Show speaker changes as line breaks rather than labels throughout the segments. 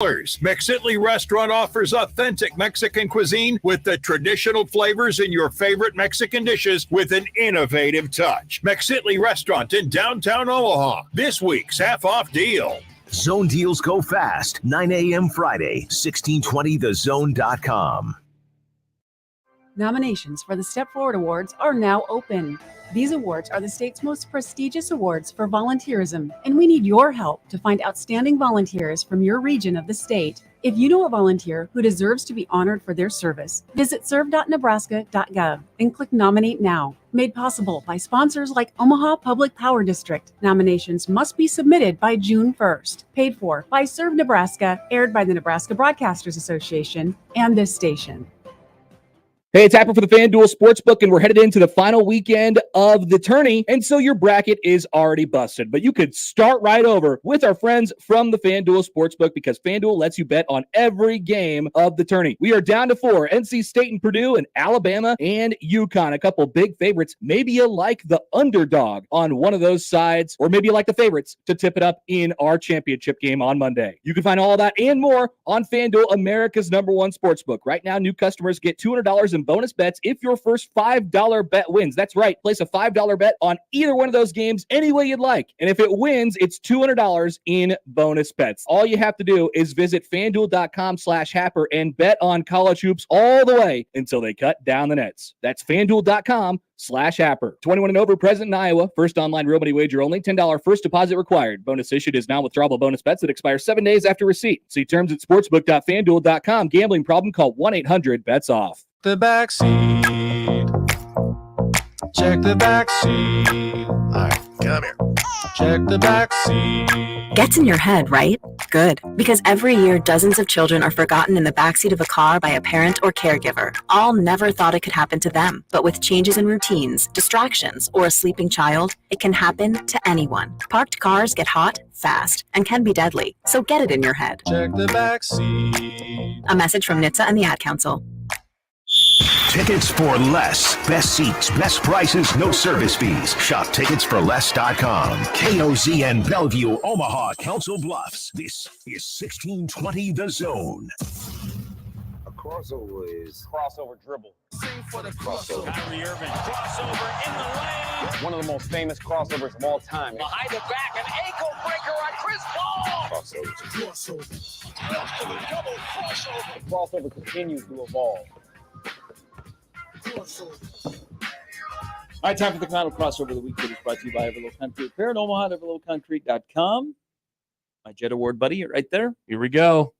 McSitley Restaurant offers authentic Mexican cuisine with the traditional flavors in your favorite Mexican dishes with an innovative touch. McSitley Restaurant in downtown Omaha. This week's half-off deal.
Zone deals go fast. 9 a.m. Friday, 1620thezone.com.
Nominations for the Step Forward Awards are now open. These awards are the state's most prestigious awards for volunteerism, and we need your help to find outstanding volunteers from your region of the state. If you know a volunteer who deserves to be honored for their service, visit serve.nebraska.gov and click Nominate Now. Made possible by sponsors like Omaha Public Power District. Nominations must be submitted by June 1st. Paid for by Serve Nebraska, aired by the Nebraska Broadcasters Association and this station.
Hey, it's Happer for the FanDuel Sportsbook, and we're headed into the final weekend of the tourney, and so your bracket is already busted. But you could start right over with our friends from the FanDuel Sportsbook because FanDuel lets you bet on every game of the tourney. We are down to 4, NC State and Purdue and Alabama and UConn. A couple big favorites. Maybe you like the underdog on one of those sides, or maybe you like the favorites to tip it up in our championship game on Monday. You can find all that and more on FanDuel, America's #1 sportsbook. Right now, new customers get $200 in bonus bets if your first $5 bet wins. That's right. Place a $5 bet on either one of those games any way you'd like. And if it wins, it's $200 in bonus bets. All you have to do is visit FanDuel.com/Happer and bet on college hoops all the way until they cut down the nets. That's FanDuel.com/Happer. 21 and over, present in Iowa. First online real money wager only. $10 first deposit required. Bonus issued is non-withdrawable bonus bets that expire 7 days after receipt. See terms at sportsbook.fanduel.com. Gambling problem? Call 1-800-BETS-OFF.
The backseat. Check the backseat. All right, come here. Check the backseat.
Gets in your head, right? Good. Because every year, dozens of children are forgotten in the backseat of a car by a parent or caregiver. All never thought it could happen to them. But with changes in routines, distractions, or a sleeping child, it can happen to anyone. Parked cars get hot, fast, and can be deadly. So get it in your head.
Check the backseat.
A message from NHTSA and the Ad Council.
Tickets for less. Best seats, best prices, no service fees. Shop ticketsforless.com. KOZN Bellevue, Omaha, Council Bluffs. This is 1620 The Zone.
A crossover is
crossover dribble.
Sing for the crossover.
Kyrie Irving, crossover in the lane.
One of the most famous crossovers of all time.
Behind the back, an ankle breaker on Chris Paul.
Crossover.
Double crossover.
The crossover continues to evolve.
All right, time for the final crossover of the week. It is brought to you by Everlow Country Repair in Omaha, everlowcountry.com. My Jet Award buddy right there.
Here we go.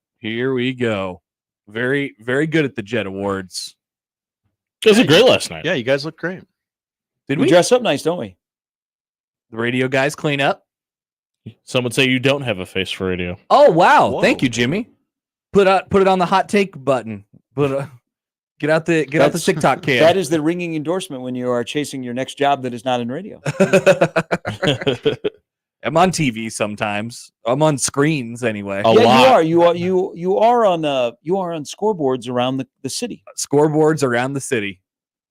Very, very good at the Jet Awards.
It was great last night.
Yeah, you guys look great.
Did
we dress up nice, don't we?
The radio guys clean up.
Some would say you don't have a face for radio.
Oh, wow.
Whoa.
Thank you, Jimmy. Put it on the hot take button. Get out the TikTok can.
That is the ringing endorsement when you are chasing your next job that is not in radio.
I'm on TV sometimes. I'm on screens anyway.
A lot. You are on scoreboards around the city.
Scoreboards around the city.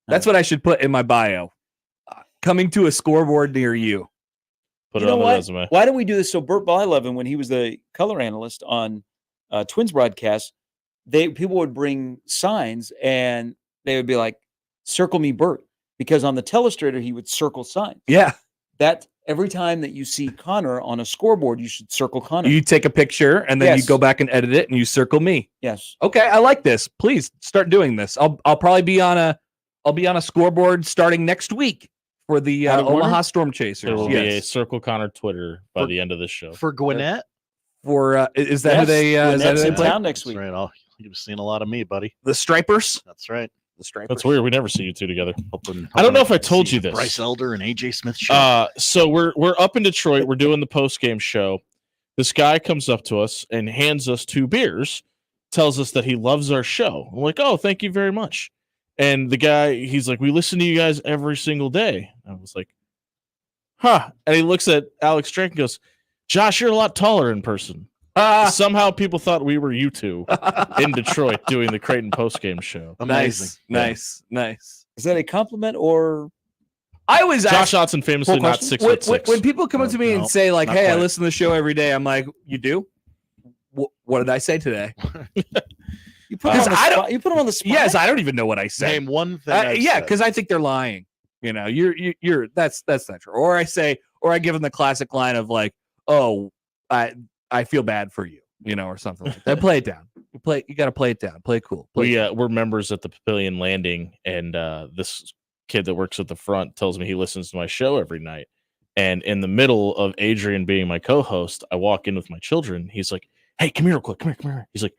That's what I should put in my bio. Coming to a scoreboard near you.
Put it on the resume.
Why don't we do this? So Burt Blyleven, when he was the color analyst on Twins broadcast, people would bring signs and they would be like, "Circle me, Burt," because on the telestrator he would circle signs.
Yeah,
that every time that you see Connor on a scoreboard, you should circle Connor.
You take a picture and then you go back and edit it and you circle me.
Yes.
Okay, I like this. Please start doing this. I'll probably be on a scoreboard starting next week for the Omaha Storm Chasers.
There will be a Circle Connor Twitter by the end of the show.
For Gwinnett?
For is that who they
Gwinnett's in town next week?
That's right. You've seen a lot of me, buddy.
The Stripers?
That's right.
The Stripers.
That's weird. We never see you two together.
Hoping
I don't know if I told you this.
Bryce Elder and AJ Smith show.
So we're up in Detroit. We're doing the post-game show. This guy comes up to us and hands us 2 beers, tells us that he loves our show. I'm like, oh, thank you very much. And the guy, he's like, we listen to you guys every single day. I was like, huh. And he looks at Alex Drake and goes, Josh, you're a lot taller in person. Somehow people thought we were you two in Detroit doing the Creighton postgame show.
Amazing. Nice.
Is that a compliment or?
I was
Josh Otson famously not 6'6".
When people come up to me and say like, "Hey, I listen to the show every day," I'm like, "You do? What did I say today?
You put him on the spot. You put him on the spot.
Yes, I don't even know what I said.
Name one thing.
Yeah, because I think they're lying. You know, you're that's not true. Or I give them the classic line of like, oh, I feel bad for you, you know, or something like that. Play it down. You got to play it down. Play it cool.
We're members at the Pavilion Landing, and this kid that works at the front tells me he listens to my show every night. And in the middle of Adrian being my co-host, I walk in with my children. He's like, "Hey, come here real quick. Come here. He's like,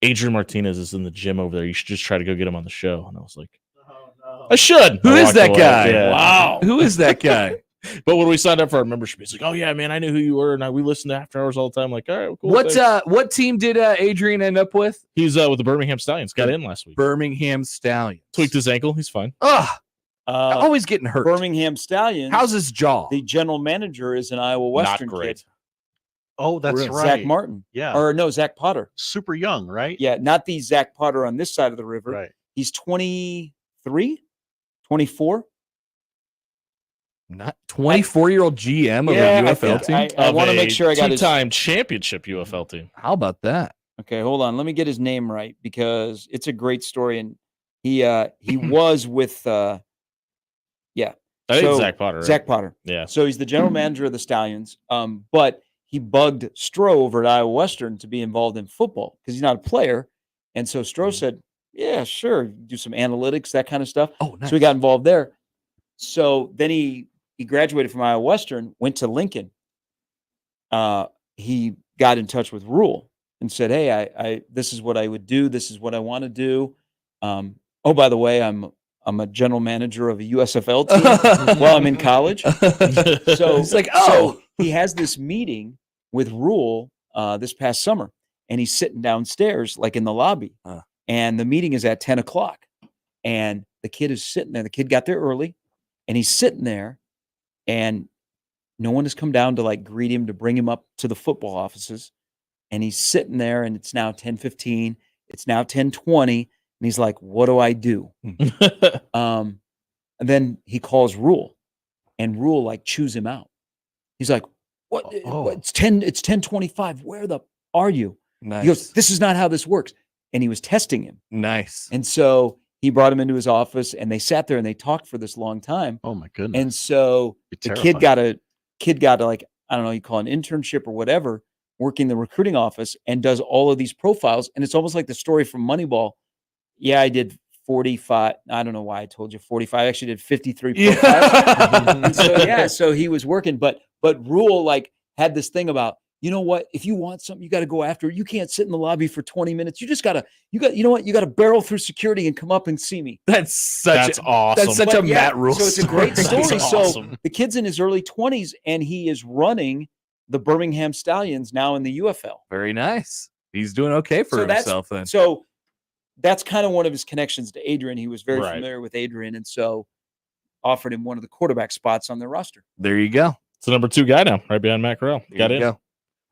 Adrian Martinez is in the gym over there. You should just try to go get him on the show." And I was like, "Oh no, I should."
Who is that guy?
Yeah.
Wow, who is that guy?
But when we signed up for our membership, he's like, "Oh yeah, man, I knew who you were, and we listened to After Hours all the time." I'm like, all right, well, cool.
What team did Adrian end up with?
He's with the Birmingham Stallions. Got in last week.
Birmingham Stallions.
Tweaked his ankle. He's fine.
Always getting hurt.
Birmingham Stallions.
How's his jaw?
The general manager is an Iowa Western
Not great.
kid.
Oh, that's right.
Zach Martin.
Yeah.
Or no, Zach Potter.
Super young, right?
Yeah, not the Zach Potter on this side of the river.
Right.
He's 23, 24.
Not 24-year-old GM of
Yeah,
a UFL team.
I want to make sure I got his
two-time championship UFL team.
How about that?
Okay, hold on. Let me get his name right because it's a great story, and he was with
I think Zach Potter. Right?
Zach Potter.
Yeah.
So he's the general manager of the Stallions. But he bugged Stroh over at Iowa Western to be involved in football because he's not a player. And so Stroh said, "Yeah, sure, do some analytics, that kind of stuff."
Oh, nice.
So he got involved there. So then he graduated from Iowa Western, went to Lincoln. He got in touch with Rule and said, "Hey, I this is what I would do. This is what I want to do. Oh, by the way, I'm a general manager of a USFL team while I'm in college." So
it's like,
so he has this meeting with Rule this past summer, and he's sitting downstairs, like in the lobby, and the meeting is at 10 o'clock, and the kid is sitting there. The kid got there early, and he's sitting there, and no one has come down to like greet him, to bring him up to the football offices, and he's sitting there, and it's now 10:15, it's now 10:20. And he's like, "What do I do?" And then he calls Rule, and Rule like chews him out. He's like, "What? It's 10:25. Where the are you?"
Nice.
He goes, "This is not how this works." And he was testing him.
Nice.
And so he brought him into his office, and they sat there and they talked for this long time.
Oh my goodness.
And so the kid got a like, I don't know, you call it an internship or whatever, working the recruiting office, and does all of these profiles. And it's almost like the story from Moneyball. Yeah, I did 45. I don't know why I told you 45. I actually did 53 profiles. So he was working, but Rule like had this thing about, you know what? If you want something, you got to go after it. You can't sit in the lobby for 20 minutes. You got to barrel through security and come up and see me.
That's awesome.
That's such a Matt Rule.
So it's a great story.
Awesome.
So the kid's in his early 20s, and he is running the Birmingham Stallions now in the UFL.
Very nice. He's doing okay for himself then.
So that's kind of one of his connections to Adrian. He was very familiar with Adrian, and so offered him one of the quarterback spots on their roster.
There you go.
It's the number 2 guy now, right behind Matt Corral. Got in.
Go.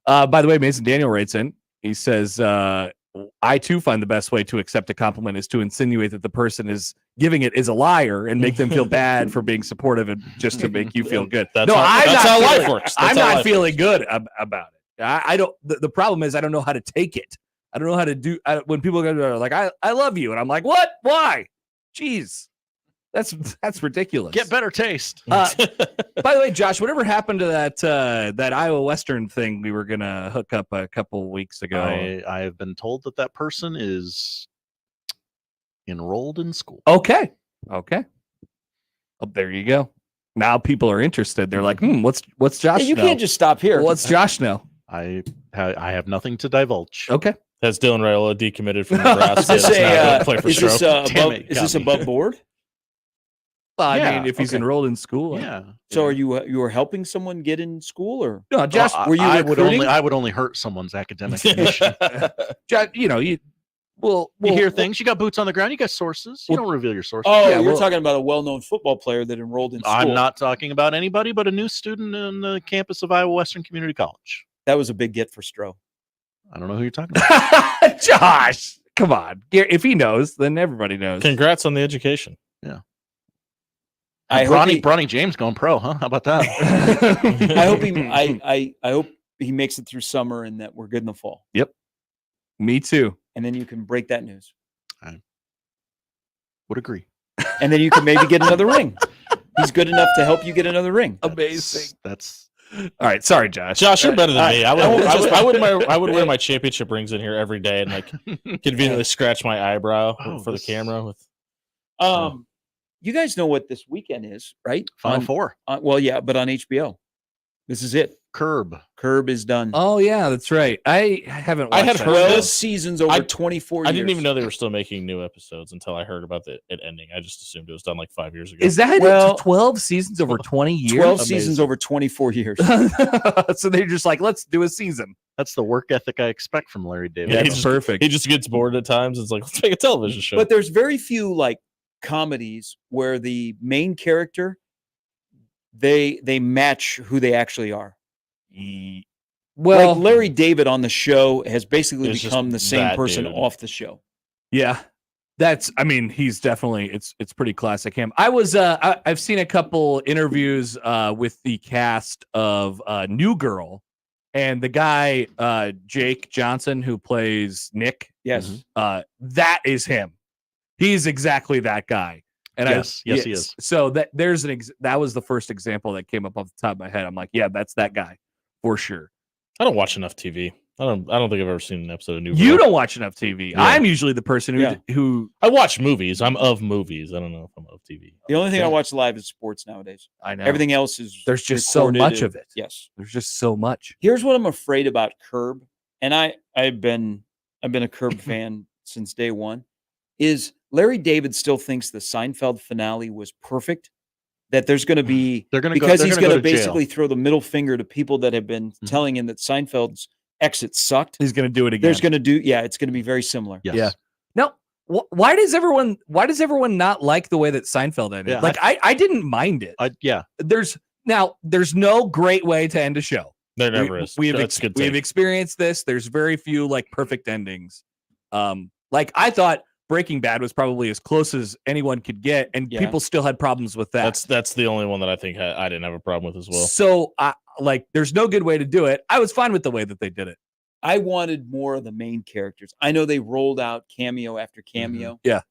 By the way, Mason Daniel writes in. He says, "I too find the best way to accept a compliment is to insinuate that the person is giving it is a liar and make them feel bad for being supportive and just to make you feel good."
That's how life works.
I'm not feeling good about it. I don't. The problem is I don't know how to take it. I don't know how to do when people go like, I love you. And I'm like, what? Why? Jeez. That's ridiculous.
Get better taste.
By the way, Josh, whatever happened to that Iowa Western thing we were going to hook up a couple weeks ago?
I have been told that person is enrolled in school.
Okay. Oh, there you go. Now people are interested. They're like, what's Josh
You
know?
can't just stop here.
What's Josh know?
I have nothing to divulge.
Okay.
Has Dylan Raiola decommitted from Nebraska?
Is this above board?
Well, I mean, if he's enrolled in school.
Yeah.
So are you were helping someone get in school, or
no? Josh,
were you recruiting?
I would only hurt someone's academic condition.
Josh, you
hear things. You got boots on the ground. You got sources. You don't reveal your sources.
Oh, you're talking about a well-known football player that enrolled in school.
I'm not talking about anybody but a new student on the campus of Iowa Western Community College.
That was a big get for Stroh.
I don't know who you're talking about.
Josh, come on. If he knows, then everybody knows.
Congrats on the education.
Yeah.
Bronny
James going pro, huh? How about that?
I hope he makes it through summer and that we're good in the fall.
Yep. Me too.
And then you can break that news.
I would agree.
And then you can maybe get another ring. He's good enough to help you get another ring.
Amazing.
That's
all right. Sorry, Josh.
Josh, you're better than me. I would wear my championship rings in here every day and like conveniently scratch my eyebrow for the camera. With
you guys know what this weekend is, right?
Final Four.
Well, yeah, but on HBO. This is it.
Curb
is done.
Oh yeah, that's right. I haven't.
I had
watched
heard
that.
12 seasons over 24 years.
I didn't even know they were still making new episodes until I heard about it ending. I just assumed it was done like 5 years ago.
Is that
Well,
12 seasons over 20 years?
12 seasons over 24 years.
So they're just like, let's do a season.
That's the work ethic I expect from Larry David.
Yeah,
That's perfect.
He just gets bored at times. It's like, let's make a television show.
But there's very few like comedies where the main character they match who they actually are.
Well,
like Larry David on the show has basically
It's
become the
just
same
that
person
dude.
off the show.
yeah, he's definitely it's pretty classic him. I've seen a couple interviews with the cast of New Girl, and the guy Jake Johnson who plays Nick.
Yes.
That is him. He's exactly that guy. And
yes, he is.
So that that was the first example that came up off the top of my head. I'm like, yeah, that's that guy for sure.
I don't watch enough TV. I don't think I've ever seen an episode of New Girl.
You don't watch enough TV.
Yeah.
I'm usually the person who
I watch movies. I'm of movies. I don't know if I'm of TV.
The only thing I watch live is sports nowadays.
I know
Everything else is
there's just so
recorded
much
and-
of it.
Yes.
There's just so much.
Here's what I'm afraid about Curb, and I've been a Curb fan since day one. Is Larry David still thinks the Seinfeld finale was perfect? That there's going to be
They're gonna go-
because
they're
he's
gonna
going
go
to
to
basically throw the middle finger to people that have been telling him that Seinfeld's exit sucked.
He's going to do it again.
There's going to do it's going to be very similar.
Yes.
Yeah. No. Why does everyone not like the way that Seinfeld ended?
Yeah,
like I didn't mind it.
Yeah.
There's no great way to end a show.
There never is.
We've
That's a good
we've
take.
experienced this. There's very few like perfect endings. Like I thought Breaking Bad was probably as close as anyone could get, and
Yeah.
people still had problems with that.
That's the only one that I think I didn't have a problem with as well.
So there's no good way to do it. I was fine with the way that they did it.
I wanted more of the main characters. I know they rolled out cameo after cameo.
Yeah.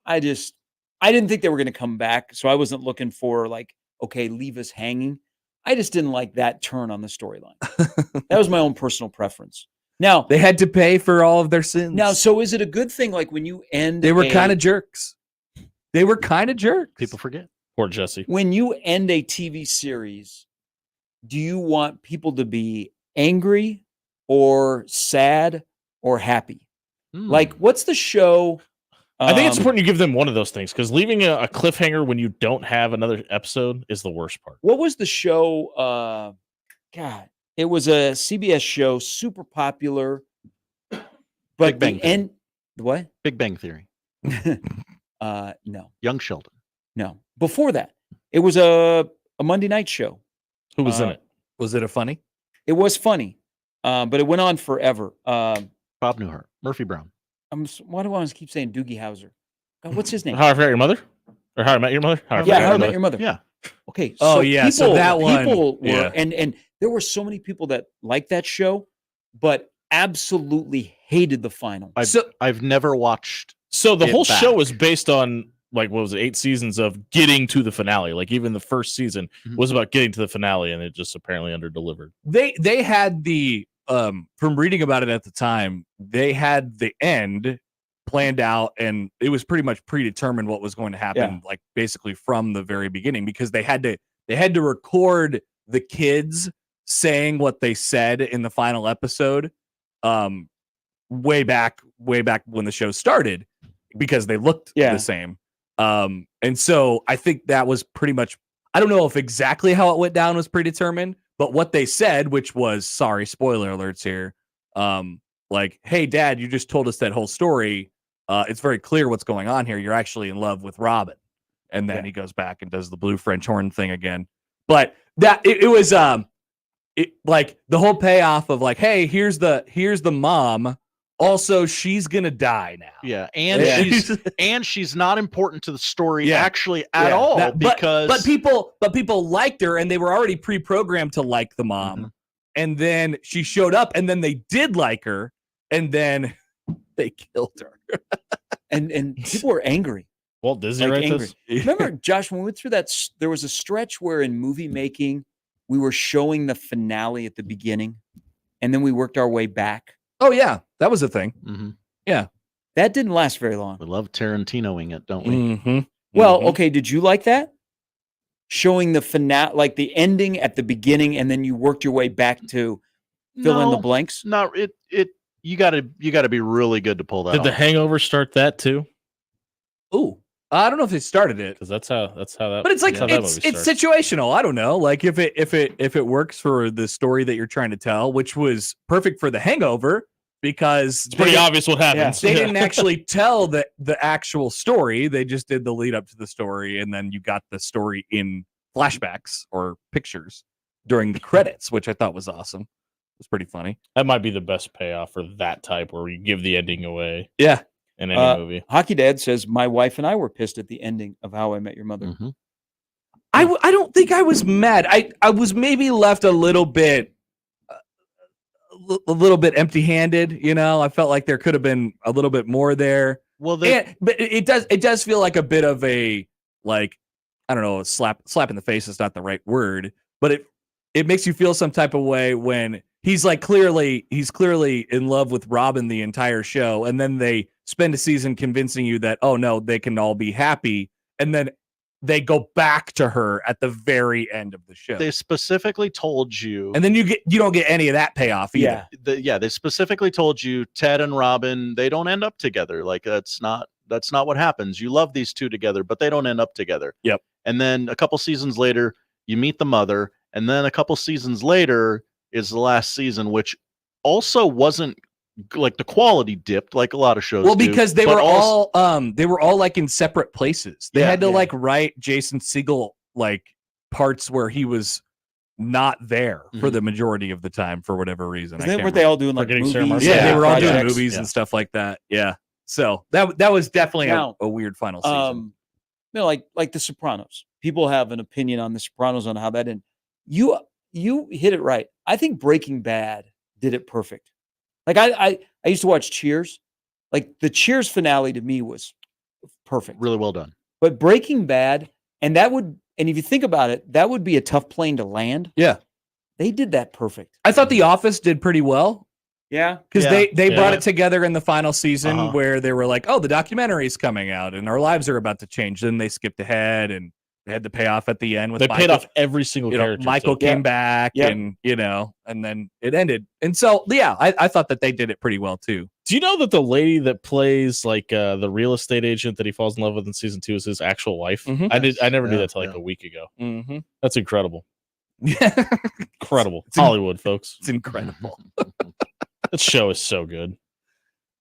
I didn't think they were going to come back, so I wasn't looking for like, okay, leave us hanging. I just didn't like that turn on the storyline. That was my own personal preference. Now,
They had to pay for all of their sins.
now, so is it a good thing? Like when you end,
they were kind of jerks. They were kind of jerks.
People forget.
Poor Jesse.
when you end a TV series, do you want people to be angry or sad or happy? Like, what's the show?
I think it's important you give them one of those things because leaving a cliffhanger when you don't have another episode is the worst part.
What was the show? God, it was a CBS show, super popular. But
Big Bang
the
Theory.
end, what?
Big Bang Theory.
No.
Young Sheldon.
No. Before that, it was a Monday night show.
Who was in it?
Was it a funny?
It was funny, but it went on forever.
Bob Newhart. Murphy Brown.
Why do I always keep saying Doogie Howser? God, what's his name?
How I Forgot Your Mother? Or How I Met Your Mother? How I
Yeah,
Forgot
How I Met Your Mother.
Yeah.
Okay.
Oh, yeah, so that one,
People were,
yeah.
and there were so many people that liked that show, but absolutely hated the final.
I've never watched.
So the
it
whole
back.
show is based on like what was it, 8 seasons of getting to the finale. Like even the first season was about getting to the finale, and it just apparently underdelivered.
They had the from reading about it at the time, they had the end planned out, and it was pretty much predetermined what was going to happen, like basically from the very beginning, because they had to record the kids saying what they said in the final episode, way back when the show started, because they looked the same. And so I think that was pretty much, I don't know if exactly how it went down was predetermined, but what they said, which was, sorry, spoiler alerts here, like, hey, Dad, you just told us that whole story. It's very clear what's going on here. You're actually in love with Robin. And then he goes back and does the blue French horn thing again. But that it was like the whole payoff of like, hey, here's the mom. Also, she's gonna die now.
Yeah, and she's not important to the story actually at all, because
but people liked her, and they were already pre-programmed to like the mom. And then she showed up, and then they did like her, and then they killed her.
and people were angry.
Walt Disney,
Like
right?
angry. Remember, Josh, when we went through that, there was a stretch where in movie making, we were showing the finale at the beginning, and then we worked our way back.
Oh, yeah. That was a thing.
Mm-hmm.
Yeah.
That didn't last very long.
We love Tarantinoing it, don't we?
Mm-hmm.
Well, okay, did you like that? Showing the finale, like the ending at the beginning, and then you worked your way back to fill in the blanks?
No, you gotta be really good to pull that
Did The
off.
Hangover start that too?
Ooh. I don't know if they started it.
Because that's how that.
But it's like
that's how that
it's
movie starts.
situational. I don't know. Like if it works for the story that you're trying to tell, which was perfect for The Hangover, because
It's pretty obvious what happens.
they didn't actually tell the actual story. They just did the lead up to the story, and then you got the story in flashbacks or pictures during the credits, which I thought was awesome. It was pretty funny.
That might be the best payoff for that type, where you give the ending away.
Yeah.
In any movie.
Hockey Dad says, my wife and I were pissed at the ending of How I Met Your Mother.
Mm-hmm.
I don't think I was mad. I was maybe left a little bit empty-handed, you know. I felt like there could have been a little bit more there.
Well,
but it does feel like a bit of a, like, I don't know, slap in the face is not the right word, but it makes you feel some type of way when he's clearly in love with Robin the entire show, and then they spend a season convincing you that, oh no, they can all be happy, and then they go back to her at the very end of the show.
They specifically told you,
and then you don't get any of that payoff either.
They specifically told you Ted and Robin, they don't end up together. Like that's not what happens. You love these two together, but they don't end up together.
Yep.
And then a couple seasons later, you meet the mother, and then a couple seasons later is the last season, which also wasn't like the quality dipped like a lot of shows.
Well,
do,
because they were all like in separate places. They had to like write Jason Segel like parts where he was not there for the majority of the time for whatever reason.
Weren't they all doing like movies?
Yeah, they were all doing movies and stuff like that. Yeah. So that was definitely a weird final season.
You know, like The Sopranos. People have an opinion on The Sopranos on how that ended. You hit it right. I think Breaking Bad did it perfect. Like I used to watch Cheers. Like the Cheers finale to me was perfect.
Really well done.
But Breaking Bad, and if you think about it, that would be a tough plane to land.
Yeah.
They did that perfect.
I thought The Office did pretty well.
Yeah.
Because they brought it together in the final season where they were like, oh, the documentary is coming out and our lives are about to change. Then they skipped ahead and they had the payoff at the end with
Michael. Paid off every single character.
Michael came back and, and then it ended. And so, yeah, I thought that they did it pretty well too.
Do you know that the lady that plays like the real estate agent that he falls in love with in season 2 is his actual wife?
Mm-hmm.
I never knew that till like a week ago.
Mm-hmm.
That's incredible.
Yeah.
Incredible. Hollywood, folks.
It's incredible.
That show is so good.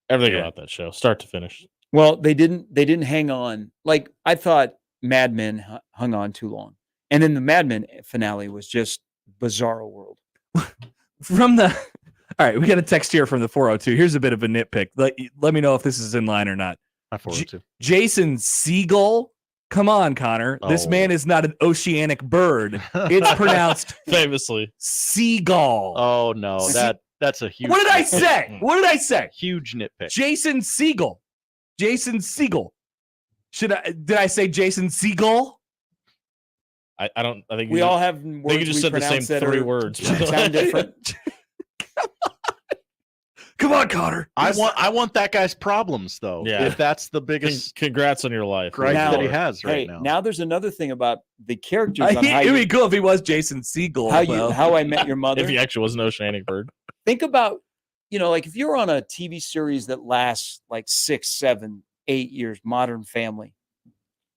Everything about that show, start to finish.
Well, they didn't hang on. Like I thought Mad Men hung on too long. And then the Mad Men finale was just bizarro world.
All right, we got a text here from the 402. Here's a bit of a nitpick. Let me know if this is in line or not. Jason Segel. Come on, Connor. Oh. This man is not an oceanic bird. It's pronounced
famously
Oh
seagull.
no, that's a huge.
What did I say? What did I say?
Huge nitpick.
Jason Segel. Jason Segel. Did I say Jason Segel?
I don't. I think
we all have words.
They just said the same 3 words.
Sound different.
Come on, Connor.
I want that guy's problems though.
Yeah.
If that's the biggest
congrats on your life
that he has right now.
Now there's another thing about the characters.
It'd be cool if he was Jason Segel.
How I Met Your Mother.
If he actually was an oceanic bird.
Think about, like if you're on a TV series that lasts like 6, 7, 8 years, Modern Family,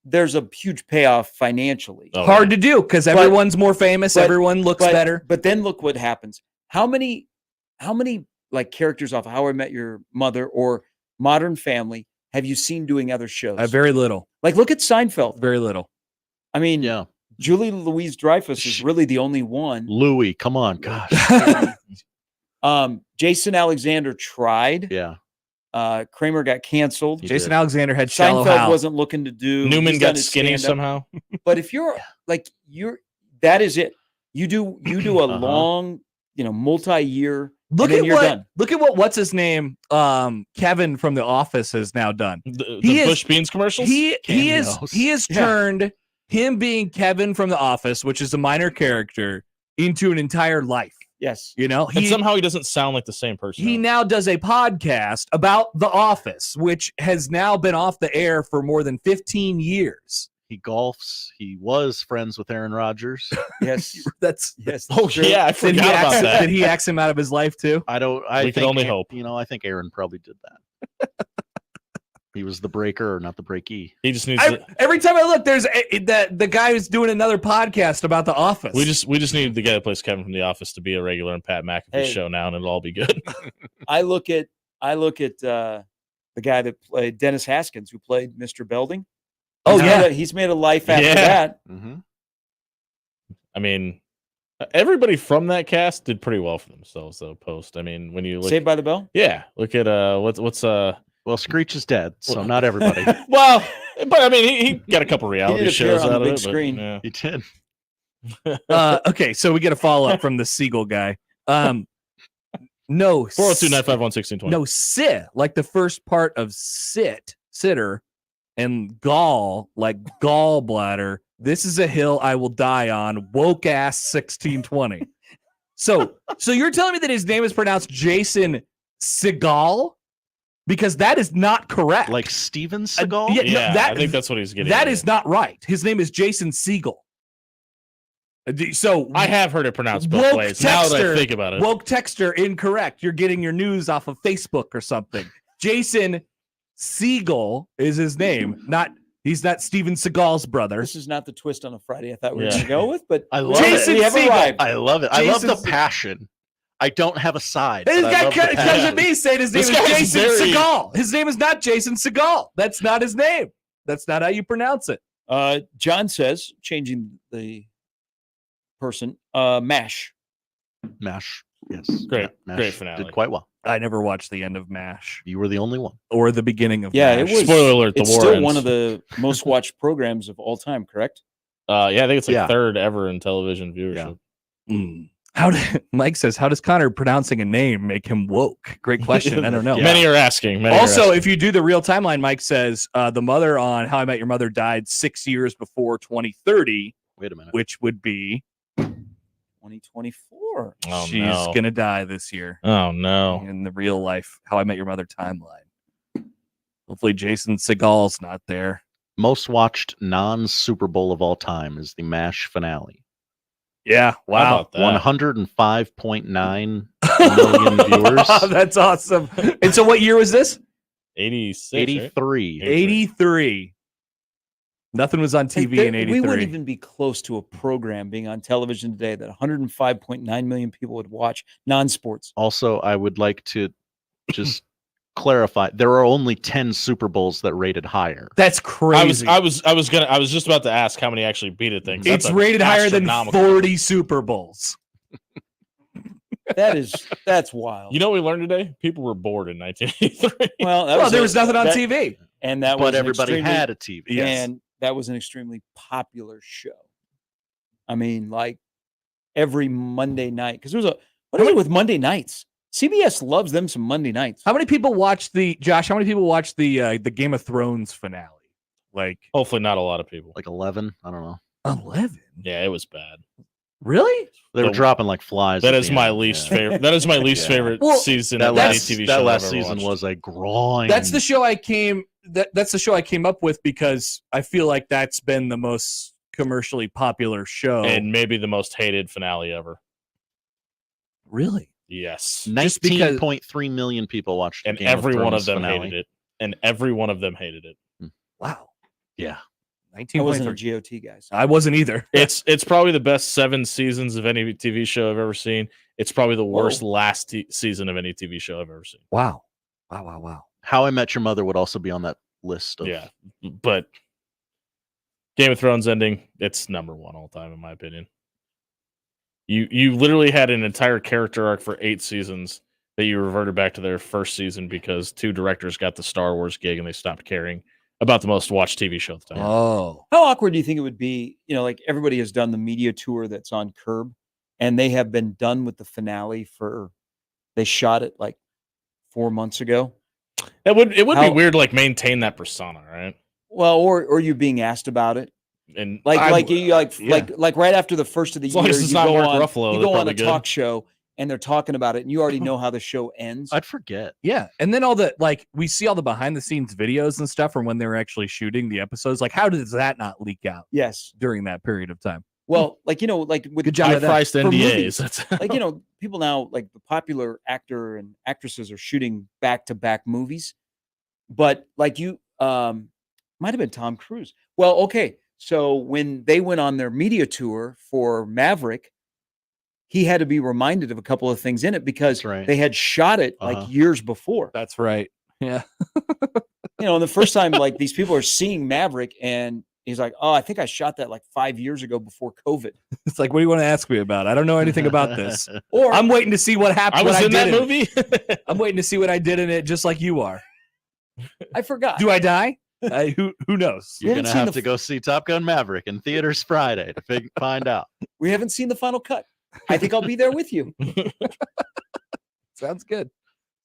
there's a huge payoff financially.
Hard to do because everyone's more famous. Everyone looks better.
But then look what happens. How many like characters off How I Met Your Mother or Modern Family have you seen doing other shows?
Very little.
Like look at Seinfeld.
Very little.
I mean, Julie Louis-Dreyfus is really the only one.
Louis, come on, gosh.
Jason Alexander tried.
Yeah.
Kramer got canceled.
Jason Alexander had Shallow
Seinfeld
Hal.
wasn't looking to do.
Newman got skinny somehow.
But if you're that is it. You do a long, multi-year
Look
then
at
you're
what
done.
look at what's his name Kevin from The Office has now done.
The Bush Beans commercials.
He has
Yeah.
turned him being Kevin from The Office, which is a minor character, into an entire life.
Yes.
You know,
And somehow he doesn't sound like the same person.
he now does a podcast about The Office, which has now been off the air for more than 15 years.
He golfs. He was friends with Aaron Rodgers.
Yes.
That's
Yes.
Oh
true.
yeah, I
did he,
forgot about
axe,
that.
did he axe him out of his life too?
I don't. I
We can
think
only
A-
hope.
You know, I think Aaron probably did that. He was the breaker, or not the breakee.
He just needs. To,
Every time I look, there's the guy who's doing another podcast about The Office.
we just need the guy that plays Kevin from The Office to be a regular in Pat McAfee's
Hey.
show now, and it'll all be good.
I look at the guy that played Dennis Haskins, who played Mr. Belding. He's made a life after
Yeah.
that.
Mm-hmm.
I mean, everybody from that cast did pretty well for themselves. Though post. I mean, when you look,
Saved by the Bell.
yeah, look at what's
Well, Screech is dead, so not everybody.
well, but I mean, he got a couple reality
did appear
shows
on the
out of
big
it. but,
screen.
yeah.
He did.
Okay, so we get a follow up from the Siegel guy. No,
402-951-1620.
no, sit like the first part of sitter, and gall like gallbladder. This is a hill I will die on. Woke ass 1620. So you're telling me that his name is pronounced Jason Segal? Because that is not correct.
Like Steven Seagal.
yeah, no,
Yeah,
that-
I think that's what he's getting.
That
at.
is not right. His name is Jason Siegel. So
I have heard it pronounced both ways. Now that I think about it,
woke texter incorrect. You're getting your news off of Facebook or something. Jason Siegel is his name. He's not Steven Seagal's brother.
This is not the twist on a Friday I thought we were
Yeah.
going to go with, but
I love
Jason
it.
we have
Segel.
arrived.
I love it. I love
Jason
the passion. I don't have a side.
This
but I
guy
love the
comes
passion.
at me saying his name
This
is
guy's
Jason
very-
Segal. His name is not Jason Segal. That's not his name. That's not how you pronounce it.
John says, changing the person, MASH.
MASH. Yes.
Great-
MASH
great finale.
Did quite well.
I never watched the end of MASH
You were the only one.
or the beginning of
Yeah,
MASH.
it was.
Spoiler alert, the
It's
war
still
ends.
one of the most watched programs of all time, correct?
yeah, I think it's like
Yeah.
third ever in television viewership.
How Mike says, how does Connor pronouncing a name make him woke? Great question. I don't know.
Yeah.
Many are asking.
Also, if you do the real timeline, Mike says the mother on How I Met Your Mother died 6 years before 2030,
Wait a minute.
which would be
2024.
oh,
she's
no.
gonna die this year
Oh no.
in the real life How I Met Your Mother timeline. Hopefully, Jason Segal's not there.
Most watched non-Super Bowl of all time is the MASH finale.
Yeah,
How
wow,
about that?
105.9 million viewers.
that's awesome. And so, what year was this?
86. right?
83.
83. Nothing was on TV in 83.
We wouldn't even be close to a program being on television today that 105.9 million people would watch non-sports.
Also, I would like to just clarify: there are only 10 Super Bowls that rated higher.
That's crazy.
I was just about to ask how many actually beat it. Things
It's rated higher than 40 Super Bowls.
That's wild.
You know what we learned today? People were bored in 1983.
Well,
There was nothing on TV.
and that
But
was an
everybody
extremely-
had a TV.
and that was an extremely popular show. I mean, like every Monday night, because there's what is it with Monday nights? CBS loves them some Monday nights.
How many people watched the Josh? How many people watched the Game of Thrones finale? Like
Hopefully not a lot of people.
Like 11. I don't know.
11.
Yeah, it was bad.
Really?
They were
The-
dropping like flies.
That
at
is
the
my
end.
least
Yeah.
favorite. That is my least
Yeah.
favorite
Well,
season
That
of any
last,
TV show.
that
I've
last
ever
season
watched.
was a grind.
That's the show I came. That's the show I came up with because I feel like that's been the most commercially popular show.
and maybe the most hated finale ever.
Really?
Yes,
Just because-
19.3 million people watched. the
and
Game
every one of
Thrones
them
finale.
hated it. And every one of them hated it.
Wow.
Yeah.
I wasn't a
19.3.
GOT guy. So.
I wasn't either.
It's probably the best 7 seasons of any TV show I've ever seen. It's probably the worst last season of any TV show I've ever seen.
Wow. Wow.
How I Met Your Mother would also be on that list. Of,
Yeah, but Game of Thrones ending, it's number 1 all time in my opinion. You literally had an entire character arc for 8 seasons that you reverted back to their first season because 2 directors got the Star Wars gig and they stopped caring about the most watched TV show at the time.
Oh.
How awkward do you think it would be? You know, like everybody has done the media tour that's on Curb, and they have been done with the finale for they shot it like 4 months ago.
It would be weird to like maintain that persona, right?
Well, or you being asked about it.
And
like right after the first of the
as long
year,
as it's
you
not
go
Mark
on,
Ruffalo,
you
they're
go on
probably
a
good.
talk show and they're talking about it, and you already know how the show ends.
I'd forget.
Yeah. And then all the, like, we see all the behind the scenes videos and stuff from when they were actually shooting the episodes. Like, how does that not leak out
Yes.
during that period of time?
Well, like, like with
Good job of that.
High-priced
for
NDAs.
movies,
That's
like, people now, like the popular actor and actresses are shooting back-to-back movies, but like might have been Tom Cruise. Well, okay. So when they went on their media tour for Maverick, he had to be reminded of a couple of things in it because they had shot it like years before.
That's right. Yeah.
And the first time, like, these people are seeing Maverick, and he's like, "Oh, I think I shot that like 5 years ago before COVID."
It's like, what do you want to ask me about? I don't know anything about this.
Or
I'm waiting to see what happened.
I was in that
did
movie.
I'm waiting to see what I did in it, just like you are.
I forgot.
Do I die? Who knows?
You're going to have to go see Top Gun Maverick in theaters Friday to find out.
We haven't seen the final cut. I think I'll be there with you.
Sounds good.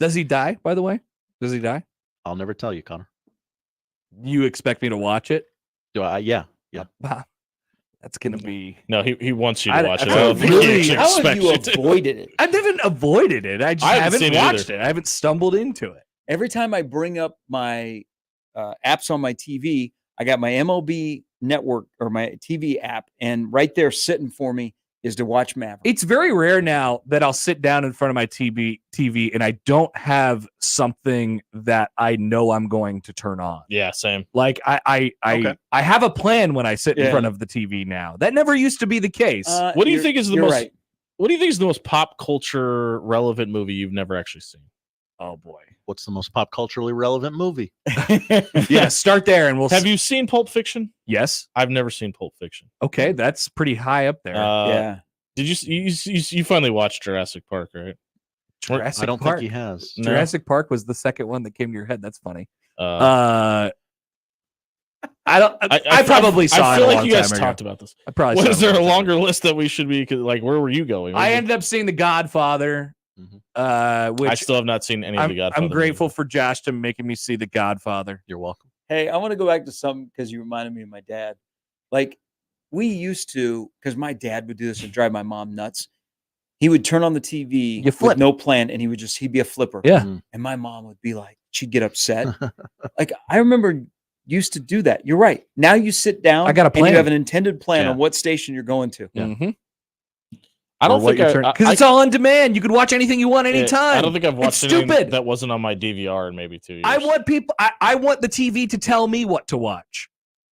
Does he die, by the way? Does he die?
I'll never tell you, Connor.
You expect me to watch it?
Do I? Yeah.
Wow. That's going to be...
No, he wants you to watch it.
How
have you avoided it?
I haven't avoided it. I just haven't watched it. I haven't stumbled into it.
Every time I bring up my apps on my TV, I got my MLB network or my TV app, and right there sitting for me is to watch Maverick.
It's very rare now that I'll sit down in front of my TV and I don't have something that I know I'm going to turn on.
Yeah, same.
Like I have a plan when I sit in front of the TV now. That never used to be the case.
What do you think is the most?
Right.
What do you think is the most pop culture relevant movie you've never actually seen?
Oh boy,
what's the most pop culturally relevant movie?
Yeah, start there and we'll.
Have you seen Pulp Fiction?
Yes,
I've never seen Pulp Fiction.
Okay, that's pretty high up there.
Yeah.
Did you finally watched Jurassic Park, right?
I don't think he has.
No.
Jurassic Park was the second one that came to your head. That's funny. I don't. I probably saw.
I feel
it
like you guys
ago.
talked about this.
I probably.
Was there a longer list that we should be like? Where were you going?
I ended up seeing The Godfather. Which
I still have not seen any of The Godfather.
I'm grateful for Josh to making me see The Godfather.
You're welcome.
Hey, I want to go back to something because you reminded me of my dad. Like, we used to, because my dad would do this and drive my mom nuts. He would turn on the TV with no plan, and he'd be a flipper.
Yeah.
And my mom would be like, she'd get upset. Like, I remember used to do that. You're right. Now you sit down.
I got a plan.
And you have an intended plan on what station you're going to.
Yeah. Mm-hmm.
I don't think
because it's all on demand. You could watch anything you want anytime.
I don't think I've watched
anything
stupid that wasn't on my DVR in maybe 2 years.
I want people. I want the TV to tell me what to watch.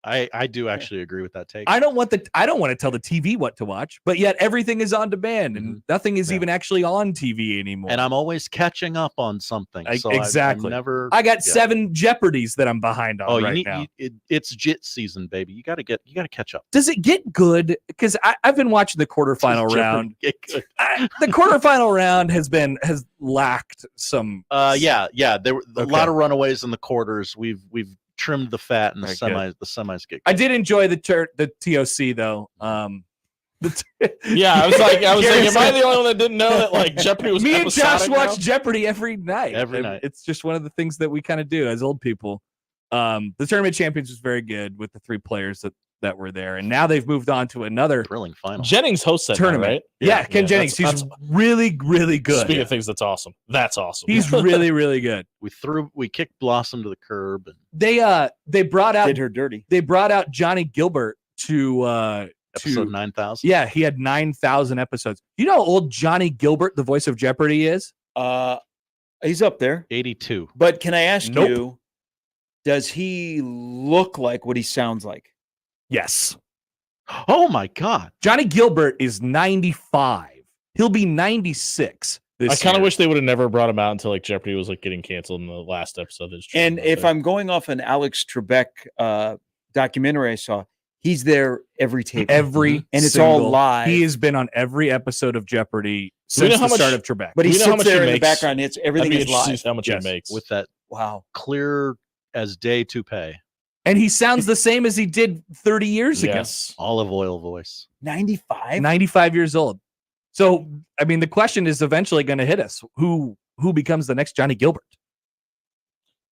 I do actually agree with that take.
I don't want to tell the TV what to watch, but yet everything is on demand and nothing is even actually on TV anymore.
And I'm always catching up on something. So
exactly.
I
got 7 Jeopardies that I'm behind on now.
It's JIT season, baby. You got to catch up.
Does it get good? Because I've been watching the quarterfinal round. The quarterfinal round has lacked some.
Yeah. There were a lot of runaways in the quarters. We've trimmed the fat and the semis. The semis get good.
I did enjoy the TOC though.
Yeah, I was like, am I the only one that didn't know that like Jeopardy was?
Me and Josh
now?
watch Jeopardy every night. It's just one of the things that we kind of do as old people. The tournament champions was very good with the 3 players that were there, and now they've moved on to another
thrilling final.
Jennings hosts that
tournament,
now, right?
Yeah, Ken Jennings. He's really, really good.
Speaking of things, that's awesome. That's awesome.
He's really, really good.
We kicked Blossom to the curb, and
they brought out
did her dirty.
They brought out Johnny Gilbert to
episode 9,000.
Yeah, he had 9,000 episodes. You know how old Johnny Gilbert, the voice of Jeopardy, is?
He's up there,
82.
But can I ask you? Does he look like what he sounds like?
Yes.
Oh my God.
Johnny Gilbert is 95. He'll be 96 this
I kind of
year.
wish they would have never brought him out until like Jeopardy was like getting canceled in the last episode.
And if I'm going off an Alex Trebek documentary I saw, he's there every tape.
And
it's all live.
He has been on every episode of Jeopardy since the start of Trebek.
But he sits there in the background. Everything is live.
How much he makes
with that clear as day toupee.
And he sounds the same as he did 30 years ago.
Olive oil voice.
95?
95 years old. So, I mean, the question is eventually going to hit us. Who becomes the next Johnny Gilbert?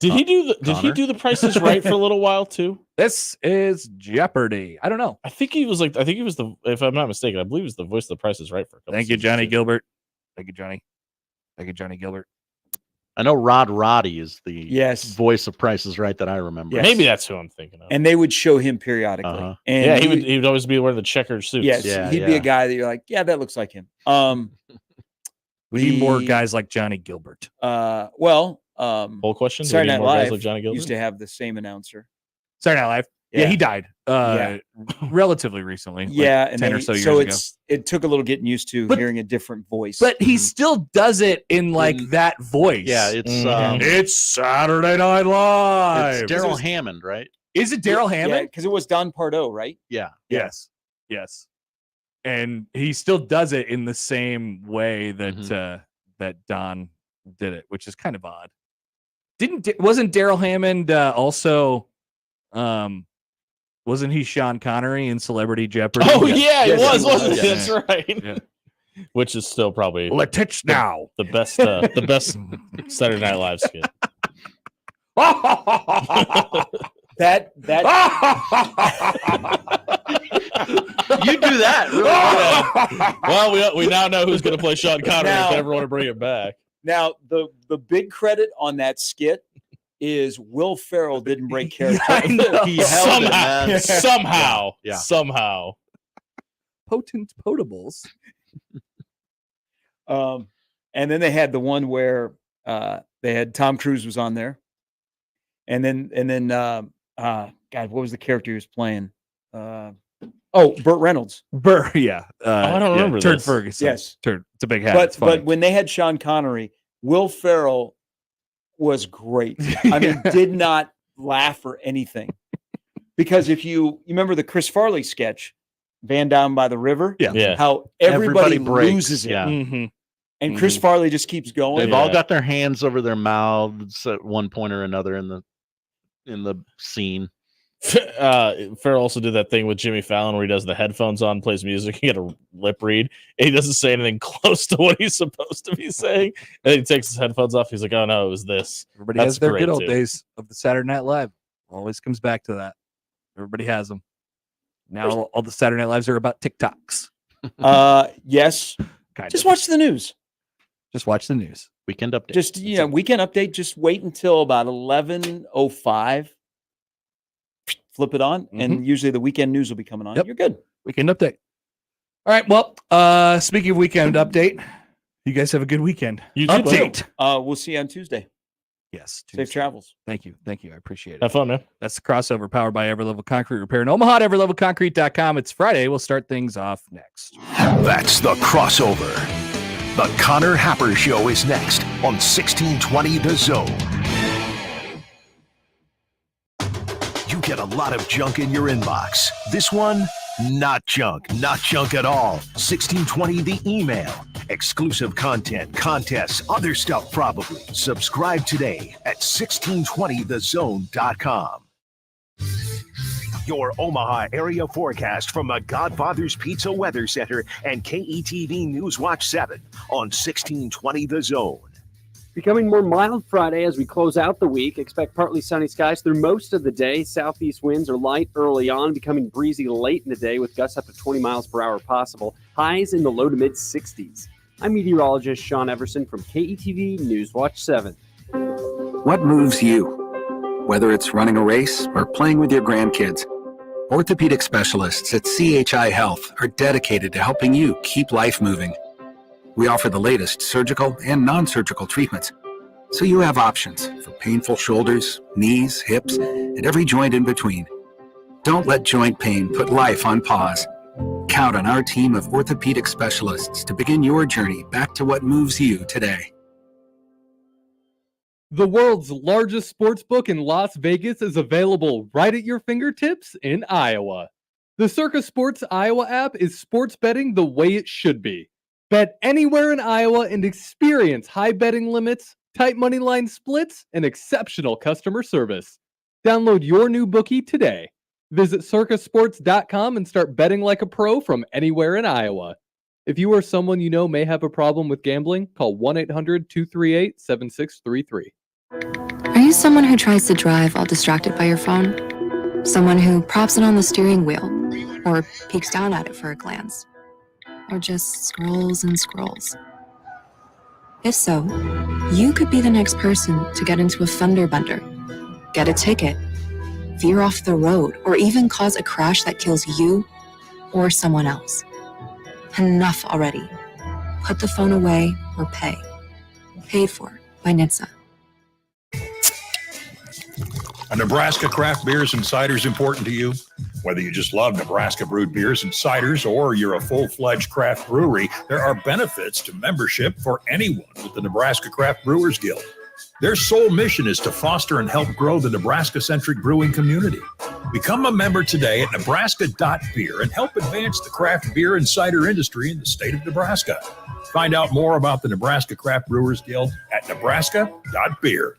Did he do the Price is Right for a little while too?
This is Jeopardy. I don't know.
I think he was the, if I'm not mistaken, I believe he was the voice of the Price is Right for a couple
Thank you,
seasons,
Johnny
too.
Gilbert. Thank you, Johnny. Thank you, Johnny Gilbert.
I know Rod Roddy is the
Yes.
voice of Price is Right that I remember.
Yes.
Maybe that's who I'm thinking of.
And they would show him periodically.
Uh-huh.
And
Yeah, he would always be wearing the checkered suits.
Yes,
Yeah,
he'd be
yeah.
a guy that you're like, yeah, that looks like him.
We need more
The-
guys like Johnny Gilbert.
Whole
question.
Saturday Night
more guys
Live
like Johnny Gilbert?
used to have the same announcer.
Saturday Night Live. Yeah, he died
Yeah.
relatively recently.
Yeah,
like
and
10 or so years
so
ago.
it took a little getting used to
But-
hearing a different voice.
But he still does it in like that voice.
Yeah, it's
It's Saturday Night Live.
it's Daryl Hammond, right?
Is it Daryl Hammond?
because it was Don Pardo, right?
Yeah.
Yes. Yes. And he still does it in the same way that
Mm-hmm.
that Don did it, which is kind of odd. Wasn't Daryl Hammond also wasn't he Sean Connery in Celebrity Jeopardy?
Oh yeah, it
Yes,
was,
he was.
wasn't it?
Yeah.
That's right.
Yeah.
Which is still probably
Let's hitch now.
the best Saturday Night Live skit.
That
You do that really well.
Well, we now know who's going to play Sean Connery
Now-
if you ever want to bring it back.
now the big credit on that skit is Will Ferrell didn't break character.
I know.
He held it,
Somehow,
man.
somehow,
Yeah.
somehow.
Potent potables.
And then they had the one where they had Tom Cruise was on there, and then God, what was the character he was playing? Burt Reynolds.
Yeah.
I don't remember
Turd
this.
Ferguson.
Yes.
Turd. It's a big hat. It's
But
funny.
when they had Sean Connery, Will Ferrell was great. I mean, did not laugh or anything. Because if you remember the Chris Farley sketch, Van Down by the River,
Yeah.
how everybody
breaks.
loses it.
Yeah.
Mhm.
And Chris Farley just keeps going.
They've
Yeah.
all got their hands over their mouths at one point or another in the scene.
Farrell also did that thing with Jimmy Fallon where he does the headphones on, plays music, he had a lip read, and he doesn't say anything close to what he's supposed to be saying. And then he takes his headphones off. He's like, "Oh no, it was this."
Everybody
That's
has their
great,
good old
too.
days of the Saturday Night Live. Always comes back to that. Everybody has them. Now all the Saturday Night Lives are about TikToks.
Yes.
Kind
Just
of.
watch the news.
Just watch the news.
Weekend update.
Just weekend update. Just wait until about 11:05. Flip it on, and usually the weekend news will be coming on.
Yep.
You're good.
Weekend update. All right. Well, speaking of weekend update, you guys have a good weekend.
You too,
Update.
We'll see you on Tuesday.
Yes.
Safe
Tuesday.
travels.
Thank you. Thank you. I appreciate it.
Have fun, man.
That's the crossover powered by Everlevel Concrete Repair in Omaha at everlevelconcrete.com. It's Friday. We'll start things off next.
That's the crossover. The Connor Happer Show is next on 1620 The Zone. You get a lot of junk in your inbox. This one, not junk at all. 1620 The Email. Exclusive content, contests, other stuff probably. Subscribe today at 1620thezone.com. Your Omaha area forecast from the Godfather's Pizza Weather Center and KETV News Watch 7 on 1620 The Zone.
Becoming more mild Friday as we close out the week. Expect partly sunny skies through most of the day. Southeast winds are light early on, becoming breezy late in the day with gusts up to 20 miles per hour possible. Highs in the low to mid 60s. I'm meteorologist Sean Everson from KETV News Watch 7.
What moves you? Whether it's running a race or playing with your grandkids, orthopedic specialists at CHI Health are dedicated to helping you keep life moving. We offer the latest surgical and non-surgical treatments, so you have options for painful shoulders, knees, hips, and every joint in between. Don't let joint pain put life on pause. Count on our team of orthopedic specialists to begin your journey back to what moves you today.
The world's largest sports book in Las Vegas is available right at your fingertips in Iowa. The Circa Sports Iowa app is sports betting the way it should be. Bet anywhere in Iowa and experience high betting limits, tight money line splits, and exceptional customer service. Download your new bookie today. Visit circasports.com and start betting like a pro from anywhere in Iowa. If you or someone you know may have a problem with gambling, call 1-800-238-7633.
Are you someone who tries to drive while distracted by your phone? Someone who props it on the steering wheel or peeks down at it for a glance? Or just scrolls and scrolls? If so, you could be the next person to get into a fender bender, get a ticket, veer off the road, or even cause a crash that kills you or someone else. Enough already. Put the phone away or pay. Paid for by NHTSA.
Are Nebraska craft beers and ciders important to you? Whether you just love Nebraska brewed beers and ciders or you're a full-fledged craft brewery, there are benefits to membership for anyone with the Nebraska Craft Brewers Guild. Their sole mission is to foster and help grow the Nebraska-centric brewing community. Become a member today at nebraska.beer and help advance the craft beer and cider industry in the state of Nebraska. Find out more about the Nebraska Craft Brewers Guild at nebraska.beer.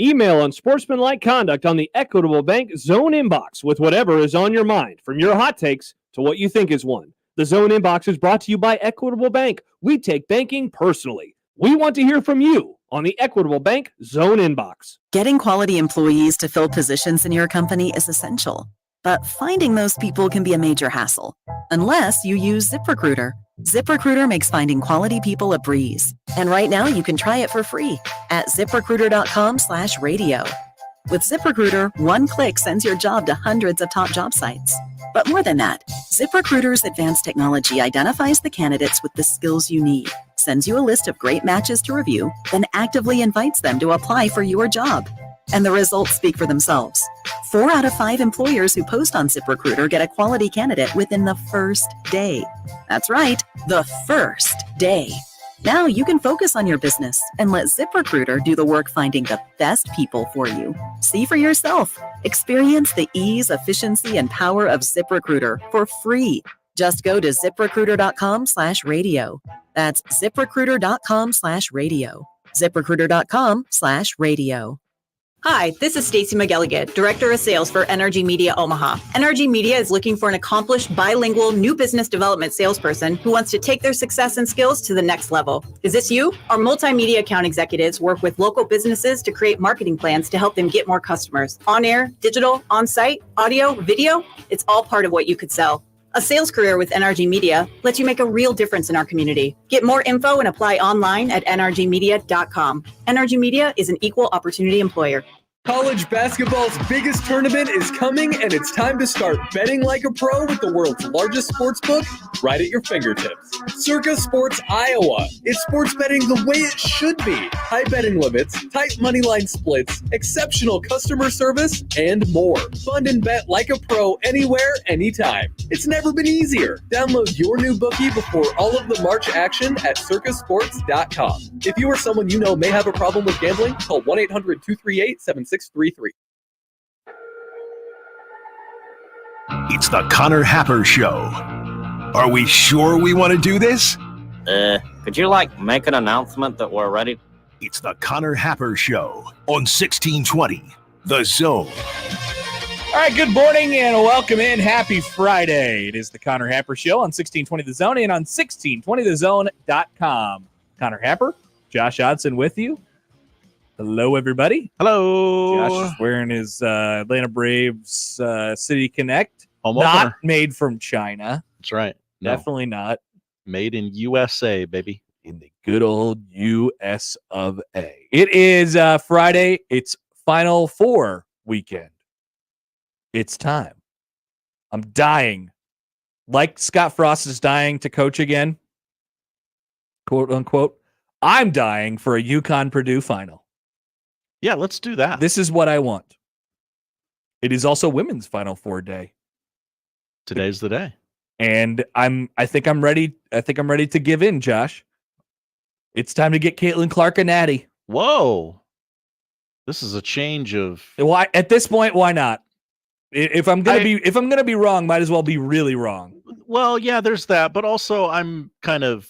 Email unsportsmanlike conduct on the Equitable Bank Zone Inbox with whatever is on your mind, from your hot takes to what you think is one. The Zone Inbox is brought to you by Equitable Bank. We take banking personally. We want to hear from you on the Equitable Bank Zone Inbox.
Getting quality employees to fill positions in your company is essential, but finding those people can be a major hassle, unless you use ZipRecruiter. ZipRecruiter makes finding quality people a breeze. And right now you can try it for free at ziprecruiter.com/radio. With ZipRecruiter, one click sends your job to hundreds of top job sites. But more than that, ZipRecruiter's advanced technology identifies the candidates with the skills you need, sends you a list of great matches to review, then actively invites them to apply for your job. And the results speak for themselves. 4 out of 5 employers who post on ZipRecruiter get a quality candidate within the first day. That's right, the first day. Now you can focus on your business and let ZipRecruiter do the work finding the best people for you. See for yourself. Experience the ease, efficiency, and power of ZipRecruiter for free. Just go to ziprecruiter.com/radio. That's ziprecruiter.com/radio. ziprecruiter.com/radio.
Hi, this is Stacey McElligott, Director of Sales for NRG Media Omaha. NRG Media is looking for an accomplished bilingual new business development salesperson who wants to take their success and skills to the next level. Is this you? Our multimedia account executives work with local businesses to create marketing plans to help them get more customers. On air, digital, on site, audio, video, it's all part of what you could sell. A sales career with NRG Media lets you make a real difference in our community. Get more info and apply online at nrgmedia.com. NRG Media is an equal opportunity employer.
College basketball's biggest tournament is coming, and it's time to start betting like a pro with the world's largest sports book right at your fingertips. Circa Sports Iowa. It's sports betting the way it should be. High betting limits, tight moneyline splits, exceptional customer service, and more. Fund and bet like a pro anywhere, anytime. It's never been easier. Download your new bookie before all of the March action at circasports.com. If you or someone you know may have a problem with gambling, call 1-800-238-7633.
It's the Connor Happer Show. Are we sure we want to do this?
Could you, make an announcement that we're ready?
It's the Connor Happer Show on 1620, The Zone.
All right, good morning and welcome in. Happy Friday. It is the Connor Happer Show on 1620 The Zone and on 1620thezone.com. Connor Happer, Josh Odson with you. Hello, everybody.
Hello.
Josh is wearing his Atlanta Braves City Connect.
Home
not
opener.
made from China.
That's right. No.
Definitely not.
Made in USA, baby.
In the good old U.S. of A. It is Friday. It's Final Four weekend. It's time. I'm dying. Like Scott Frost is dying to coach again, quote unquote, I'm dying for a UConn-Purdue final.
Yeah, let's do that.
This is what I want. It is also Women's Final Four day.
Today's the day.
And I think I'm ready to give in, Josh. It's time to get Caitlin Clark a natty.
Whoa. This is a change of
Why at this point, why not? If I'm gonna be wrong, might as well be really wrong.
Well, yeah, there's that, but also I'm kind of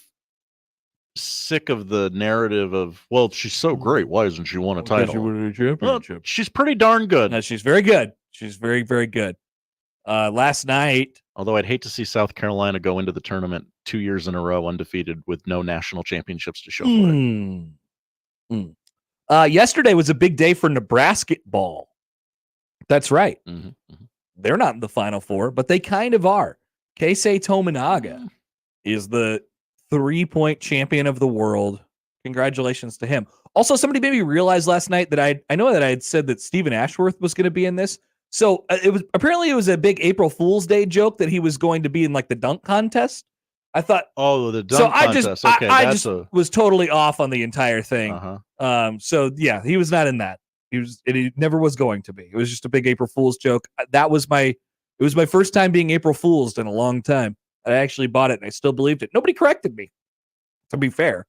sick of the narrative of, well, she's so great, why doesn't she won a title?
She won a championship.
Well, she's pretty darn good.
No, she's very good. She's very, very good.
Last night,
although I'd hate to see South Carolina go into the tournament 2 years in a row undefeated with no national championships to show for it.
Yesterday was a big day for Nebraska ball. That's right. They're not in the Final Four, but they kind of are. Keisei-Mania is the 3-point champion of the world. Congratulations to him. Also, somebody made me realize last night that I know that I had said that Stephen Ashworth was going to be in this. So it was a big April Fool's Day joke that he was going to be in like the dunk contest. I thought,
the dunk contest.
I just was totally off on the entire thing. So yeah, he was not in that. He never was going to be. It was just a big April Fool's joke. It was my first time being April Fool's in a long time. I actually bought it and I still believed it. Nobody corrected me, to be fair.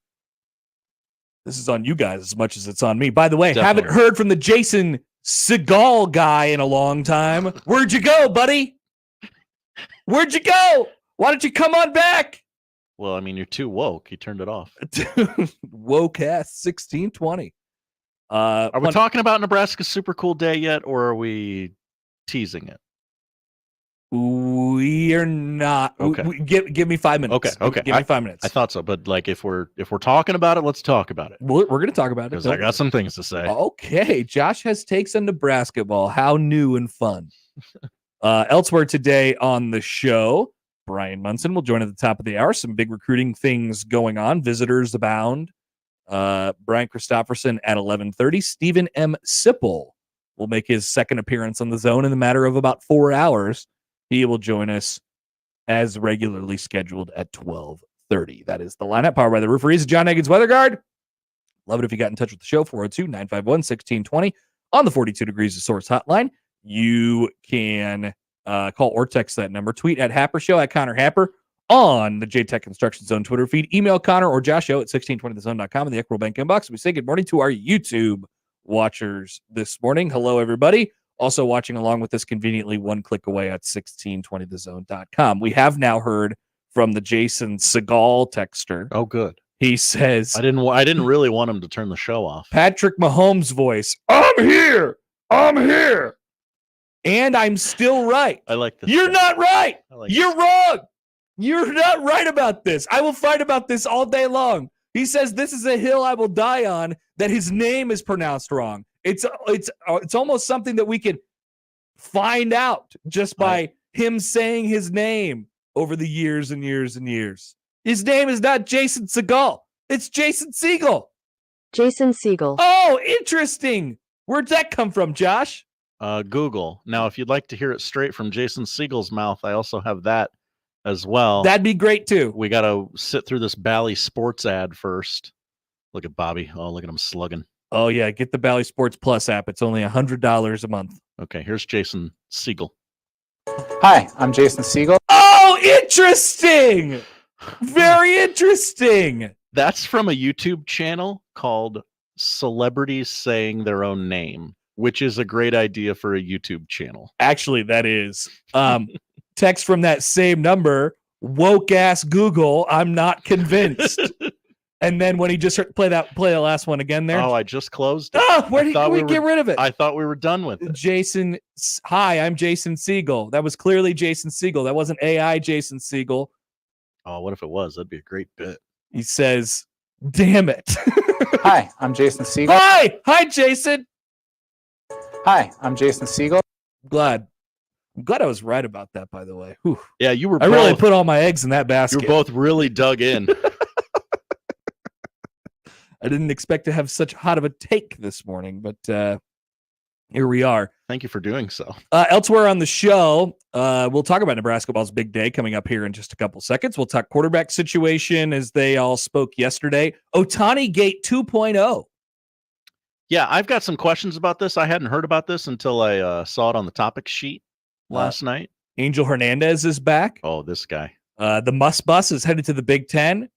This is on you guys as much as it's on me. By the way, haven't heard from the Jason Segal guy in a long time. Where'd you go, buddy? Where'd you go? Why don't you come on back?
Well, I mean, you're too woke. You turned it off.
Woke ass 1620.
Are we talking about Nebraska's Super Cool Day yet, or are we teasing it?
We are not.
Okay.
Give me 5 minutes.
Okay.
Give me 5 minutes.
I thought so, but like if we're talking about it, let's talk about it.
We're going to talk about it
because I got some things to say.
Okay, Josh has takes on Nebraska ball. How new and fun. Elsewhere today on the show, Bryan Munson will join at the top of the hour. Some big recruiting things going on. Visitors abound. Brian Christopherson at 11:30. Stephen M. Sipple will make his second appearance on the zone in the matter of about 4 hours. He will join us as regularly scheduled at 12:30. That is the lineup. Powered by the Rooferees of John Egan's Weather Guard. Love it if you got in touch with the show. 402-951-1620 on the 42 Degrees of Source hotline. You can call or text that number. Tweet at Happer Show, at Connor Happer on the JTech Construction Zone Twitter feed. Email Connor or Josh Show at 1620thezone.com in the Equitable Bank inbox. We say good morning to our YouTube watchers this morning. Hello, everybody. Also watching along with us conveniently one click away at 1620thezone.com. We have now heard from the Jason Segal texter.
Oh, good.
He says,
I didn't really want him to turn the show off.
Patrick Mahomes' voice. I'm here. And I'm still right.
I like this.
You're not right. You're
this.
wrong. You're not right about this. I will fight about this all day long. He says this is a hill I will die on, that his name is pronounced wrong. It's almost something that we can find out just by him saying his name over the years and years and years. His name is not Jason Segal. It's Jason Siegel.
Jason Siegel.
Oh, interesting. Where'd that come from, Josh?
Google. Now, if you'd like to hear it straight from Jason Siegel's mouth, I also have that as well.
That'd be great, too.
We got to sit through this Bally Sports ad first. Look at Bobby. Oh, look at him slugging.
Oh, yeah. Get the Bally Sports Plus app. It's only $100 a month.
Okay, here's Jason Siegel.
Hi, I'm Jason Siegel.
Oh, interesting. Very interesting.
That's from a YouTube channel called Celebrities Saying Their Own Name, which is a great idea for a YouTube channel.
Actually, that is. Text from that same number, woke ass Google, I'm not convinced. And then when he just play the last one again there.
Oh, I just closed it.
Oh, where did we get rid of it?
I thought we were done with it.
Jason, hi, I'm Jason Siegel. That was clearly Jason Siegel. That wasn't AI Jason Siegel.
Oh, what if it was? That'd be a great bit.
He says, damn it.
Hi, I'm Jason Siegel.
Hi, Jason.
Hi, I'm Jason Siegel.
I'm glad I was right about that, by the way. Whew.
Yeah, you were.
I really put all my eggs in that basket.
You were both really dug in.
I didn't expect to have such hot of a take this morning, but here we are.
Thank you for doing so.
Elsewhere on the show, we'll talk about Nebraska ball's big day coming up here in just a couple seconds. We'll talk quarterback situation as they all spoke yesterday. Ohtani Gate 2.0.
Yeah, I've got some questions about this. I hadn't heard about this until I saw it on the topic sheet last night.
Angel Hernandez is back.
Oh, this guy.
The Must Bus is headed to the Big Ten.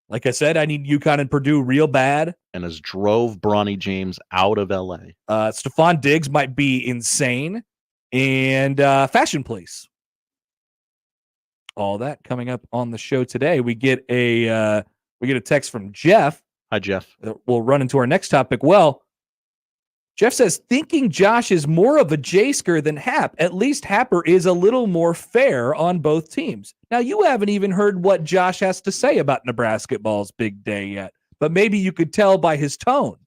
Like I said, I need UConn and Purdue real bad.
And has drove Bronny James out of L.A.
Stephon Diggs might be insane. And Fashion Police. All that coming up on the show today. We get a text from Jeff.
Hi, Jeff.
We'll run into our next topic. Well,
Jeff says, thinking Josh is more of a J-sker than Hap. At least Happer is a little more fair on both teams. Now, you haven't even heard what Josh has to say about Nebraska ball's big day yet, but maybe you could tell by his tone.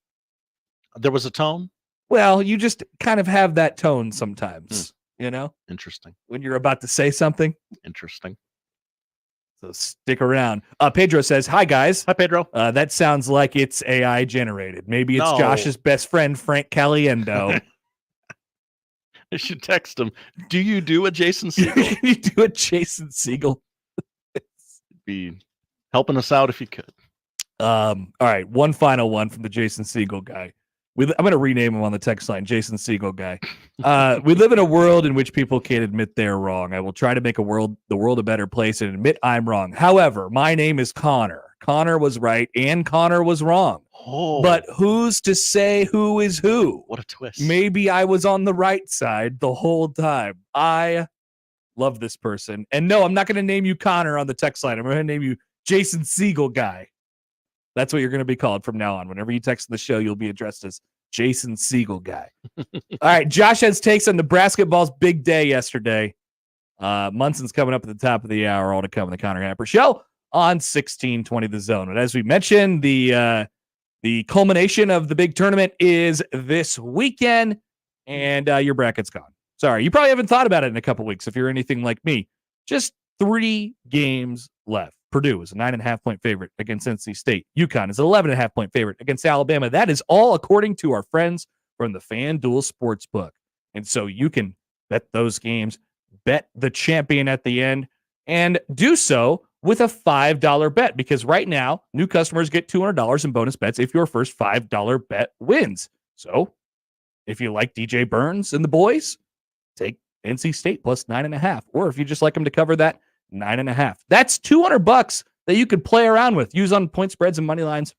There was a tone?
Well, you just kind of have that tone sometimes, you know?
Interesting.
When you're about to say something.
Interesting.
So stick around. Pedro says, hi, guys.
Hi, Pedro.
That sounds like it's AI generated. Maybe it's
No.
Josh's best friend, Frank Caliendo.
I should text him. Do you do a Jason Segel?
You do a Jason Segel.
Be helping us out if you could.
All right. One final one from the Jason Segel guy. I'm going to rename him on the text line, Jason Segel guy. We live in a world in which people can't admit they're wrong. I will try to make the world a better place and admit I'm wrong. However, my name is Connor. Connor was right and Connor was wrong.
Oh.
But who's to say who is who?
What a twist.
Maybe I was on the right side the whole time. I love this person. And no, I'm not going to name you Connor on the text line. I'm going to name you Jason Segel guy. That's what you're going to be called from now on. Whenever you text the show, you'll be addressed as Jason Segel guy. All right, Josh has takes on Nebraska ball's big day yesterday. Munson's coming up at the top of the hour, all to come in the Connor Happer Show on 1620 The Zone. And as we mentioned, the culmination of the big tournament is this weekend, and your bracket's gone. Sorry, you probably haven't thought about it in a couple weeks if you're anything like me. Just 3 games left. Purdue is a 9.5-point favorite against NC State. UConn is an 11.5-point favorite against Alabama. That is all according to our friends from the FanDuel Sportsbook. And so you can bet those games, bet the champion at the end, and do so with a $5 bet, because right now, new customers get $200 in bonus bets if your first $5 bet wins. So if you like DJ Burns and the boys, take NC State plus 9.5. Or if you just like them to cover that, 9.5. That's $200 that you could play around with. Use on point spreads and money lines.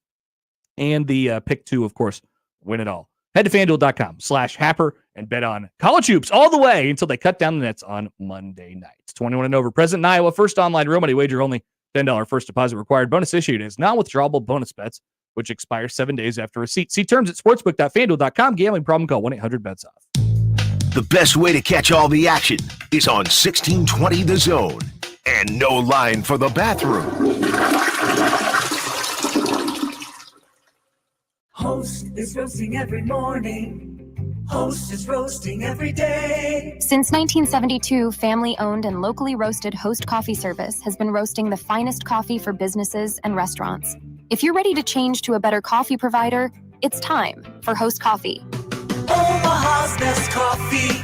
And the pick 2, of course, win it all. Head to FanDuel.com/Happer and bet on college hoops all the way until they cut down the nets on Monday nights. 21 and over. Present in Iowa. First online real money wager only. $10 first deposit required. Bonus issued is non-withdrawable bonus bets, which expire 7 days after receipt. See terms at sportsbook.fanduel.com. Gambling problem? Call 1-800-BETS-OFF.
The best way to catch all the action is on 1620 The Zone. And no line for the bathroom.
Host is roasting every morning. Host is roasting every day.
Since 1972, family-owned and locally roasted Host Coffee Service has been roasting the finest coffee for businesses and restaurants. If you're ready to change to a better coffee provider, it's time for Host Coffee.
Omaha's best coffee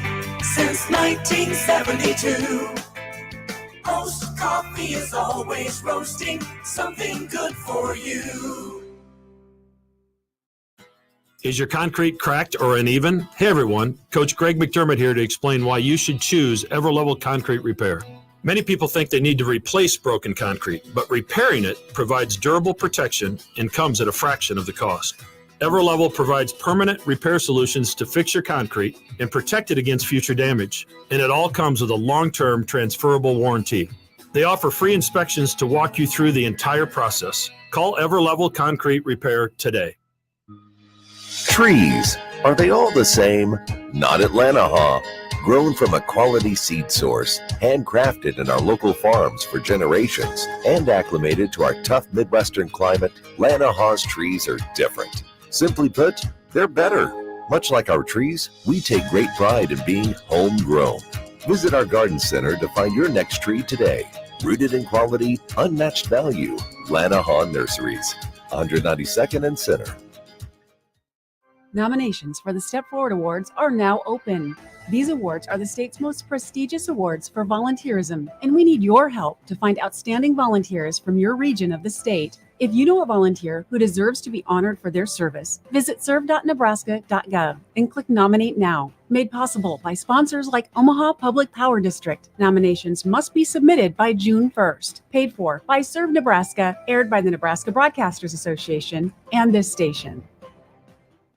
since 1972. Host Coffee is always roasting something good for you.
Is your concrete cracked or uneven? Hey everyone, Coach Greg McDermott here to explain why you should choose Everlevel Concrete Repair. Many people think they need to replace broken concrete, but repairing it provides durable protection and comes at a fraction of the cost. Everlevel provides permanent repair solutions to fix your concrete and protect it against future damage. And it all comes with a long-term transferable warranty. They offer free inspections to walk you through the entire process. Call Everlevel Concrete Repair today.
Trees, are they all the same? Not at Lanahaw. Grown from a quality seed source, handcrafted in our local farms for generations, and acclimated to our tough Midwestern climate, Lanahaw's trees are different. Simply put, they're better. Much like our trees, we take great pride in being homegrown. Visit our garden center to find your next tree today. Rooted in quality, unmatched value. Lanahaw Nurseries, 192nd and Center.
Nominations for the Step Forward Awards are now open. These awards are the state's most prestigious awards for volunteerism, and we need your help to find outstanding volunteers from your region of the state. If you know a volunteer who deserves to be honored for their service, visit serve.nebraska.gov and click Nominate Now. Made possible by sponsors like Omaha Public Power District. Nominations must be submitted by June 1st. Paid for by Serve Nebraska, aired by the Nebraska Broadcasters Association and this station.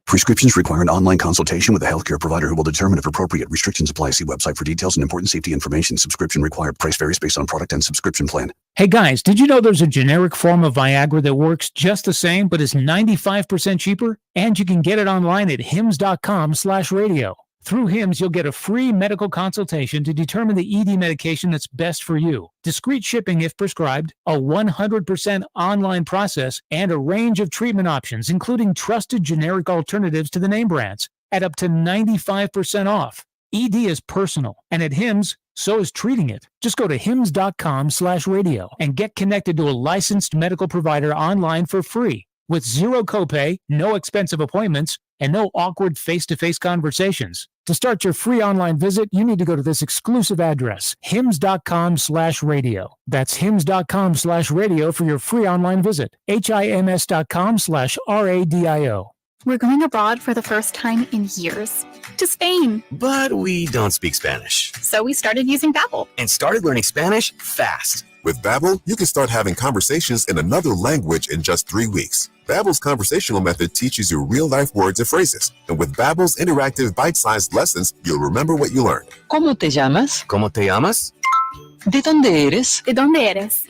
Prescriptions require an online consultation with a healthcare provider who will determine if appropriate. Restrictions apply. See website for details and important safety information. Subscription required. Price varies based on product and subscription plan.
Hey guys, did you know there's a generic form of Viagra that works just the same but is 95% cheaper? And you can get it online at hims.com/radio. Through HIMS, you'll get a free medical consultation to determine the ED medication that's best for you. Discreet shipping if prescribed, a 100% online process, and a range of treatment options, including trusted generic alternatives to the name brands, at up to 95% off. ED is personal, and at HIMS, so is treating it. Just go to hims.com/radio and get connected to a licensed medical provider online for free, with zero copay, no expensive appointments, and no awkward face-to-face conversations. To start your free online visit, you need to go to this exclusive address, hims.com/radio. That's hims.com/radio for your free online visit. hims.com/radio.
We're going abroad for the first time in years. To Spain.
But we don't speak Spanish.
So we started using Babbel.
And started learning Spanish fast.
With Babbel, you can start having conversations in another language in just 3 weeks. Babbel's conversational method teaches you real-life words and phrases. And with Babbel's interactive bite-sized lessons, you'll remember what you learned.
¿Cómo te llamas? ¿Cómo te llamas? ¿De dónde eres?
¿De dónde eres?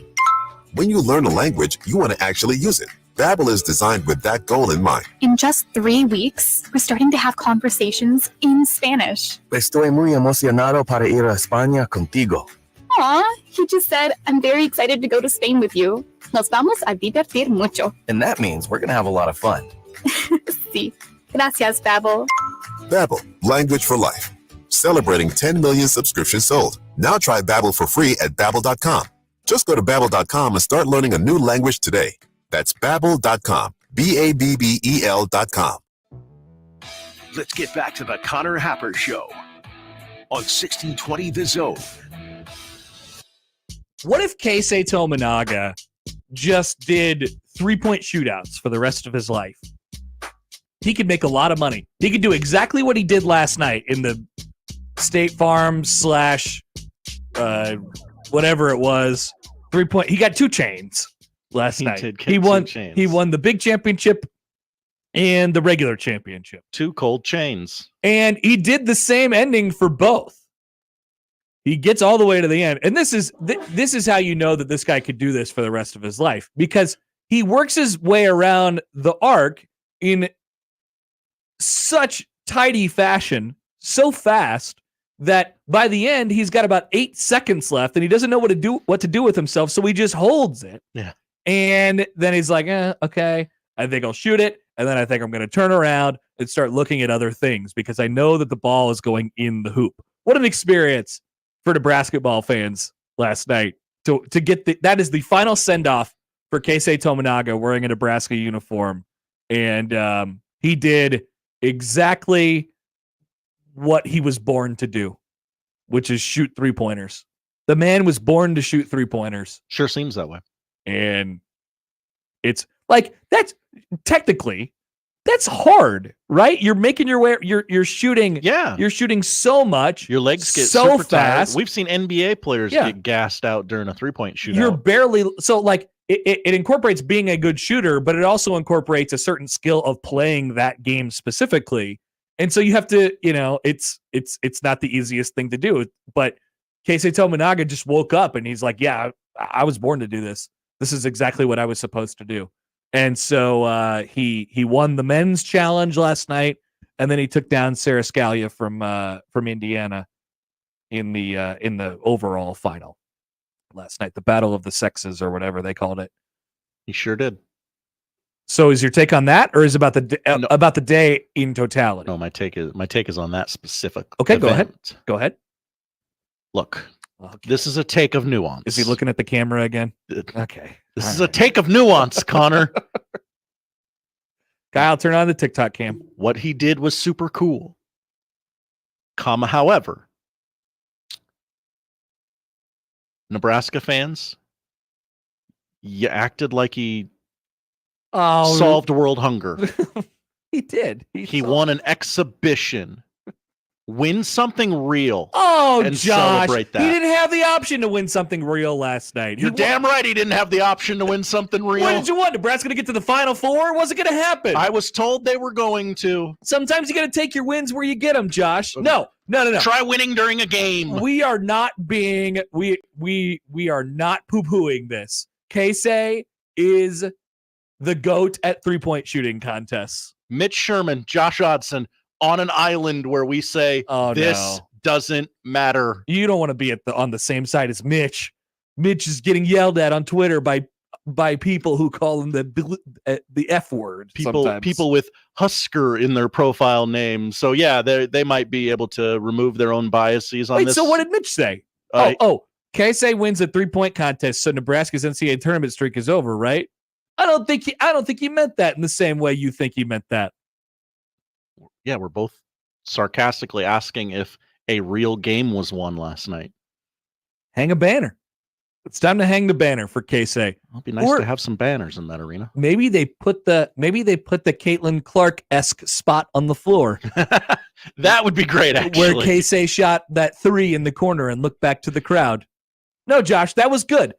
When you learn a language, you want to actually use it. Babbel is designed with that goal in mind.
In just 3 weeks, we're starting to have conversations in Spanish.
Estoy muy emocionado para ir a España contigo.
Aw, he just said, I'm very excited to go to Spain with you. Nos vamos a divertir mucho.
And that means we're going to have a lot of fun.
Sí. Gracias, Babbel.
Babbel, language for life. Celebrating 10 million subscriptions sold. Now try Babbel for free at Babbel.com. Just go to Babbel.com and start learning a new language today. That's Babbel.com. Babbel.com.
Let's get back to the Connor Happer Show on 1620 The Zone.
What if Keisei-Mania just did 3-point shootouts for the rest of his life? He could make a lot of money. He could do exactly what he did last night in the State Farm / whatever it was. 3-point. He got 2 chains last night. He won the big championship and the regular championship.
2 cold chains.
And he did the same ending for both. He gets all the way to the end. And this is how you know that this guy could do this for the rest of his life, because he works his way around the arc in such tidy fashion, so fast that by the end he's got about 8 seconds left and he doesn't know what to do with himself, so he just holds it.
Yeah.
And then he's like, okay, I think I'll shoot it, and then I think I'm going to turn around and start looking at other things because I know that the ball is going in the hoop. What an experience for the basketball fans last night to get that is the final send-off for Keisei-Mania wearing a Nebraska uniform. And he did exactly what he was born to do, which is shoot 3-pointers. The man was born to shoot 3-pointers.
Sure seems that way.
And it's like, that's hard, right? You're making your way. You're shooting.
Yeah.
You're shooting so much.
Your legs get
so
super
fast.
tired. We've seen NBA players get gassed out during a 3-point shootout.
You're barely so like it incorporates being a good shooter, but it also incorporates a certain skill of playing that game specifically. And so you have to, it's not the easiest thing to do. But Keisei-Mania just woke up and he's like, yeah, I was born to do this. This is exactly what I was supposed to do. And so he won the men's challenge last night, and then he took down Sarah Scalia from Indiana in the overall final last night, the Battle of the Sexes or whatever they called it.
He sure did.
So is your take on that, or is it about the day in totality?
No, my take is on that specific.
Okay,
event.
Go ahead.
Look, this is a take of nuance.
Is he looking at the camera again? Okay.
This is a take of nuance, Connor.
Kyle, turn on the TikTok cam.
What he did was super cool. However, Nebraska fans, you acted like he solved world hunger.
He did.
He won an exhibition Win something real.
Oh,
and
Josh,
celebrate that.
he didn't have the option to win something real last night.
You're damn right he didn't have the option to win something real.
What did you want? Nebraska going to get to the Final Four? Was it going to happen?
I was told they were going to.
Sometimes you got to take your wins where you get them, Josh. No.
Try winning during a game.
We are not being we are not poo-pooing this. Keisei is the GOAT at 3-point shooting contests.
Mitch Sherman, Josh Odson on an island where we say this doesn't matter.
You don't want to be on the same side as Mitch. Mitch is getting yelled at on Twitter by people who call him the F word.
People with Husker in their profile name. So yeah, they might be able to remove their own biases on this.
So what did Mitch say? Keisei wins a 3-point contest, so Nebraska's NCAA tournament streak is over, right? I don't think he meant that in the same way you think he meant that.
Yeah, we're both sarcastically asking if a real game was won last night.
Hang a banner. It's time to hang the banner for Keisei.
It'd be nice to have some banners in that arena.
Maybe they put the Caitlin Clark-esque spot on the floor.
That would be great, actually.
Where Keisei shot that 3 in the corner and looked back to the crowd. No, Josh, that was good.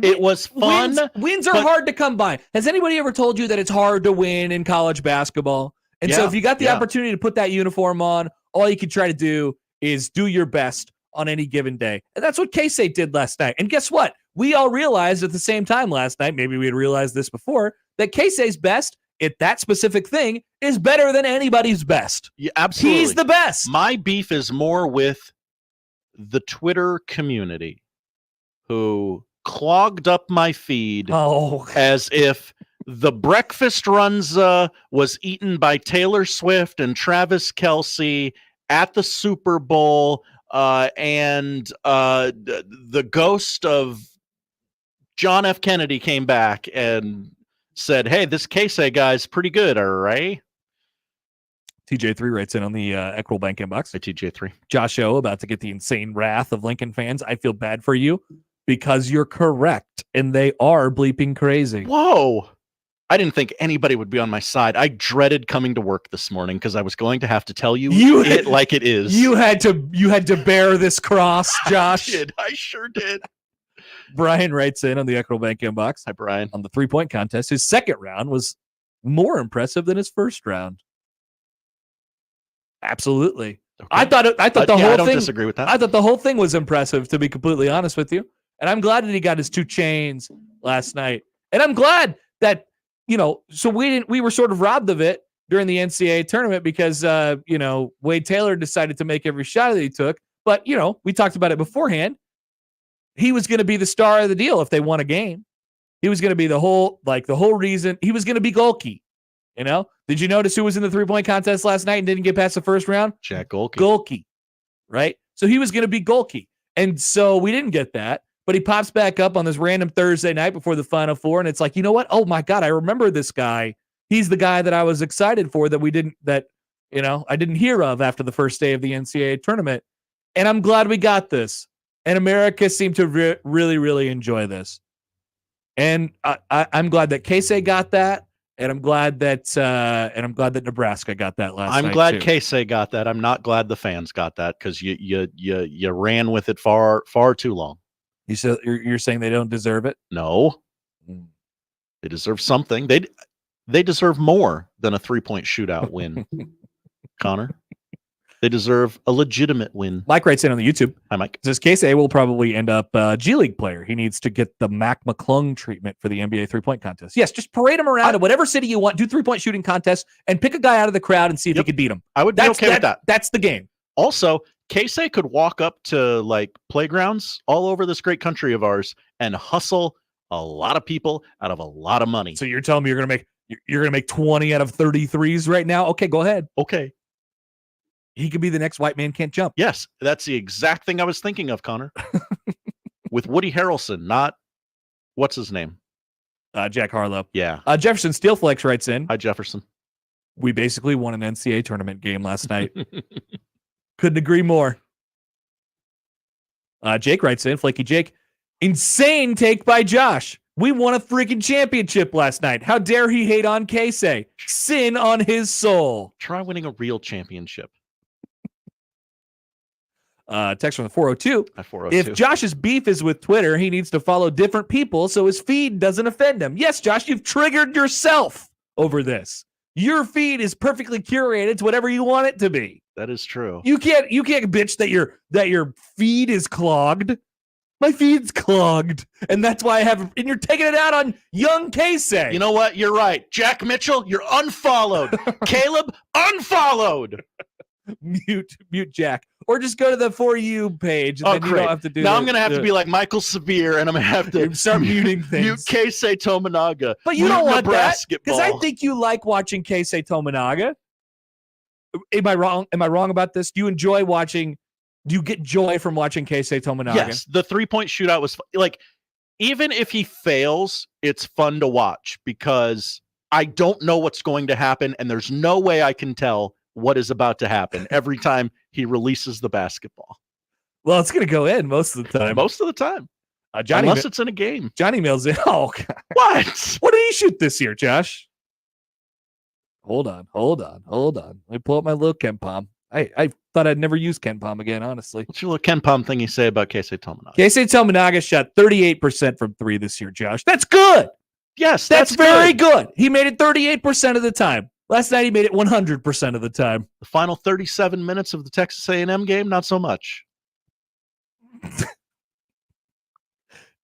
It was fun.
Wins are hard to come by. Has anybody ever told you that it's hard to win in college basketball? And so if you got the opportunity to put that uniform on, all you can try to do is do your best on any given day. And that's what Keisei did last night. And guess what? We all realized at the same time last night, maybe we had realized this before, that Keisei's best at that specific thing is better than anybody's best.
Yeah, absolutely.
He's the best.
My beef is more with the Twitter community who clogged up my feed as if the breakfast runza was eaten by Taylor Swift and Travis Kelce at the Super Bowl, and the ghost of John F. Kennedy came back and said, hey, this Keisei guy's pretty good, all right?
TJ3 writes in on the Equitable Bank inbox.
Hey, TJ3.
Josh O, about to get the insane wrath of Lincoln fans. I feel bad for you because you're correct, and they are bleeping crazy.
Whoa. I didn't think anybody would be on my side. I dreaded coming to work this morning because I was going to have to tell you it like it is.
You had to bear this cross, Josh.
I sure did.
Brian writes in on the Equitable Bank inbox.
Hi, Brian.
On the 3-point contest, his second round was more impressive than his first round. Absolutely. Okay. I thought the whole
I don't
thing.
Disagree with that.
I thought the whole thing was impressive, to be completely honest with you. And I'm glad that he got his 2 chains last night. And I'm glad that, so we were sort of robbed of it during the NCAA tournament because, Wade Taylor decided to make every shot that he took. But, we talked about it beforehand. He was going to be the star of the deal if they won a game. He was going to be the whole reason. He was going to be Golke. Did you notice who was in the 3-point contest last night and didn't get past the first round?
Jack Golke.
Golke, right? So he was going to be Golke. And so we didn't get that. But he pops back up on this random Thursday night before the Final Four, and it's like, you know what? Oh my God, I remember this guy. He's the guy that I was excited for I didn't hear of after the first day of the NCAA tournament. And I'm glad we got this. And America seemed to really, really enjoy this. And I'm glad that Keisei got that, and I'm glad that Nebraska got that last night.
I'm glad Keisei got that. I'm not glad the fans got that because you ran with it far too long.
You're saying they don't deserve it?
No. They deserve something. They deserve more than a 3-point shootout win, Connor. They deserve a legitimate win.
Mike writes in on the YouTube.
Hi, Mike.
Says Keisei will probably end up a G League player. He needs to get the Mac McClung treatment for the NBA 3-point contest. Yes, just parade him around in whatever city you want, do 3-point shooting contests, and pick a guy out of the crowd and see if he could beat him.
I would be okay with that.
That's the game.
Also, Keisei could walk up to playgrounds all over this great country of ours and hustle a lot of people out of a lot of money.
So you're telling me you're gonna make 20 out of 33s right now? Okay, go ahead.
Okay.
He could be the next white man can't jump.
Yes, that's the exact thing I was thinking of, Connor. With Woody Harrelson, not what's his name?
Jack Harlow.
Yeah.
Jefferson Steelflex writes in.
Hi, Jefferson.
We basically won an NCAA tournament game last night. Couldn't agree more. Jake writes in, Flaky Jake, insane take by Josh. We won a freaking championship last night. How dare he hate on Keisei? Sin on his soul.
Try winning a real championship.
Text from the 402. If Josh's beef is with Twitter, he needs to follow different people so his feed doesn't offend him. Yes, Josh, you've triggered yourself over this. Your feed is perfectly curated to whatever you want it to be.
That is true.
You can't bitch that your feed is clogged. My feed's clogged, and that's why and you're taking it out on young Keisei.
You know what? You're right. Jack Mitchell, you're unfollowed. Caleb, unfollowed.
Mute Jack. Or just go to the For You page. And then you don't have to do
now I'm going to have to be like Michael Severe, and I'm going to have to
start muting things.
Mute Keisei Tominaga.
But you don't want that, because I think you like watching Keisei Tominaga. Am I wrong? Am I wrong about this? Do you enjoy watching? Do you get joy from watching Keisei Tominaga?
Yes, the 3-point shootout was like, even if he fails, it's fun to watch because I don't know what's going to happen, and there's no way I can tell what is about to happen every time he releases the basketball.
Well, it's going to go in most of the time.
Most of the time. Unless it's in a game.
Johnny mails in. Oh, God.
What?
What did he shoot this year, Josh? Hold on. Let me pull up my little KenPom. I thought I'd never use KenPom again, honestly.
What's your little KenPom thing you say about Keisei Tominaga?
Keisei Tominaga shot 38% from 3 this year, Josh. That's good.
Yes,
that's very good. He made it 38% of the time. Last night he made it 100% of the time.
The final 37 minutes of the Texas A&M game, not so much.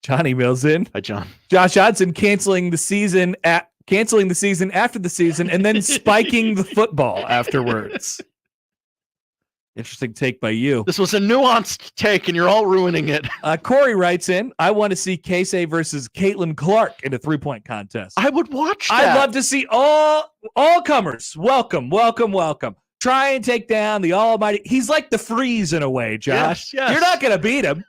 John emails in.
Hi, John.
Josh Hodson canceling the season after the season and then spiking the football afterwards. Interesting take by you.
This was a nuanced take, and you're all ruining it.
Corey writes in, I want to see Keisei versus Caitlin Clark in a 3-point contest.
I would watch that.
I'd love to see all comers. Welcome. Try and take down the almighty. He's like the Freeze in a way, Josh.
Yes.
You're not going to beat him.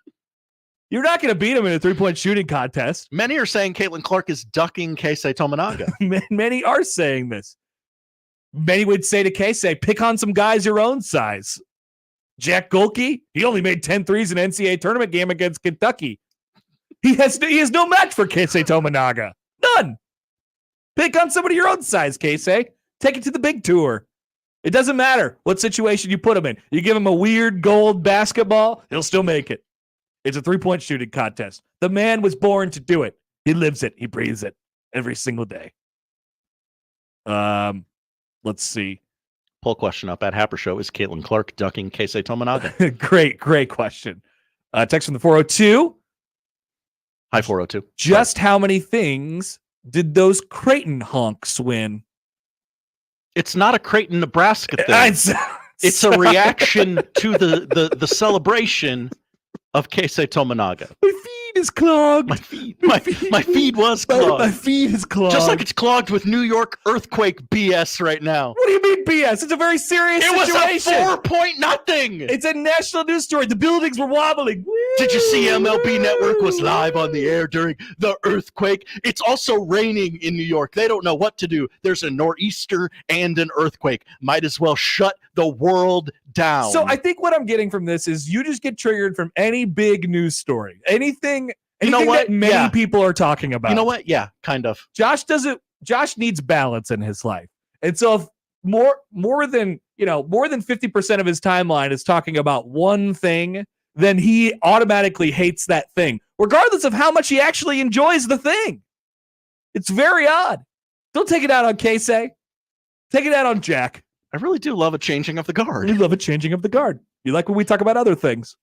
You're not going to beat him in a 3-point shooting contest.
Many are saying Caitlin Clark is ducking Keisei Tominaga.
Many are saying this. Many would say to Keisei, pick on some guys your own size. Jack Golke, he only made 10 threes in an NCAA tournament game against Kentucky. He has no match for Keisei Tominaga. None. Pick on somebody your own size, Keisei. Take it to the big tour. It doesn't matter what situation you put him in. You give him a weird gold basketball, he'll still make it. It's a 3-point shooting contest. The man was born to do it. He lives it. He breathes it every single day. Let's see.
Poll question up at Happer Show. Is Caitlin Clark ducking Keisei Tominaga?
Great question. Text from the 402.
Hi, 402.
Just how many things did those Creighton honks win?
It's not a Creighton, Nebraska thing. It's a reaction to the celebration of Keisei Tominaga.
My feed is clogged.
My feed was clogged.
My feed is clogged.
Just like it's clogged with New York earthquake BS right now.
What do you mean BS? It's a very serious situation.
It was a 4-point nothing.
It's a national news story. The buildings were wobbling. Woo!
Did you see MLB Network was live on the air during the earthquake? It's also raining in New York. They don't know what to do. There's a nor'easter and an earthquake. Might as well shut the world down.
So I think what I'm getting from this is you just get triggered from any big news story. Anything that many people are talking about.
You know what? Yeah, kind of.
Josh needs balance in his life. And so if more than 50% of his timeline is talking about one thing, then he automatically hates that thing, regardless of how much he actually enjoys the thing. It's very odd. Don't take it out on Keisei. Take it out on Jack.
I really do love a changing of the guard.
You love a changing of the guard. You like when we talk about other things.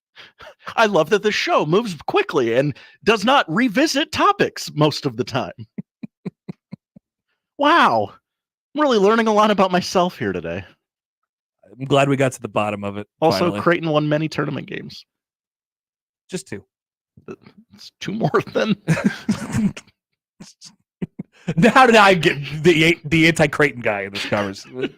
I love that the show moves quickly and does not revisit topics most of the time. Wow. I'm really learning a lot about myself here today.
I'm glad we got to the bottom of it.
Also,
finally.
Creighton won many tournament games.
Just 2.
It's 2 more than.
How did I get the anti-Creighton guy in this conversation?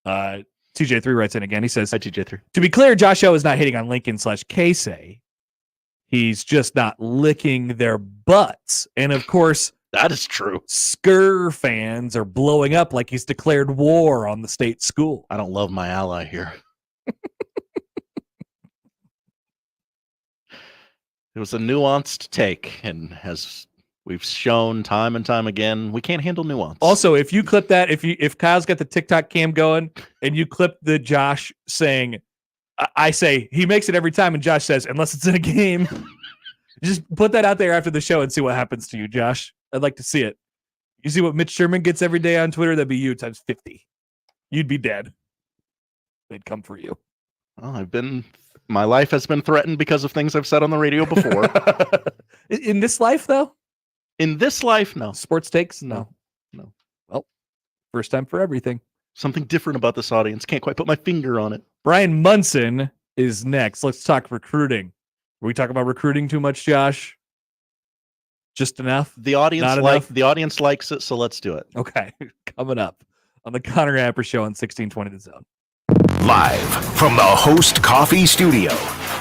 TJ3 writes in again. He says,
Hi, TJ3.
To be clear, Josh O is not hitting on Lincoln/Keisei. He's just not licking their butts. And of course,
that is true.
Skur fans are blowing up like he's declared war on the state school.
I don't love my ally here. It was a nuanced take, and as we've shown time and time again, we can't handle nuance.
Also, if you clip that, if Kyle's got the TikTok cam going and you clip the Josh saying, I say he makes it every time, and Josh says, unless it's in a game. Just put that out there after the show and see what happens to you, Josh. I'd like to see it. You see what Mitch Sherman gets every day on Twitter? That'd be you times 50. You'd be dead. They'd come for you.
Well, my life has been threatened because of things I've said on the radio before.
In this life, though?
In this life, no.
Sports takes? No. Well, first time for everything.
Something different about this audience. Can't quite put my finger on it.
Bryan Munson is next. Let's talk recruiting. Are we talking about recruiting too much, Josh? Just enough?
The audience likes it, so let's do it.
Okay. Coming up on the Connor Happer Show on 1620 The Zone.
Live from the Host Coffee Studio,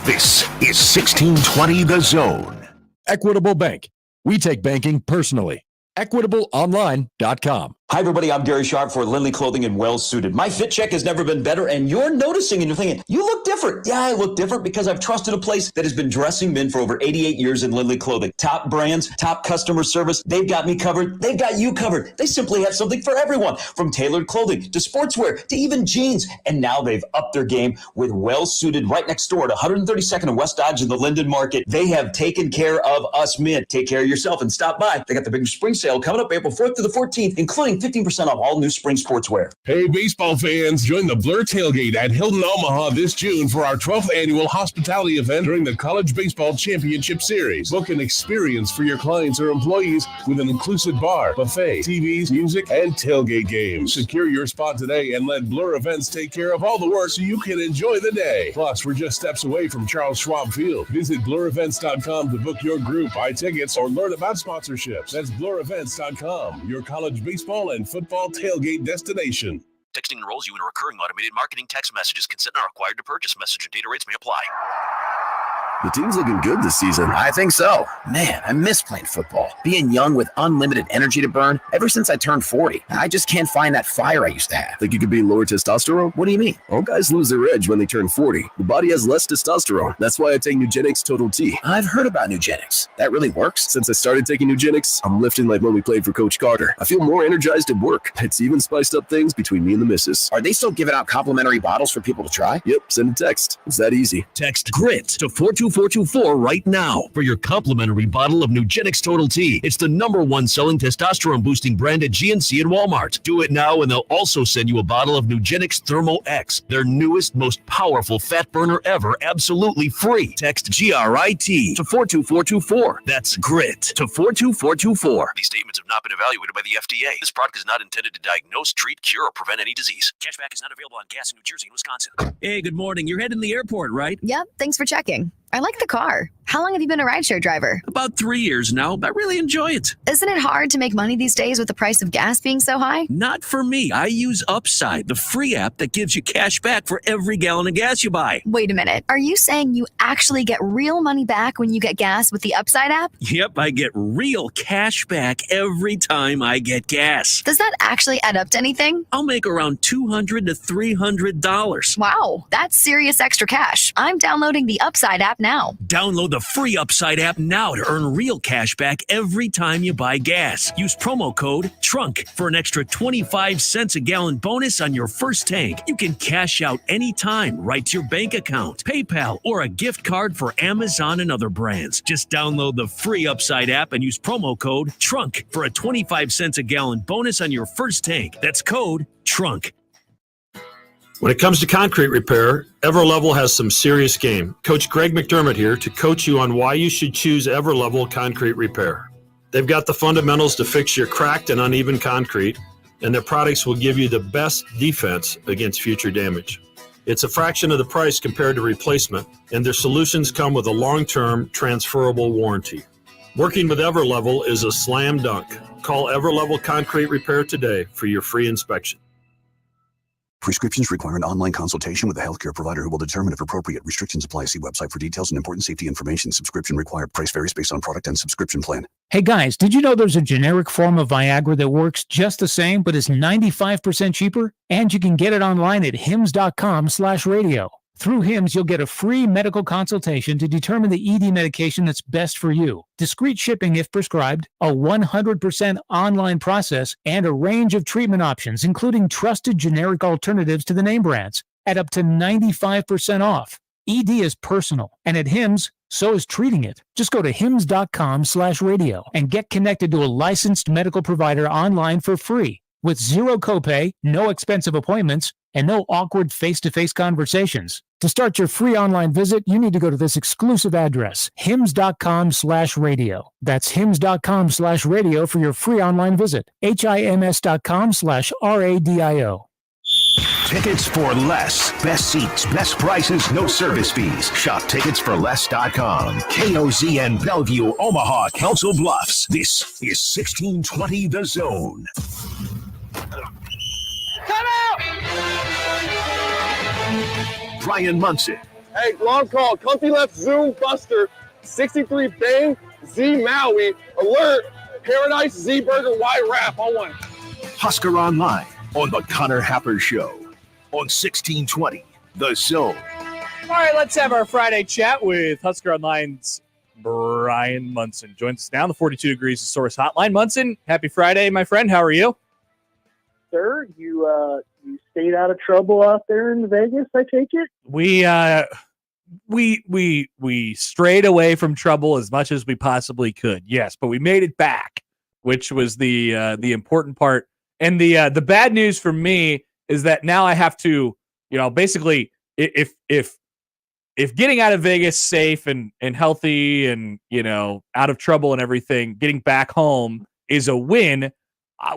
this is 1620 The Zone.
Equitable Bank. We take banking personally. EquitableOnline.com.
Hi, everybody. I'm Gary Sharp for Lindley Clothing and Well Suited. My fit check has never been better, and you're noticing and you're thinking, you look different. Yeah, I look different because I've trusted a place that has been dressing men for over 88 years in Lindley Clothing. Top brands, top customer service. They've got me covered. They've got you covered. They simply have something for everyone, from tailored clothing to sportswear to even jeans. And now they've upped their game with Well Suited right next door at 132nd and West Dodge in the Linden Market. They have taken care of us men. Take care of yourself and stop by. They got the big spring sale coming up April 4th to the 14th, including 15% off all new spring sportswear.
Hey, baseball fans, join the Blur Tailgate at Hilton Omaha this June for our 12th annual hospitality event during the College Baseball Championship Series. Book an experience for your clients or employees with an inclusive bar, buffet, TVs, music, and tailgate games. Secure your spot today and let Blur Events take care of all the work so you can enjoy the day. Plus, we're just steps away from Charles Schwab Field. Visit blurevents.com to book your group, buy tickets, or learn about sponsorships. That's blurevents.com, your college baseball and football tailgate destination.
Texting enrolls you in a recurring automated marketing text messages. Consent not required to purchase. Message and data rates may apply.
The team's looking good this season.
I think so. Man, I miss playing football. Being young with unlimited energy to burn. Ever since I turned 40, I just can't find that fire I used to have.
Think you could be lower testosterone?
What do you mean?
All guys lose their edge when they turn 40. The body has less testosterone. That's why I take Nugenix Total T.
I've heard about Nugenix. That really works?
Since I started taking Nugenix, I'm lifting like when we played for Coach Carter. I feel more energized at work. It's even spiced up things between me and the missus.
Are they still giving out complimentary bottles for people to try?
Yep, send a text. It's that easy.
Text GRIT to 42424 right now for your complimentary bottle of Nugenix Total T. It's the #1 selling testosterone boosting brand at GNC and Walmart. Do it now and they'll also send you a bottle of Nugenix Thermo X, their newest, most powerful fat burner ever, absolutely free. Text GRIT to 42424. That's GRIT to 42424.
These statements have not been evaluated by the FDA. This product is not intended to diagnose, treat, cure, or prevent any disease. Cashback is not available on gas in New Jersey and Wisconsin.
Hey, good morning. You're heading to the airport, right?
Yep, thanks for checking. I like the car. How long have you been a rideshare driver?
About 3 years now. I really enjoy it.
Isn't it hard to make money these days with the price of gas being so high?
Not for me. I use Upside, the free app that gives you cash back for every gallon of gas you buy.
Wait a minute. Are you saying you actually get real money back when you get gas with the Upside app?
Yep, I get real cash back every time I get gas.
Does that actually add up to anything?
I'll make around $200 to $300.
Wow, that's serious extra cash. I'm downloading the Upside app now.
Download the free Upside app now to earn real cash back every time you buy gas. Use promo code TRUNK for an extra 25 cents a gallon bonus on your first tank. You can cash out anytime right to your bank account, PayPal, or a gift card for Amazon and other brands. Just download the free Upside app and use promo code TRUNK for a 25 cents a gallon bonus on your first tank. That's code TRUNK.
When it comes to concrete repair, Everlevel has some serious game. Coach Greg McDermott here to coach you on why you should choose Everlevel Concrete Repair. They've got the fundamentals to fix your cracked and uneven concrete, and their products will give you the best defense against future damage. It's a fraction of the price compared to replacement, and their solutions come with a long-term transferable warranty. Working with Everlevel is a slam dunk. Call Everlevel Concrete Repair today for your free inspection.
Prescriptions require an online consultation with a healthcare provider who will determine if appropriate. Restrictions apply. See website for details and important safety information. Subscription required. Price varies based on product and subscription plan.
Hey guys, did you know there's a generic form of Viagra that works just the same but is 95% cheaper? And you can get it online at hims.com/radio. Through HIMS, you'll get a free medical consultation to determine the ED medication that's best for you, discreet shipping if prescribed, a 100% online process, and a range of treatment options, including trusted generic alternatives to the name brands. at up to 95% off. ED is personal, and at Hims, so is treating it. Just go to hims.com/radio and get connected to a licensed medical provider online for free with zero copay, no expensive appointments, and no awkward face-to-face conversations. To start your free online visit, you need to go to this exclusive address, hims.com/radio. That's hims.com/radio for your free online visit. HIMS.com/RADIO.
Tickets for less. Best seats, best prices, no service fees. Shop ticketsforless.com. KOZN Bellevue, Omaha, Council Bluffs. This is 1620 The Zone.
Come out!
Bryan Munson.
Hey, long call. Comfy left Zoom Buster. 63 Bang Z Maui. Alert. Paradise Z Burger Y Wrap on one.
Husker Online on the Connor Happer Show on 1620 The Zone.
All right, let's have our Friday chat with Husker Online's Bryan Munson. Joins us now on the 42 Degrees of Source Hotline. Munson, happy Friday, my friend. How are you?
Sir, you stayed out of trouble out there in Vegas, I take it?
We strayed away from trouble as much as we possibly could. Yes, but we made it back, which was the important part. And the bad news for me is that now I have to, basically if getting out of Vegas safe and healthy and, out of trouble and everything, getting back home is a win.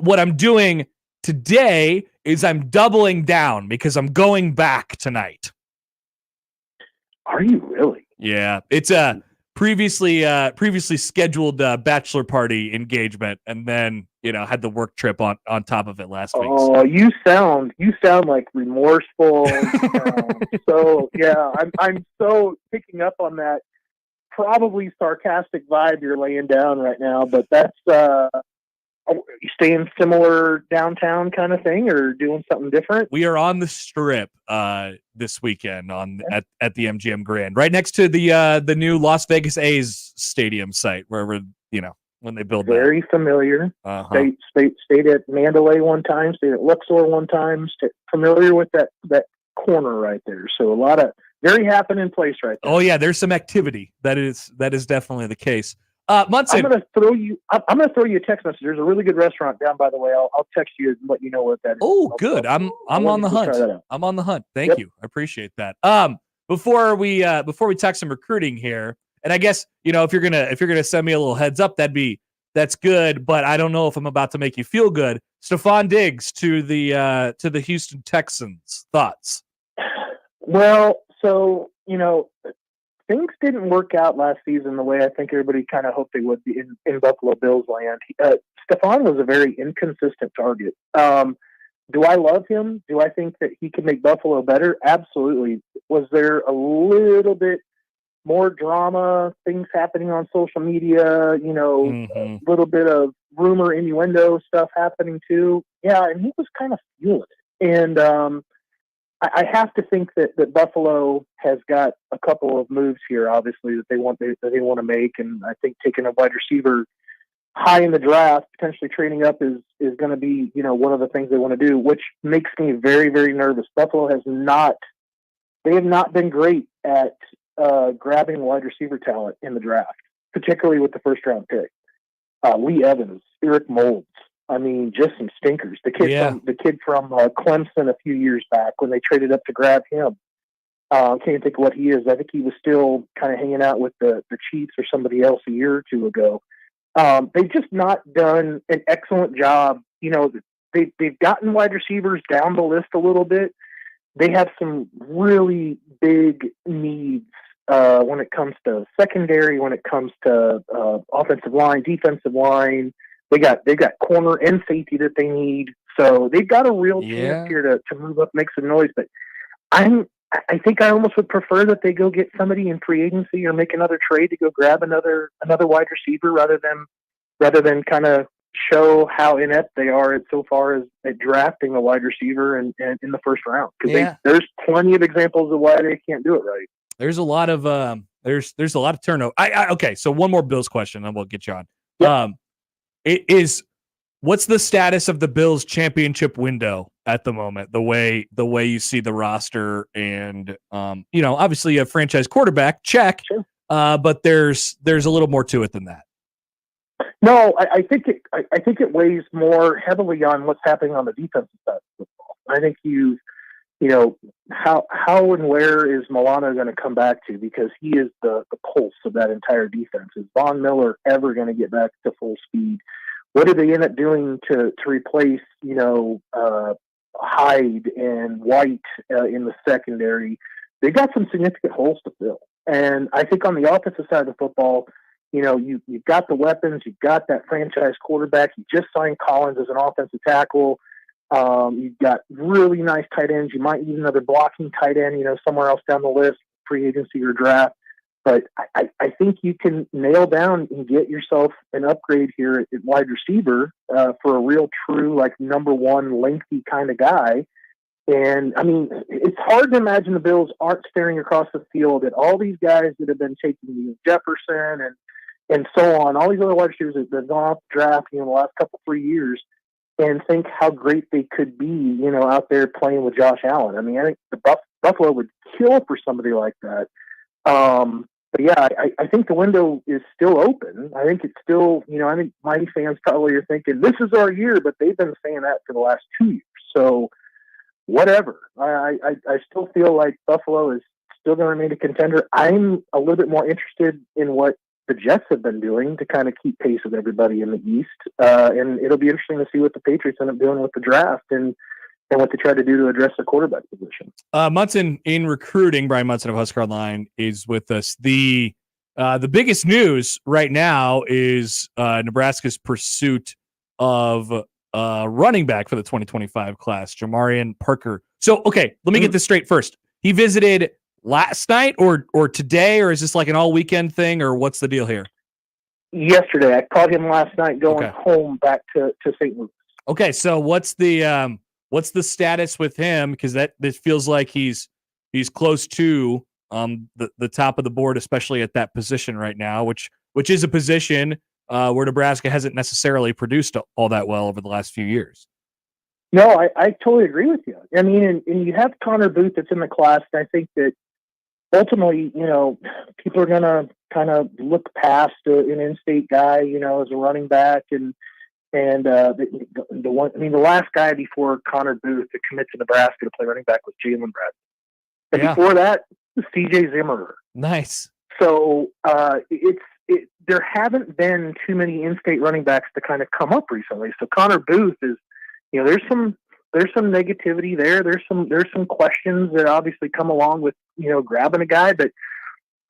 What I'm doing today is I'm doubling down because I'm going back tonight.
Are you really?
Yeah, it's a previously scheduled bachelor party engagement, and then had the work trip on top of it last week.
Oh, you sound like remorseful. So yeah, I'm so picking up on that probably sarcastic vibe you're laying down right now. But that's you staying similar downtown kind of thing, or doing something different?
We are on the Strip this weekend at the MGM Grand, right next to the new Las Vegas A's stadium site, where we're when they build
very
that.
Familiar.
Uh-huh.
Stayed at Mandalay one time, stayed at Luxor one time. Familiar with that corner right there. So a lot of very happening place right there.
Oh yeah, there's some activity. That is definitely the case. Munson,
I'm gonna throw you a text message. There's a really good restaurant down by the way. I'll text you and let you know what that is.
Oh, good. I'm on the hunt. I'm on the hunt. Thank you. I appreciate that. Before we talk some recruiting here, and I guess if you're gonna send me a little heads up, that's good. But I don't know if I'm about to make you feel good. Stephon Diggs to the Houston Texans. Thoughts?
Well, so things didn't work out last season the way I think everybody kind of hoped they would be in Buffalo Bills land. Stephon was a very inconsistent target. Do I love him? Do I think that he could make Buffalo better? Absolutely. Was there a little bit more drama, things happening on social media, a little bit of rumor, innuendo stuff happening too? Yeah, and he was kind of feeling it. And I have to think that Buffalo has got a couple of moves here, obviously, that they want to make, and I think taking a wide receiver high in the draft, potentially trading up, is going to be one of the things they want to do, which makes me very, very nervous. Buffalo have not been great at grabbing wide receiver talent in the draft, particularly with the first round pick. Lee Evans, Eric Moulds. I mean, just some stinkers. The kid from Clemson a few years back when they traded up to grab him. I can't think of what he is. I think he was still kind of hanging out with the Chiefs or somebody else a year or two ago. They've just not done an excellent job. They've gotten wide receivers down the list a little bit. They have some really big needs when it comes to secondary, when it comes to offensive line, defensive line. They got corner and safety that they need, so they've got a real chance here to move up, make some noise. But I think I almost would prefer that they go get somebody in free agency or make another trade to go grab another wide receiver rather than kind of show how inept they are so far as at drafting a wide receiver in the first round. Because there's plenty of examples of why they can't do it right.
There's a lot of there's a lot of turnover. Okay, so one more Bills question, and we'll get you on.
Yep.
Is What's the status of the Bills championship window at the moment? The way you see the roster, and obviously you have franchise quarterback, check,
Sure.
But there's a little more to it than that.
No, I think it weighs more heavily on what's happening on the defensive side of football. I think how and where is Milano going to come back to, because he is the pulse of that entire defense. Is Von Miller ever going to get back to full speed? What do they end up doing to replace Hyde and White in the secondary? They got some significant holes to fill, and I think on the offensive side of the football, you've got the weapons, you've got that franchise quarterback. You just signed Collins as an offensive tackle. You've got really nice tight ends. You might need another blocking tight end, somewhere else down the list, free agency or draft. But I think you can nail down and get yourself an upgrade here at wide receiver for a real true, number one lengthy kind of guy. And I mean, it's hard to imagine the Bills aren't staring across the field at all these guys that have been taking Jefferson and so on, all these other wide receivers that have gone off the draft, the last 3 years, and think how great they could be, out there playing with Josh Allen. I mean, I think the Buffalo would kill for somebody like that. But yeah, I think the window is still open. I think it's still, I think Mighty fans probably are thinking this is our year, but they've been saying that for the last 2 years. So whatever. I still feel like Buffalo is still going to remain a contender. I'm a little bit more interested in what the Jets have been doing to kind of keep pace with everybody in the East. And it'll be interesting to see what the Patriots end up doing with the draft and what they try to do to address the quarterback position.
Munson in recruiting, Bryan Munson of Husker Online is with us. The biggest news right now is Nebraska's pursuit of running back for the 2025 class, Jamarian Parker. So, okay, let me get this straight first. He visited last night or today, or is this like an all weekend thing, or what's the deal here?
Yesterday. I caught him last night going home back to St. Louis.
Okay, so what's the status with him? Because this feels like he's close to the top of the board, especially at that position right now, which is a position where Nebraska hasn't necessarily produced all that well over the last few years.
No, I totally agree with you. I mean, and you have Connor Booth that's in the class, and I think that ultimately, people are going to kind of look past an in-state guy, as a running back, and the one. I mean, the last guy before Connor Booth to commit to Nebraska to play running back was Jalen Brad, and before that, C.J. Zimmerer.
Nice.
So there haven't been too many in-state running backs to kind of come up recently. So Connor Booth is, there's some negativity there. There's some questions that obviously come along with, grabbing a guy, but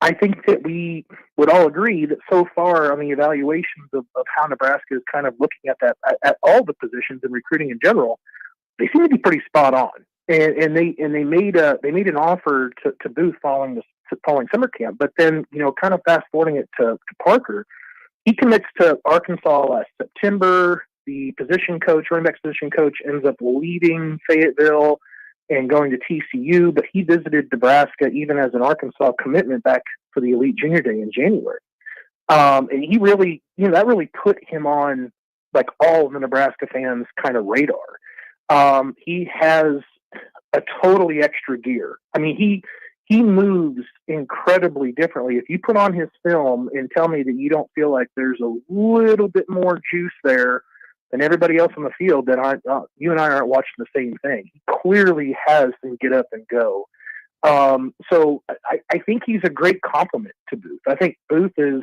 I think that we would all agree that so far on the evaluations of how Nebraska is kind of looking at all the positions and recruiting in general, they seem to be pretty spot on. And they made an offer to Booth following summer camp, but then, kind of fast forwarding it to Parker, he commits to Arkansas last September. The running back position coach, ends up leaving Fayetteville and going to TCU, but he visited Nebraska even as an Arkansas commitment back for the Elite Junior Day in January. And he really, that really put him on all of the Nebraska fans' kind of radar. He has a totally extra gear. I mean, he moves incredibly differently. If you put on his film and tell me that you don't feel like there's a little bit more juice there than everybody else on the field, then you and I aren't watching the same thing. He clearly has some get up and go. So I think he's a great compliment to Booth. I think Booth is,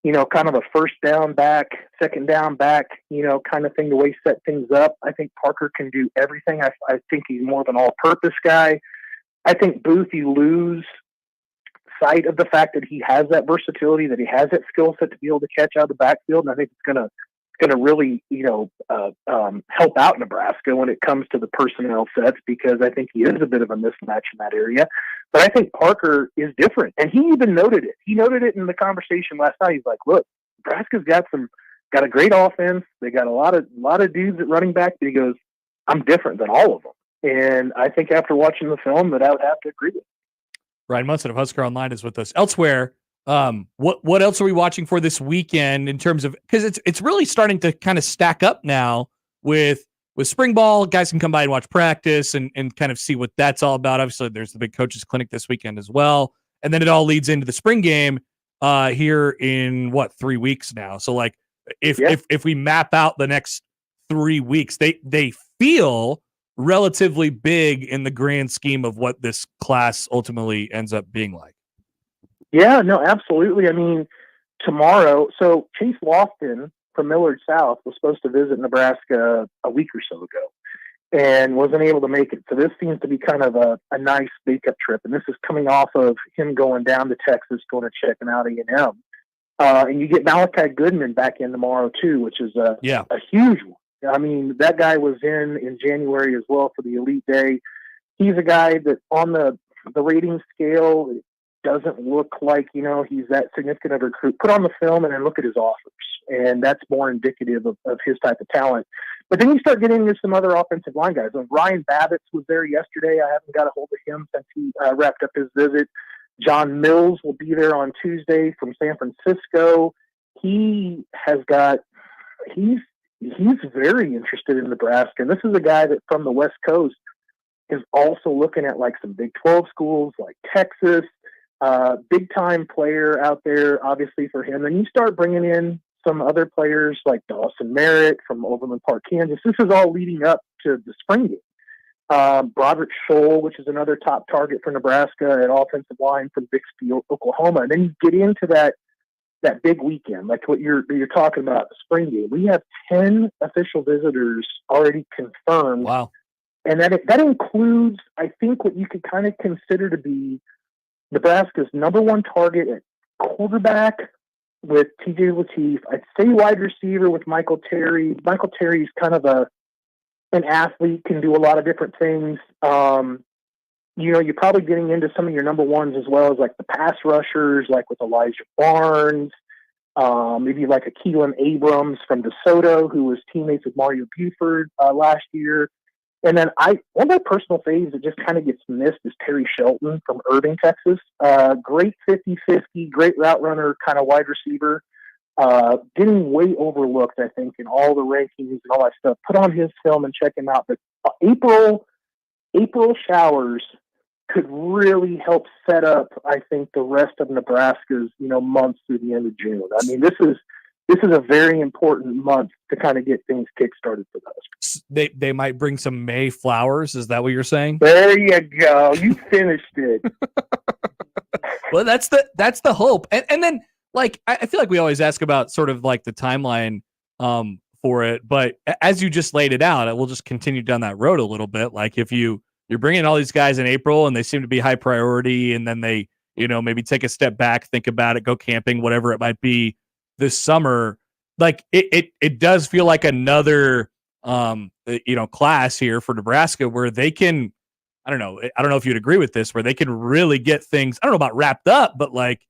kind of a first down back, second down back, kind of thing, the way he set things up. I think Parker can do everything. I think he's more of an all-purpose guy. I think Booth, you lose sight of the fact that he has that versatility, that he has that skill set to be able to catch out of the backfield, and I think it's going to really, help out Nebraska when it comes to the personnel sets, because I think he is a bit of a mismatch in that area. But I think Parker is different, and he even noted it. He noted it in the conversation last night. He's like, "Look, Nebraska's got a great offense. They got a lot of dudes at running back." But he goes, "I'm different than all of them." And I think after watching the film, that I would have to agree with.
Bryan Munson of Husker Online is with us. Elsewhere, What else are we watching for this weekend in terms of, because it's really starting to kind of stack up now with spring ball. Guys can come by and watch practice and kind of see what that's all about. Obviously, there's the big coaches clinic this weekend as well, and then it all leads into the spring game here in 3 weeks now. So like if we map out the next 3 weeks, they feel relatively big in the grand scheme of what this class ultimately ends up being like.
Yeah, no, absolutely. I mean, tomorrow, so Chase Lofton from Millard South was supposed to visit Nebraska a week or so ago and wasn't able to make it. So this seems to be kind of a nice makeup trip. And this is coming off of him going down to Texas, going to check him out A&M. And you get Malachi Goodman back in tomorrow too, which is a huge one. I mean, that guy was in January as well for the Elite Day. He's a guy that on the rating scale doesn't look like, he's that significant of a recruit. Put on the film and then look at his offers. And that's more indicative of his type of talent. But then you start getting into some other offensive line guys. Ryan Babbitts was there yesterday. I haven't got a hold of him since he wrapped up his visit. John Mills will be there on Tuesday from San Francisco. He's very interested in Nebraska. And this is a guy that from the West Coast is also looking at like some Big 12 schools like Texas. Big time player out there, obviously, for him. And you start bringing in some other players like Dawson Merritt from Overland Park, Kansas. This is all leading up to the spring game. Broderick Scholl, which is another top target for Nebraska at offensive line from Bixby, Oklahoma. And then you get into that big weekend, like what you're talking about, the spring game. We have 10 official visitors already confirmed.
Wow.
And that includes, I think, what you could kind of consider to be Nebraska's number one target at quarterback with TJ Lateef. I'd say wide receiver with Michael Terry. Michael Terry's kind of an athlete, can do a lot of different things. You're probably getting into some of your number ones as well as like the pass rushers, like with Elijah Barnes, maybe like a Keelan Abrams from DeSoto, who was teammates with Mario Buford last year. And then one of my personal faves that just kind of gets missed is Terry Shelton from Irving, Texas. Great 50-50, great route runner, kind of wide receiver. Getting way overlooked, I think, in all the rankings and all that stuff. Put on his film and check him out. But April showers could really help set up, I think, the rest of Nebraska's, months through the end of June. I mean, this is a very important month to kind of get things kick-started for those.
They might bring some May flowers. Is that what you're saying?
There you go. You finished it.
Well, that's the hope. And then, like, I feel like we always ask about sort of like the timeline for it. But as you just laid it out, we'll just continue down that road a little bit. Like if you're bringing all these guys in April and they seem to be high priority, and then they, maybe take a step back, think about it, go camping, whatever it might be this summer, like it does feel like another, class here for Nebraska where they can, I don't know if you'd agree with this, where they can really get things, I don't know about wrapped up, but like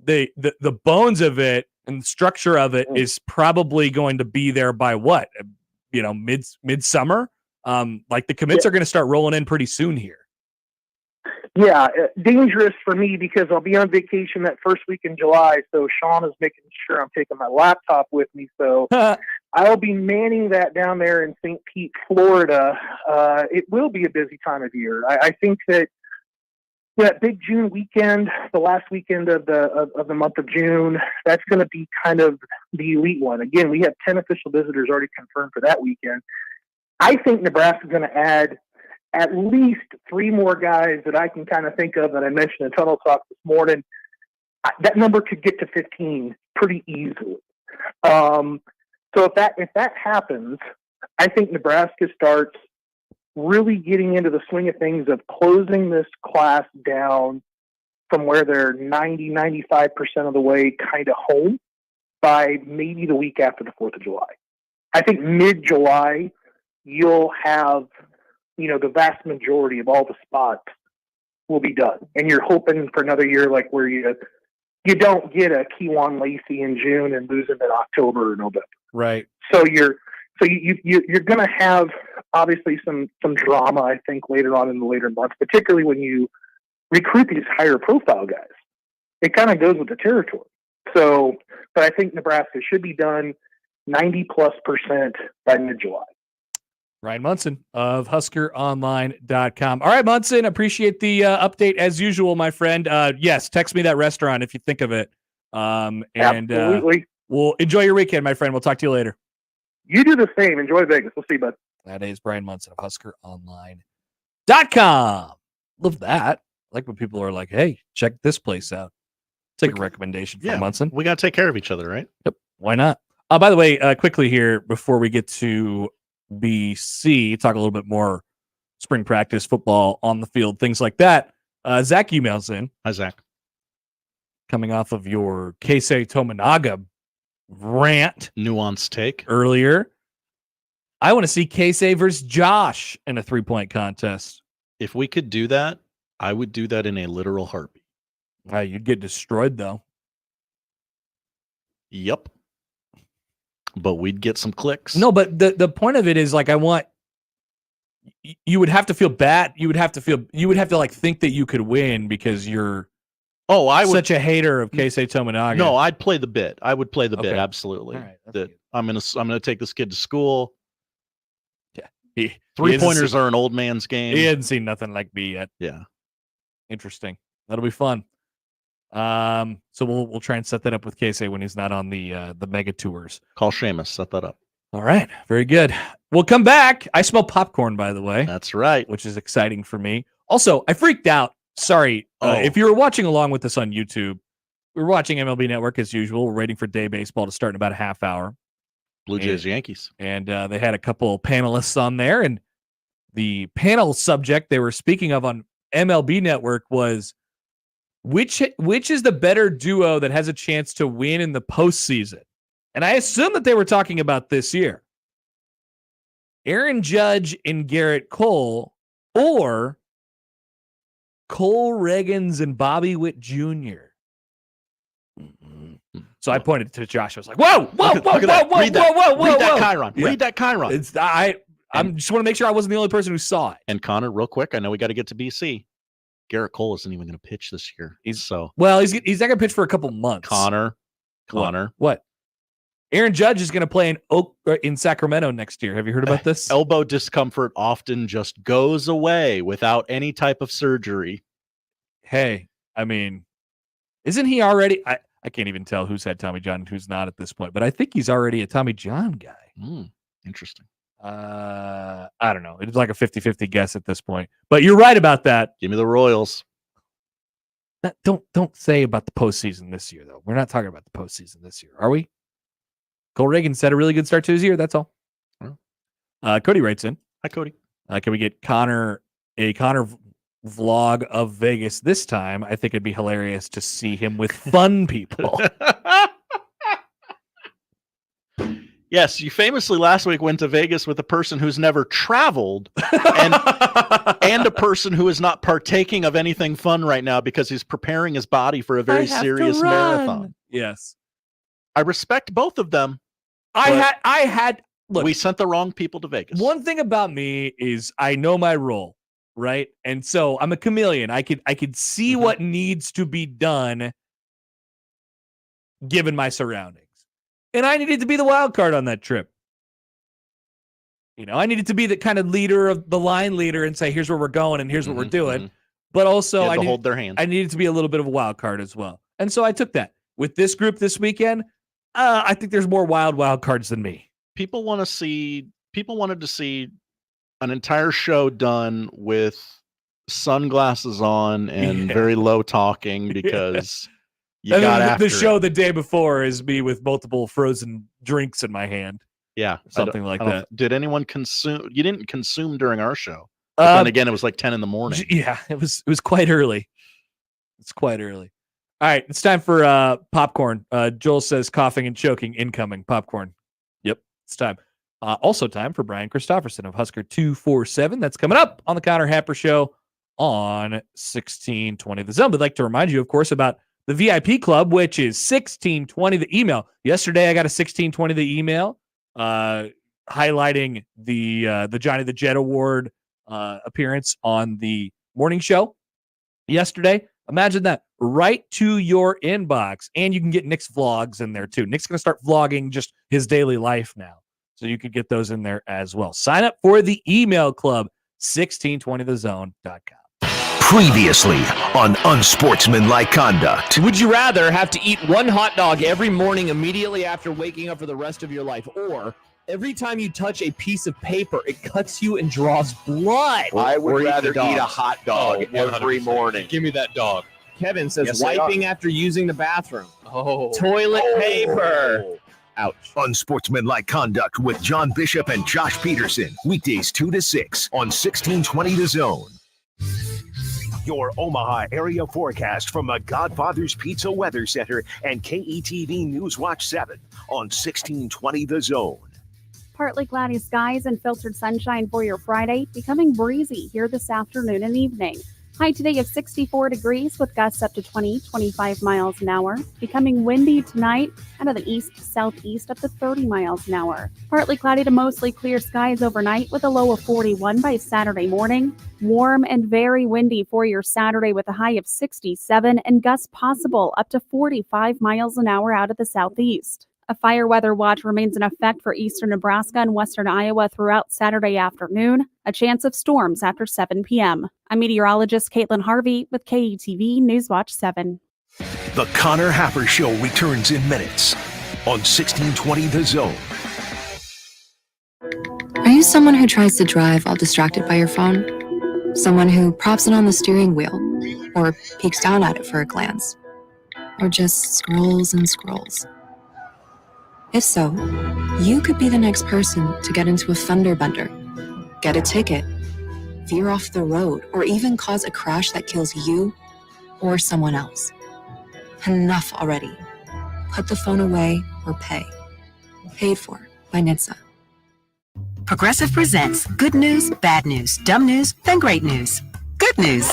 the bones of it and the structure of it is probably going to be there by what, midsummer. Like the commits are going to start rolling in pretty soon here.
Yeah, dangerous for me because I'll be on vacation that first week in July. So Sean is making sure I'm taking my laptop with me. So I'll be manning that down there in St. Pete, Florida. It will be a busy time of year. I think that big June weekend, the last weekend of the month of June, that's going to be kind of the elite one. Again, we have 10 official visitors already confirmed for that weekend. I think Nebraska is going to add at least 3 more guys that I can kind of think of that I mentioned in Tunnel Talk this morning. That number could get to 15 pretty easily. So if that happens, I think Nebraska starts really getting into the swing of things of closing this class down from where they're 90-95% of the way kind of home by maybe the week after the 4th of July. I think mid-July, you'll have, the vast majority of all the spots will be done. And you're hoping for another year like where you don't get a Kewan Lacey in June and lose him in October or November.
Right.
So you're going to have obviously some drama, I think, later on in the later months, particularly when you recruit these higher profile guys. it kind of goes with the territory. So, but I think Nebraska should be done 90+% by mid-July.
Bryan Munson of HuskerOnline.com. All right, Munson, appreciate the update as usual, my friend. Yes, text me that restaurant if you think of it.
Absolutely.
We'll enjoy your weekend, my friend. We'll talk to you later.
You do the same. Enjoy Vegas. We'll see you, bud.
That is Bryan Munson of HuskerOnline.com. Love that. I like when people are like, hey, check this place out. Take a recommendation from Munson.
We got to take care of each other, right?
Yep. Why not? By the way, quickly here, before we get to BC, talk a little bit more spring practice, football on the field, things like that. Zach emails in.
Hi, Zach.
Coming off of your Keisei-Mania rant.
Nuanced take.
Earlier. I want to see Keisei versus Josh in a 3-point contest.
If we could do that, I would do that in a literal heartbeat.
You'd get destroyed, though.
Yep. But we'd get some clicks.
No, but the point of it is, like, you would have to feel bad. You would have to like think that you could win because you're such a hater of Keisei-Mania.
No, I'd play the bit. I would play the bit, absolutely.
All right,
that I'm gonna take this kid to school.
Yeah.
3-pointers are an old man's game.
He hadn't seen nothing like me yet.
Yeah.
Interesting. That'll be fun. So we'll try and set that up with Keisei when he's not on the mega tours.
Call Seamus, set that up.
All right, very good. We'll come back. I smell popcorn, by the way.
That's right.
Which is exciting for me. Also, I freaked out. Sorry. If you were watching along with us on YouTube, we're watching MLB Network as usual. We're waiting for day baseball to start in about a half hour.
Blue Jays, Yankees.
And they had a couple panelists on there. And the panel subject they were speaking of on MLB Network was which is the better duo that has a chance to win in the postseason? And I assume that they were talking about this year. Aaron Judge and Garrett Cole, or Cole Reagans and Bobby Witt Jr. So I pointed to Josh. I was like, whoa.
Read that Chiron.
Yeah.
Read that Chiron.
I just want to make sure I wasn't the only person who saw it.
And Connor, real quick, I know we got to get to BC. Garrett Cole isn't even going to pitch this year. He's not going
to pitch for a couple months.
Connor.
What? Aaron Judge is going to play in Sacramento next year. Have you heard about this?
Elbow discomfort often just goes away without any type of surgery.
Hey, I mean, isn't he already? I can't even tell who's had Tommy John and who's not at this point, but I think he's already a Tommy John guy.
Interesting.
I don't know. It's like a 50-50 guess at this point. But you're right about that.
Give me the Royals.
Don't say about the postseason this year, though. We're not talking about the postseason this year, are we? Cole Reagans had a really good start to his year. That's all. Cody writes in.
Hi, Cody.
Can we get a Connor vlog of Vegas this time? I think it'd be hilarious to see him with fun people.
Yes, you famously last week went to Vegas with a person who's never traveled and a person who is not partaking of anything fun right now because he's preparing his body for a very serious marathon.
Yes.
I respect both of them.
Look,
we sent the wrong people to Vegas.
One thing about me is I know my role, right? And so I'm a chameleon. I could see what needs to be done given my surroundings. And I needed to be the wild card on that trip. I needed to be the kind of leader of the line leader and say, here's where we're going and here's what we're doing. But also I
hold their hand.
I needed to be a little bit of a wild card as well. And so I took that. With this group this weekend, I think there's more wild cards than me.
People wanted to see an entire show done with sunglasses on and very low talking because you got after
the show the day before is me with multiple frozen drinks in my hand.
Yeah,
something like that.
Did anyone consume? You didn't consume during our show. But then again, it was like 10 in the morning.
Yeah, it was quite early. It's quite early. All right, it's time for popcorn. Joel says coughing and choking incoming. Popcorn. Yep, it's time. Also time for Brian Christopherson of Husker 247. That's coming up on the Connor Happer Show on 1620 The Zone. We'd like to remind you, of course, about the VIP Club, which is 1620 the email. Yesterday, I got a 1620 the email highlighting the Johnny the Jet Award appearance on the morning show yesterday. Imagine that. right to your inbox. And you can get Nick's vlogs in there too. Nick's going to start vlogging just his daily life now. So you could get those in there as well. Sign up for the email club, 1620thezone.com.
Previously on Unsportsmanlike Conduct.
Would you rather have to eat one hot dog every morning immediately after waking up for the rest of your life, or every time you touch a piece of paper, it cuts you and draws blood?
I would rather eat a
dogs.
hot dog every morning.
Give me that dog. Kevin says
Yes, they
wiping after using the bathroom. Toilet paper. Ouch.
Unsportsmanlike Conduct with John Bishop and Josh Peterson. Weekdays 2 to 6 on 1620 The Zone. Your Omaha area forecast from the Godfather's Pizza Weather Center and KETV Newswatch 7 on 1620 The Zone.
Partly cloudy skies and filtered sunshine for your Friday, becoming breezy here this afternoon and evening. High today of 64 degrees with gusts up to 25 miles an hour. Becoming windy tonight out of the east-southeast up to 30 miles an hour. Partly cloudy to mostly clear skies overnight with a low of 41 by Saturday morning. Warm and very windy for your Saturday with a high of 67 and gusts possible up to 45 miles an hour out of the southeast. A fire weather watch remains in effect for eastern Nebraska and western Iowa throughout Saturday afternoon. A chance of storms after 7 p.m. I'm meteorologist Caitlin Harvey with KETV Newswatch 7.
The Connor Happer Show returns in minutes on 1620 The Zone.
Are you someone who tries to drive while distracted by your phone? Someone who props it on the steering wheel or peeks down at it for a glance? Or just scrolls and scrolls? If so, you could be the next person to get into a fender bender, get a ticket, veer off the road, or even cause a crash that kills you or someone else. Enough already. Put the phone away or pay. Paid for by NHTSA.
Progressive presents good news, bad news, dumb news, then great news. Good news.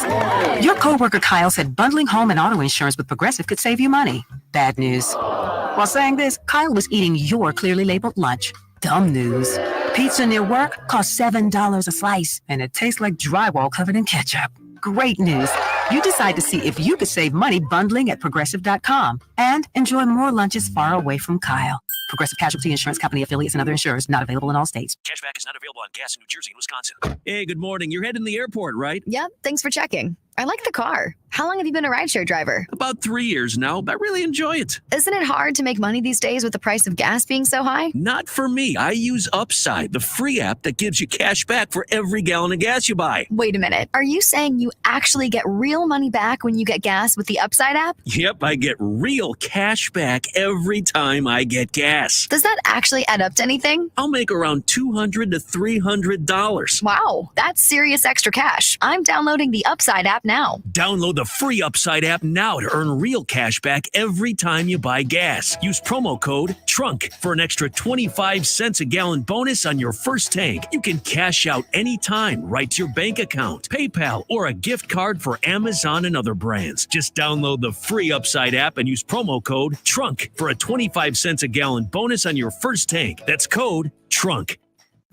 Your coworker Kyle said bundling home and auto insurance with Progressive could save you money. Bad news. While saying this, Kyle was eating your clearly labeled lunch. Dumb news. Pizza near work costs $7 a slice, and it tastes like drywall covered in ketchup. Great news. You decide to see if you could save money bundling at Progressive.com and enjoy more lunches far away from Kyle. Progressive Casualty Insurance Company affiliates and other insurers not available in all states.
Cashback is not available on gas in New Jersey and Wisconsin.
Hey, good morning. You're heading to the airport, right?
Yep, thanks for checking. I like the car. How long have you been a rideshare driver?
About 3 years now, but I really enjoy it.
Isn't it hard to make money these days with the price of gas being so high?
Not for me. I use Upside, the free app that gives you cash back for every gallon of gas you buy.
Wait a minute. Are you saying you actually get real money back when you get gas with the Upside app?
Yep, I get real cash back every time I get gas.
Does that actually add up to anything?
I'll make around $200 to $300.
Wow, that's serious extra cash. I'm downloading the Upside app now.
Download the free Upside app now to earn real cash back every time you buy gas. Use promo code TRUNK for an extra 25 cents a gallon bonus on your first tank. You can cash out anytime right to your bank account, PayPal, or a gift card for Amazon and other brands. Just download the free Upside app and use promo code TRUNK for a 25 cents a gallon bonus on your first tank. That's code TRUNK.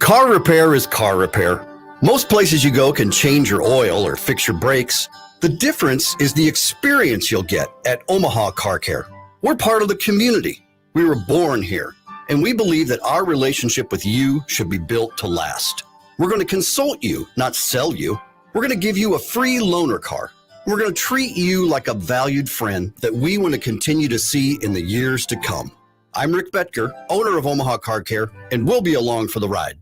Car repair is car repair. Most places you go can change your oil or fix your brakes. The difference is the experience you'll get at Omaha Car Care. We're part of the community. We were born here, and we believe that our relationship with you should be built to last. We're going to consult you, not sell you. We're going to give you a free loaner car. We're going to treat you like a valued friend that we want to continue to see in the years to come. I'm Rick Betker, owner of Omaha Car Care, and we'll be along for the ride.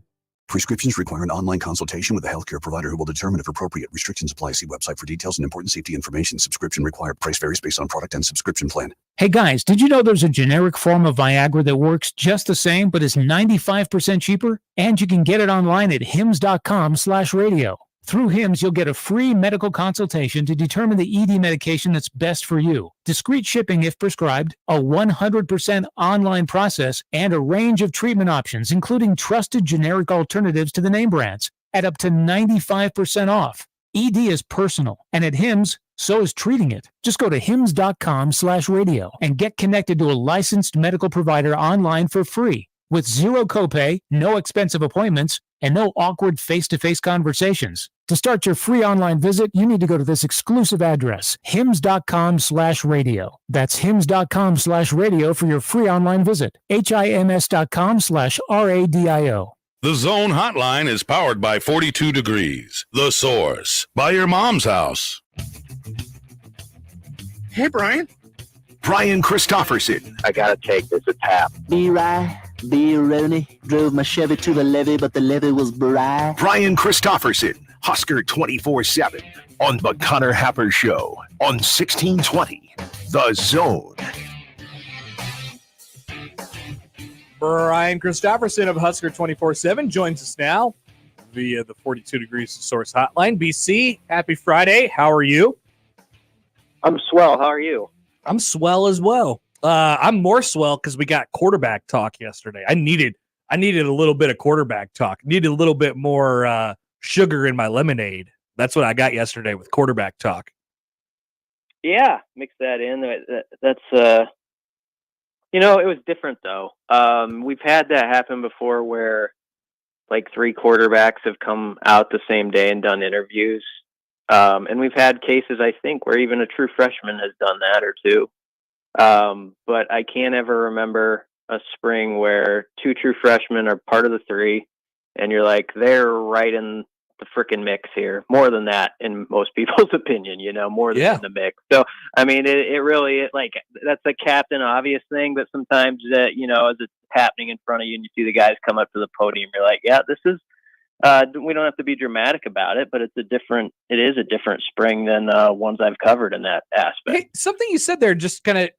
Prescriptions require an online consultation with a healthcare provider who will determine if appropriate. Restrictions apply. See website for details and important safety information. Subscription required. Price varies based on product and subscription plan.
Hey guys, did you know there's a generic form of Viagra that works just the same but is 95% cheaper? And you can get it online at hims.com/radio. Through HIMS, you'll get a free medical consultation to determine the ED medication that's best for you, discreet shipping if prescribed, a 100% online process, and a range of treatment options, including trusted generic alternatives to the name brands, at up to 95% off. ED is personal, and at HIMS, so is treating it. Just go to hims.com/radio and get connected to a licensed medical provider online for free. with zero copay, no expensive appointments, and no awkward face-to-face conversations. To start your free online visit, you need to go to this exclusive address, hims.com/radio. That's hims.com/radio for your free online visit. HIMS.com/RADIO.
The Zone Hotline is powered by 42 Degrees, The Source, by your mom's house.
Hey, Brian. Brian Christopherson.
I gotta take this a tap.
B-Rye, B-Rooney, drove my Chevy to the levee, but the levee was dry.
Brian Christopherson, Husker 24/7 on the Connor Happer Show on 1620 The Zone.
Brian Christopherson of Husker 24/7 joins us now via the 42 Degrees Source Hotline. BC, happy Friday. How are you?
I'm swell. How are you?
I'm swell as well. I'm more swell because we got quarterback talk yesterday. I needed a little bit of quarterback talk. Needed a little bit more sugar in my lemonade. That's what I got yesterday with quarterback talk.
Yeah, mix that in. That's it was different though. We've had that happen before where like 3 quarterbacks have come out the same day and done interviews. And we've had cases, I think, where even a true freshman has done that or two. But I can't ever remember a spring where 2 true freshmen are part of the 3, and you're like, they're right in the frickin' mix here. More than that, in most people's opinion, more than in the mix. So, I mean, it really, that's a captain obvious thing, but sometimes that, as it's happening in front of you and you see the guys come up to the podium, you're like, yeah, this is, we don't have to be dramatic about it, but it is a different spring than ones I've covered in that aspect.
Hey, something you said there just kind of,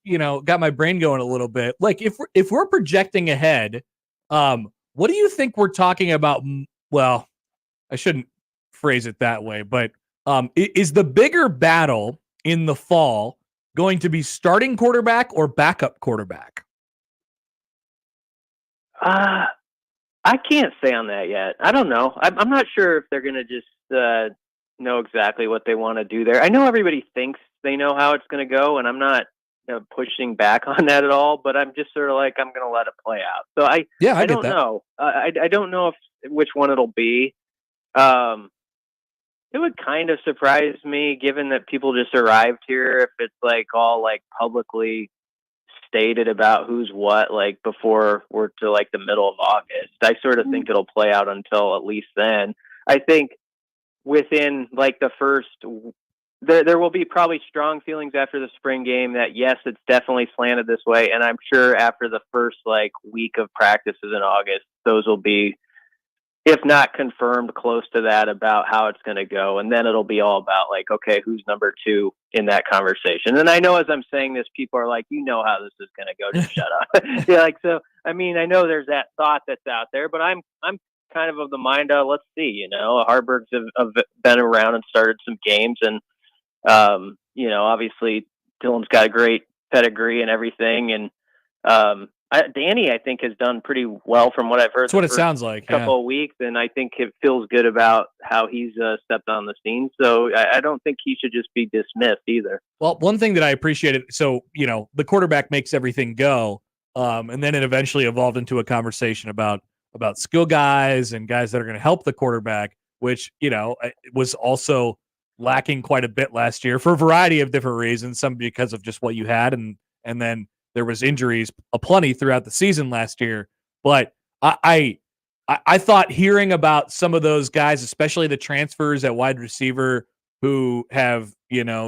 got my brain going a little bit. Like if we're projecting ahead, what do you think we're talking about? Well, I shouldn't phrase it that way, but is the bigger battle in the fall going to be starting quarterback or backup quarterback?
I can't say on that yet. I don't know. I'm not sure if they're going to just know exactly what they want to do there. I know everybody thinks they know how it's going to go, and I'm not pushing back on that at all, but I'm just sort of like, I'm going to let it play out. So I don't know. I don't know which one it'll be. It would kind of surprise me, given that people just arrived here, if it's like all like publicly stated about who's what, like before we're to like the middle of August. I sort of think it'll play out until at least then. I think within like the first, there will be probably strong feelings after the spring game that yes, it's definitely slanted this way. And I'm sure after the first like week of practices in August, those will be, if not confirmed, close to that about how it's going to go. And then it'll be all about like, okay, who's number 2 in that conversation? And I know as I'm saying this, people are like, how this is going to go, just shut up. Yeah. Like, so, I mean, I know there's that thought that's out there, but I'm kind of the mind, let's see, Harburgs have been around and started some games. And, obviously Dylan's got a great pedigree and everything. And, Danny, I think, has done pretty well from what I've heard.
That's what it sounds like.
Couple of weeks, and I think it feels good about how he's stepped on the scene. So I don't think he should just be dismissed either.
Well, one thing that I appreciated, so the quarterback makes everything go, and then it eventually evolved into a conversation about skill guys and guys that are going to help the quarterback, which was also lacking quite a bit last year for a variety of different reasons. Some because of just what you had, and then there was injuries aplenty throughout the season last year. But I thought hearing about some of those guys, especially the transfers at wide receiver who have,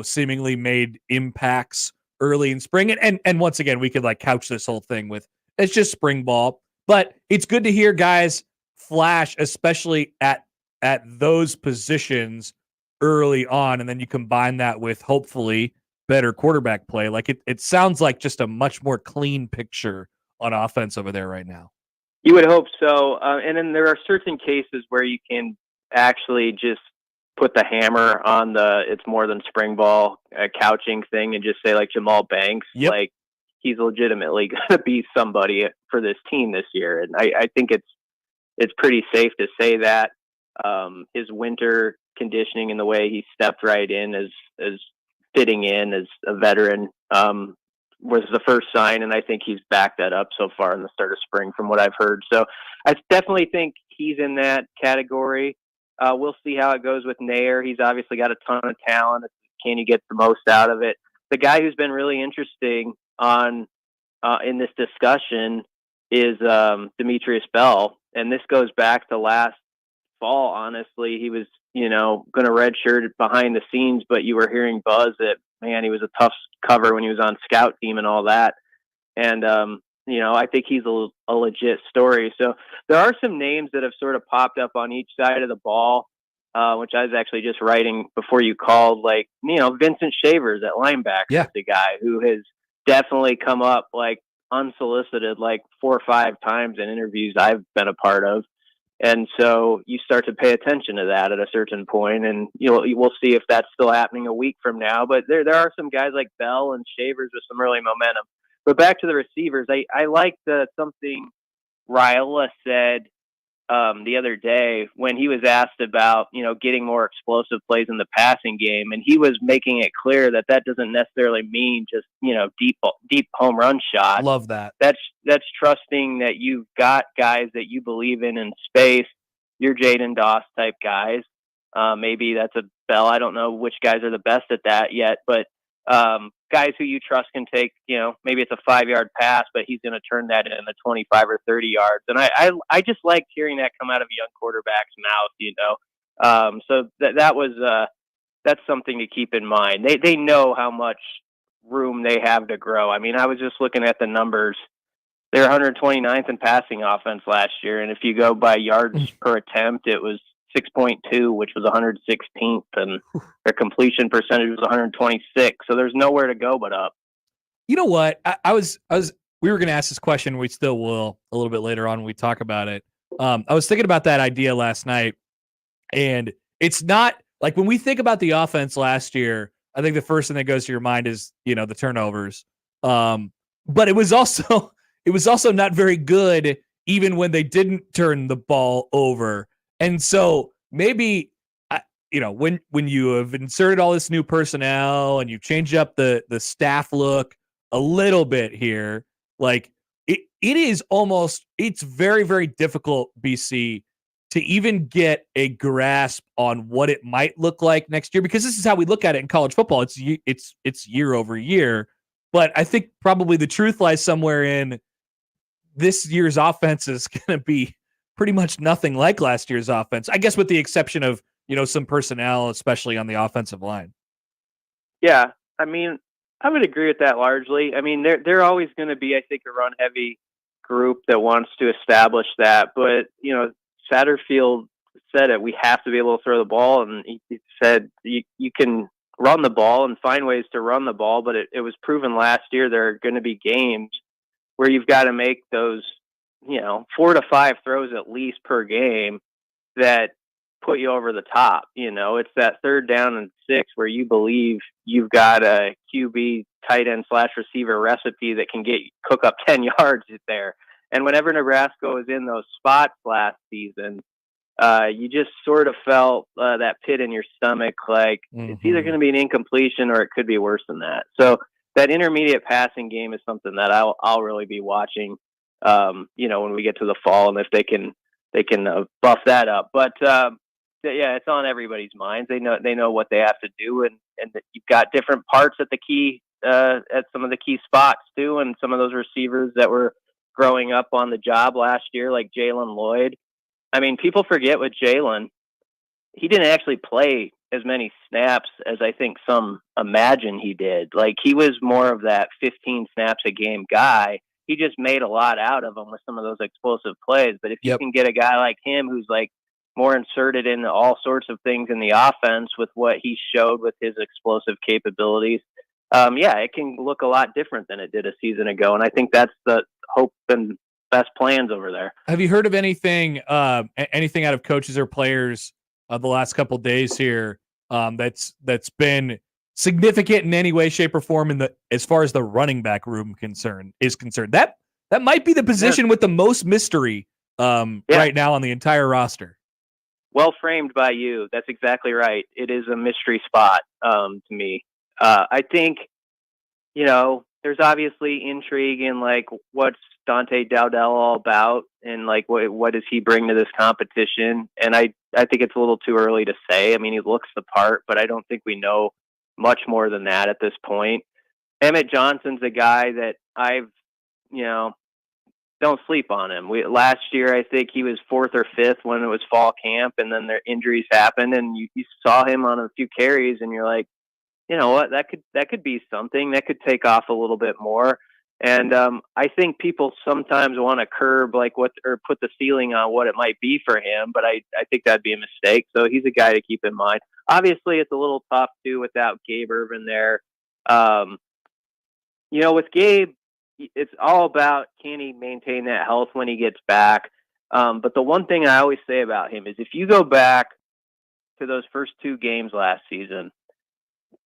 seemingly made impacts early in spring. And once again, we could like couch this whole thing with it's just spring ball, but it's good to hear guys flash, especially at those positions early on. And then you combine that with hopefully better quarterback play. Like it sounds like just a much more clean picture on offense over there right now.
You would hope so. And then there are certain cases where you can actually just put the hammer on it's more than spring ball couching thing and just say like Jamal Banks, like he's legitimately going to be somebody for this team this year. And I think it's pretty safe to say that his winter conditioning and the way he stepped right in as fitting in as a veteran was the first sign, and I think he's backed that up so far in the start of spring from what I've heard. So I definitely think he's in that category. We'll see how it goes with Nair. He's obviously got a ton of talent. Can you get the most out of it? The guy who's been really interesting on in this discussion is Demetrius Bell, and this goes back to last fall. Honestly, he was going to redshirt behind the scenes, but you were hearing buzz that, man, he was a tough cover when he was on scout team and all that. And I think he's a legit story. So there are some names that have sort of popped up on each side of the ball, which I was actually just writing before you called, like, Vincent Shavers at linebacker is the guy who has definitely come up like unsolicited like 4 or 5 times in interviews I've been a part of. And so you start to pay attention to that at a certain point, and we'll see if that's still happening a week from now. But there are some guys like Bell and Shavers with some early momentum. But back to the receivers, I liked something Raiola said the other day when he was asked about, getting more explosive plays in the passing game. And he was making it clear that doesn't necessarily mean just, deep home run shots.
Love that.
That's trusting that you've got guys that you believe in space. You're Jaden Doss type guys. Maybe that's a Bell. I don't know which guys are the best at that yet, but guys who you trust can take, maybe it's a 5-yard pass, but he's going to turn that into 25 or 30 yards. And I just liked hearing that come out of a young quarterback's mouth, So that's something to keep in mind. They know how much room they have to grow. I mean, I was just looking at the numbers. They're 129th in passing offense last year. And if you go by yards per attempt, it was 6.2, which was 116th, and their completion percentage was 126. So there's nowhere to go but up.
You know what? We were going to ask this question. We still will a little bit later on when we talk about it. I was thinking about that idea last night, and it's not like when we think about the offense last year, I think the first thing that goes to your mind is, the turnovers. But it was also not very good even when they didn't turn the ball over. And so maybe, when you have inserted all this new personnel and you change up the staff look a little bit here, like it's very, very difficult, BC, to even get a grasp on what it might look like next year, because this is how we look at it in college football. It's year over year. But I think probably the truth lies somewhere in this year's offense is going to be pretty much nothing like last year's offense, I guess, with the exception of, some personnel, especially on the offensive line.
Yeah. I mean, I would agree with that largely. I mean, they're always going to be, I think, a run heavy group that wants to establish that. But, Satterfield said it, we have to be able to throw the ball. And he said, you can run the ball and find ways to run the ball. But it was proven last year there are going to be games where you've got to make those, 4 to 5 throws at least per game that put you over the top. It's that 3rd down and 6 where you believe you've got a QB tight end / receiver recipe that can cook up 10 yards there. And whenever Nebraska was in those spots last season, you just sort of felt that pit in your stomach, like it's either going to be an incompletion or it could be worse than that. So that intermediate passing game is something that I'll really be watching, when we get to the fall, and if they can buff that up. But yeah, it's on everybody's minds. They know what they have to do, and that you've got different parts at the key at some of the key spots too, and some of those receivers that were growing up on the job last year, like Jalen Lloyd. I mean, people forget with Jalen, he didn't actually play as many snaps as I think some imagine he did. Like, he was more of that 15 snaps a game guy. He just made a lot out of them with some of those explosive plays. But if you can get a guy like him who's like more inserted in all sorts of things in the offense with what he showed with his explosive capabilities, it can look a lot different than it did a season ago. And I think that's the hope and best plans over there.
Have you heard of anything out of coaches or players the last couple of days here that's been significant in any way, shape, or form as far as the running back room is concerned? That might be the position with the most mystery right now on the entire roster.
Well framed by you. That's exactly right. It is a mystery spot to me. I think, there's obviously intrigue in like what's Dante Dowdell all about, and like what does he bring to this competition. And I think it's a little too early to say. I mean, he looks the part, but I don't think we know much more than that at this point. Emmett Johnson's a guy that I've, don't sleep on him. Last year, I think he was 4th or 5th when it was fall camp, and then their injuries happened, and you saw him on a few carries, and you're like, you know what, that could be something that could take off a little bit more. And I think people sometimes want to curb or put the ceiling on what it might be for him, but I think that'd be a mistake. So he's a guy to keep in mind. Obviously, it's a little tough too without Gabe Ervin there. With Gabe, it's all about, can he maintain that health when he gets back? But the one thing I always say about him is if you go back to those first 2 games last season,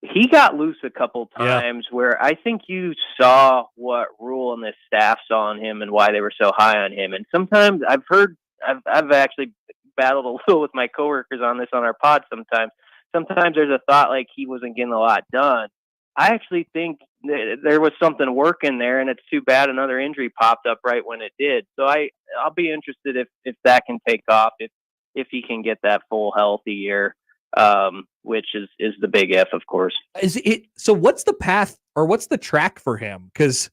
he got loose a couple times where I think you saw what Rule and the staff saw on him and why they were so high on him. And sometimes I've actually battled a little with my coworkers on this on our pod sometimes. Sometimes there's a thought like he wasn't getting a lot done. I actually think there was something working there, and it's too bad another injury popped up right when it did. So I'll be interested if that can take off, if he can get that full healthy year, which is the big if, of course.
So what's the path or what's the track for him? Because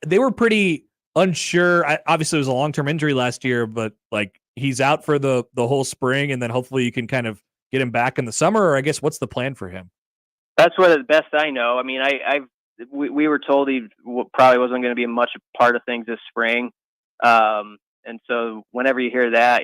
they were pretty unsure. Obviously, it was a long-term injury last year, but like he's out for the whole spring, and then hopefully you can kind of get him back in the summer. Or I guess what's the plan for him?
That's what the best I know. I mean, we were told he probably wasn't going to be much a part of things this spring, and so whenever you hear that,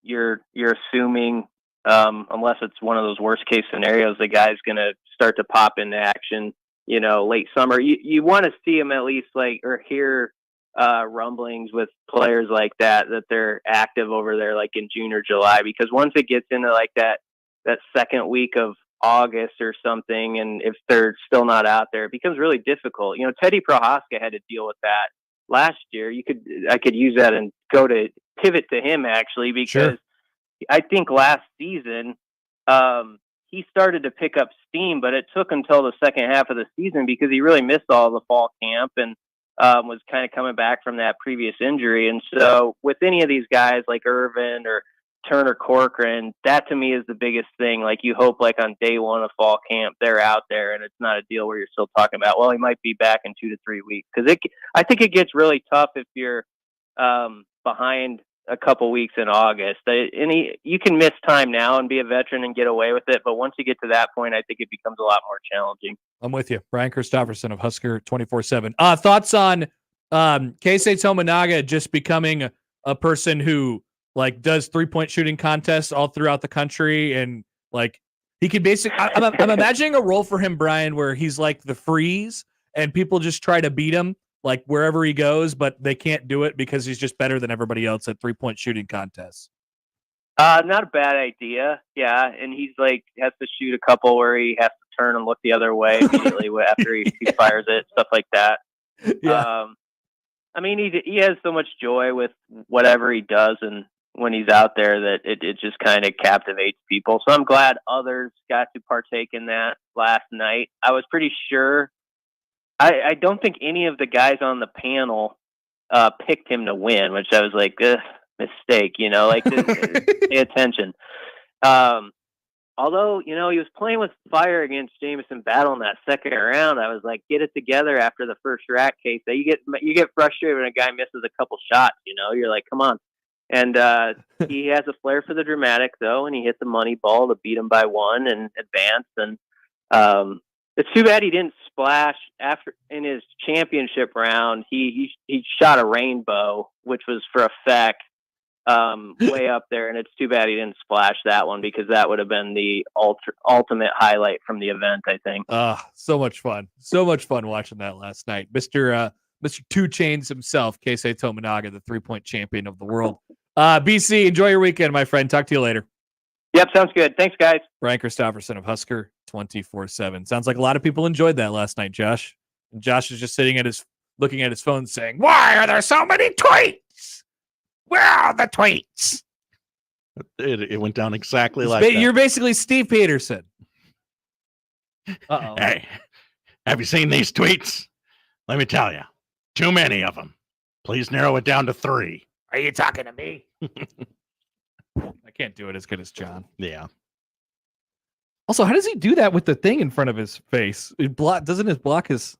you're assuming, unless it's one of those worst case scenarios, the guy's going to start to pop into action, late summer. You want to see him at least or hear rumblings with players like that they're active over there, like in June or July, because once it gets into like that second week of August or something, and if they're still not out there, it becomes really difficult. Teddy Prohaska had to deal with that last year. I could use that and pivot to him actually, because sure. I think last season he started to pick up steam, but it took until the second half of the season because he really missed all the fall camp and was kind of coming back from that previous injury. And so with any of these guys like Ervin or Turner Corcoran, that to me is the biggest thing. Like you hope like on day 1 of fall camp, they're out there and it's not a deal where you're still talking about, well, he might be back in 2 to 3 weeks. Cause I think it gets really tough if you're behind a couple weeks in August. You can miss time now and be a veteran and get away with it. But once you get to that point, I think it becomes a lot more challenging.
I'm with you. Brian Christopherson of Husker 24/7. Thoughts on Keisei-Mania just becoming a person who like does 3-point shooting contests all throughout the country, and like he could basically, I'm imagining a role for him, Brian, where he's like the freeze and people just try to beat him like wherever he goes, but they can't do it because he's just better than everybody else at 3-point shooting contests.
Not a bad idea. Yeah. And he's like, has to shoot a couple where he has to turn and look the other way immediately after he fires it, stuff like that. Yeah. I mean, he has so much joy with whatever he does, and when he's out there, that it just kind of captivates people. So I'm glad others got to partake in that last night. I was pretty sure. I don't think any of the guys on the panel picked him to win, which I was like, mistake, pay attention. Although, he was playing with fire against Jamison Battle in that second round. I was like, get it together after the first rack case. You get frustrated when a guy misses a couple shots, you're like, come on. And he has a flair for the dramatic, though, and he hit the money ball to beat him by 1 and advance. And it's too bad he didn't splash after in his championship round. He shot a rainbow, which was for effect, way up there, and it's too bad he didn't splash that one, because that would have been the ultimate highlight from the event, I think.
So much fun watching that last night. Mr. 2 Chainz himself, Keisei-Mania, the 3-point champion of the world. BC, enjoy your weekend, my friend. Talk to you later.
Yep, sounds good. Thanks, guys.
Brian Christopherson of Husker 24/7. Sounds like a lot of people enjoyed that last night, Josh. And Josh is just looking at his phone saying, "Why are there so many tweets? Where are the tweets?"
It went down exactly like that.
You're basically Steve Peterson.
Hey, have you seen these tweets? Let me tell you, too many of them. Please narrow it down to 3.
Are you talking to me?
I can't do it as good as John.
Yeah.
Also, how does he do that with the thing in front of his face? Doesn't his block his,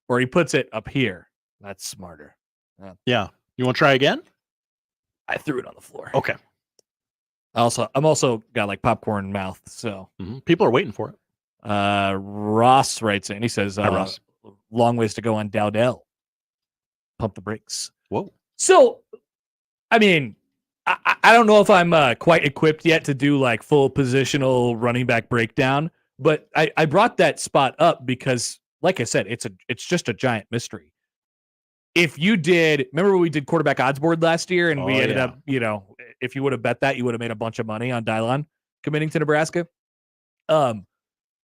or he puts it up here? That's smarter.
Yeah. You want to try again?
I threw it on the floor.
Okay.
I'm also got like popcorn mouth, so
people are waiting for it.
Ross writes in. He says,
Hi, Ross.
long ways to go on Dowdell. Pump the brakes.
Whoa.
So, I mean, I don't know if I'm quite equipped yet to do like full positional running back breakdown, but I brought that spot up because, like I said, it's just a giant mystery. If you remember when we did quarterback odds board last year, and we ended up, if you would have bet that, you would have made a bunch of money on Dylon committing to Nebraska.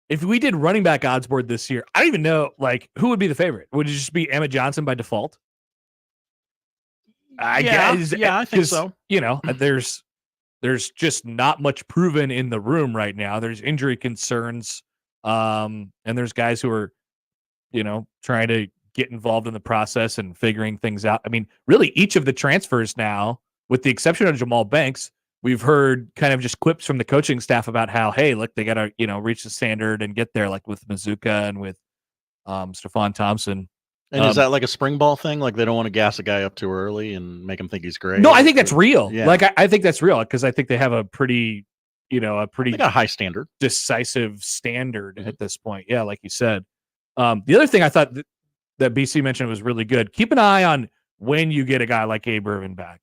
If we did running back odds board this year, I don't even know like who would be the favorite. Would it just be Emmett Johnson by default? I guess.
Yeah, I think so.
There's just not much proven in the room right now. There's injury concerns, and there's guys who are, trying to get involved in the process and figuring things out. I mean, really, each of the transfers now, with the exception of Jamal Banks, we've heard kind of just clips from the coaching staff about how, hey, look, they got to, reach the standard and get there, like with Mazuka and with Stephon Thompson.
And is that like a spring ball thing? Like they don't want to gas a guy up too early and make him think he's great?
No, I think that's real.
Yeah.
Like I think that's real because I think they have a pretty,
They got a high standard,
decisive standard at this point. Yeah, like you said. The other thing I thought that BC mentioned was really good. Keep an eye on when you get a guy like Abe Irvin back.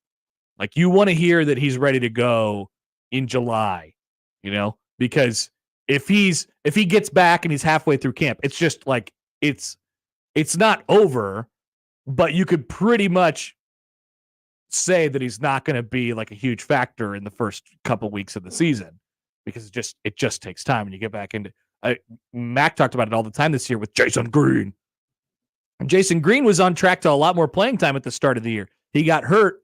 Like you want to hear that he's ready to go in July, because if he gets back and he's halfway through camp, it's just like it's not over, but you could pretty much say that he's not going to be like a huge factor in the first couple weeks of the season because it just takes time when you get back into. Mac talked about it all the time this year with Jason Green. Jason Green was on track to a lot more playing time at the start of the year. He got hurt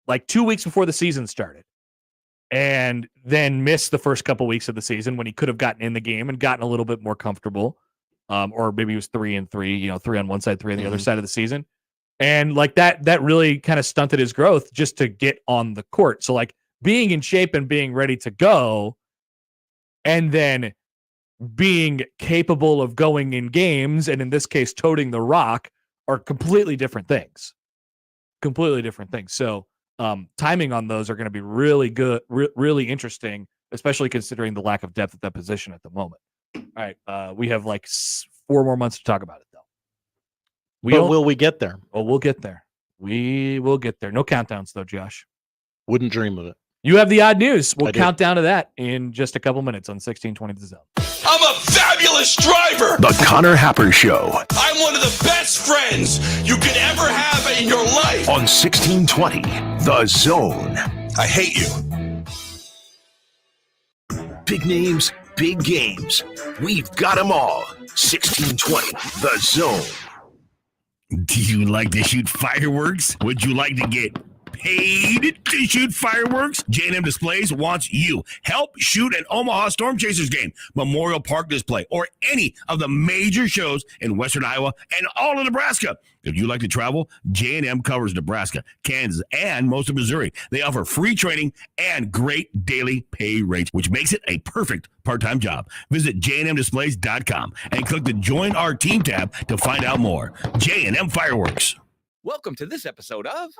like 2 weeks before the season started and then missed the first couple weeks of the season when he could have gotten in the game and gotten a little bit more comfortable. Or maybe he was 3-3, 3 on one side, 3 on the other side of the season. And like that really kind of stunted his growth just to get on the court. So like being in shape and being ready to go and then being capable of going in games, and in this case, toting the rock, are completely different things. So timing on those are going to be really good, really interesting, especially considering the lack of depth at that position at the moment. All right. We have like 4 more months to talk about it, though.
Will we get there?
Oh, we'll get there. We will get there. No countdowns, though, Josh.
Wouldn't dream of it.
You have the odd news. We'll count down to that in just a couple minutes on 1620 The Zone.
I'm a fabulous driver.
The Connor Happer Show
I'm one of the best friends you could ever have in your life.
on 1620 The Zone.
I hate you.
Big names, big games. We've got them all. 1620 The Zone.
Do you like to shoot fireworks? Would you like to get paid to shoot fireworks? J&M Displays wants you. Help shoot an Omaha Storm Chasers game, Memorial Park display, or any of the major shows in Western Iowa and all of Nebraska. If you like to travel, J&M covers Nebraska, Kansas, and most of Missouri. They offer free training and great daily pay rates, which makes it a perfect part-time job. Visit jnmdisplays.com and click the Join Our Team tab to find out more. J&M Fireworks.
Welcome to this episode of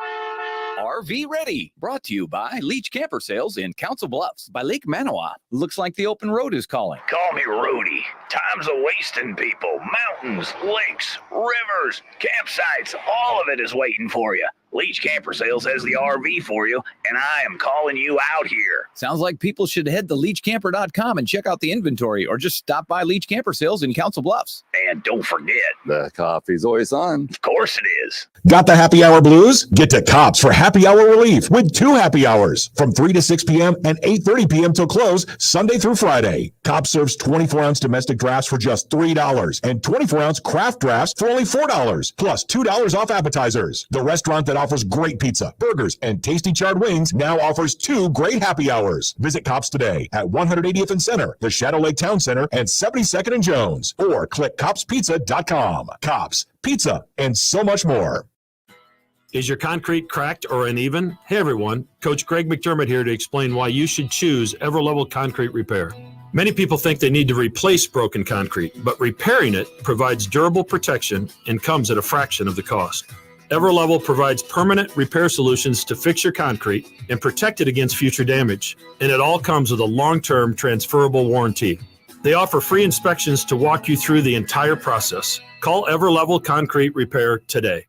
RV Ready, brought to you by Leach Camper Sales in Council Bluffs by Lake Manawa. Looks like the open road is calling.
Call me Rudy. Time's a wasting, people. Mountains, lakes, rivers, campsites, all of it is waiting for you. Leach Camper Sales has the RV for you, and I am calling you out here.
Sounds like people should head to leachcamper.com and check out the inventory, or just stop by Leach Camper Sales in Council Bluffs.
And don't forget,
the coffee's always on.
Of course it is.
Got the happy hour blues? Get to Cops for happy hour relief with 2 happy hours from 3 to 6 p.m. and 8:30 p.m. till close Sunday through Friday. Cops serves 24-ounce domestic drafts for just $3 and 24-ounce craft drafts for only $4, plus $2 off appetizers. The restaurant that offers great pizza, burgers, and tasty charred wings, now offers 2 great happy hours. Visit Cops today at 180th and Center, the Shadow Lake Town Center, and 72nd and Jones, or click copspizza.com. Cops, pizza, and so much more.
Is your concrete cracked or uneven? Hey everyone, Coach Greg McDermott here to explain why you should choose Everlevel Concrete Repair. Many people think they need to replace broken concrete, but repairing it provides durable protection and comes at a fraction of the cost. Everlevel provides permanent repair solutions to fix your concrete and protect it against future damage, and it all comes with a long-term transferable warranty. They offer free inspections to walk you through the entire process. Call Everlevel Concrete Repair today.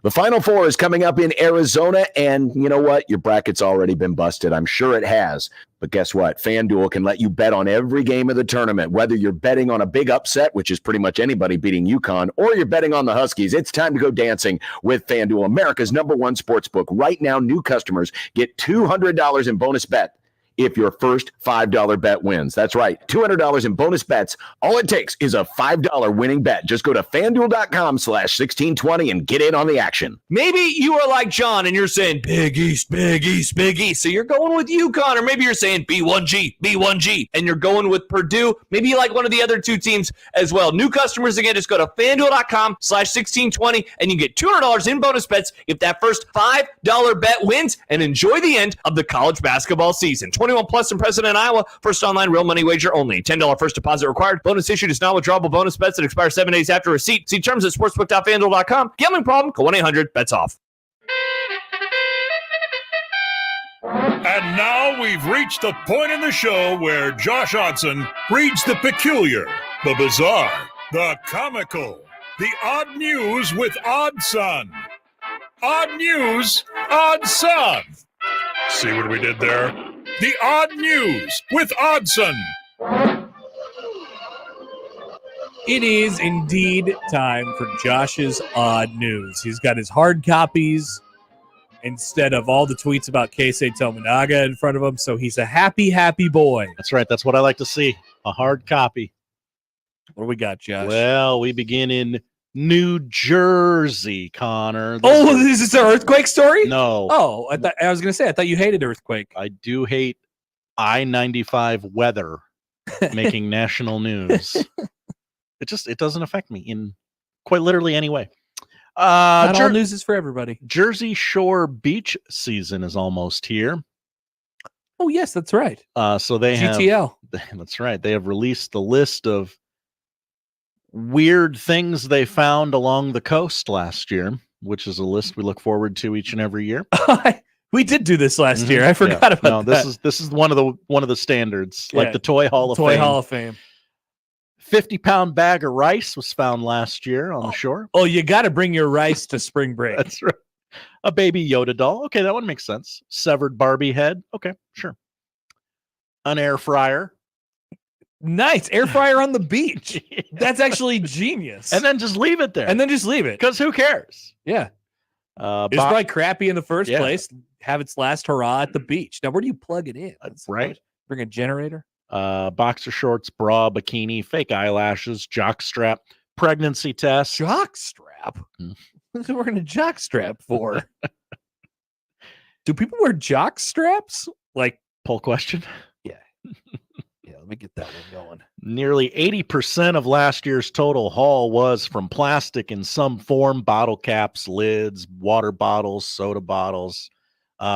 The Final Four is coming up in Arizona, and you know what? Your bracket's already been busted. I'm sure it has. But guess what? FanDuel can let you bet on every game of the tournament, whether you're betting on a big upset, which is pretty much anybody beating UConn, or you're betting on the Huskies. It's time to go dancing with FanDuel, America's #1 sportsbook. Right now, new customers get $200 in bonus bet if your first $5 bet wins. That's right, $200 in bonus bets. All it takes is a $5 winning bet. Just go to FanDuel.com/1620 and get in on the action.
Maybe you are like John and you're saying Big East, Big East, Big East. So you're going with UConn, or maybe you're saying B1G, B1G, and you're going with Purdue. Maybe you like one of the other two teams as well. New customers, again, just go to FanDuel.com/1620 and you get $200 in bonus bets if that first $5 bet wins, and enjoy the end of the college basketball season. 21 plus and present in Iowa. First online real money wager only. $10 first deposit required. Bonus issued is non-withdrawable bonus bets that expire 7 days after receipt. See terms at sportsbook.fanduel.com. Gambling problem? Call 1-800-BETS-OFF.
And now we've reached the point in the show where Josh Odson reads the peculiar, the bizarre, the comical, the odd news with Odd Son. Odd news, Odd Son. See what we did there? The odd news with Oddson.
It is indeed time for Josh's odd news. He's got his hard copies instead of all the tweets about Keisei-Mania in front of him, so he's a happy, happy boy.
That's right. That's what I like to see, a hard copy.
What do we got, Josh?
Well, we begin in New Jersey, Connor.
Is this an earthquake story?
No.
Oh, I was going to say, I thought you hated earthquake.
I do hate I-95 weather making national news. It doesn't affect me in quite literally any way.
Not all news is for everybody.
Jersey Shore beach season is almost here.
Oh, yes, that's right.
So they
GTL.
That's right. They have released the list of weird things they found along the coast last year, which is a list we look forward to each and every year.
We did do this last year. I forgot about that.
This is one of the standards, like the Toy Hall of Fame.
Toy Hall of Fame.
50-pound bag of rice was found last year on the shore.
Oh, you got to bring your rice to spring break.
That's right. A baby Yoda doll. Okay, that one makes sense. Severed Barbie head. Okay, sure. An air fryer.
Nice. Air fryer on the beach. Yeah. That's actually genius.
And then just leave it there. Because who cares?
Yeah. It's probably crappy in the first place. Have its last hurrah at the beach. Now, where do you plug it in?
Right.
Bring a generator.
Boxer shorts, bra, bikini, fake eyelashes, jock strap, pregnancy test.
Jock strap? What's we're going to jock strap for? Do people wear jock straps? Like,
poll question?
Yeah. Yeah, let me get that one going.
Nearly 80% of last year's total haul was from plastic in some form: bottle caps, lids, water bottles, soda bottles,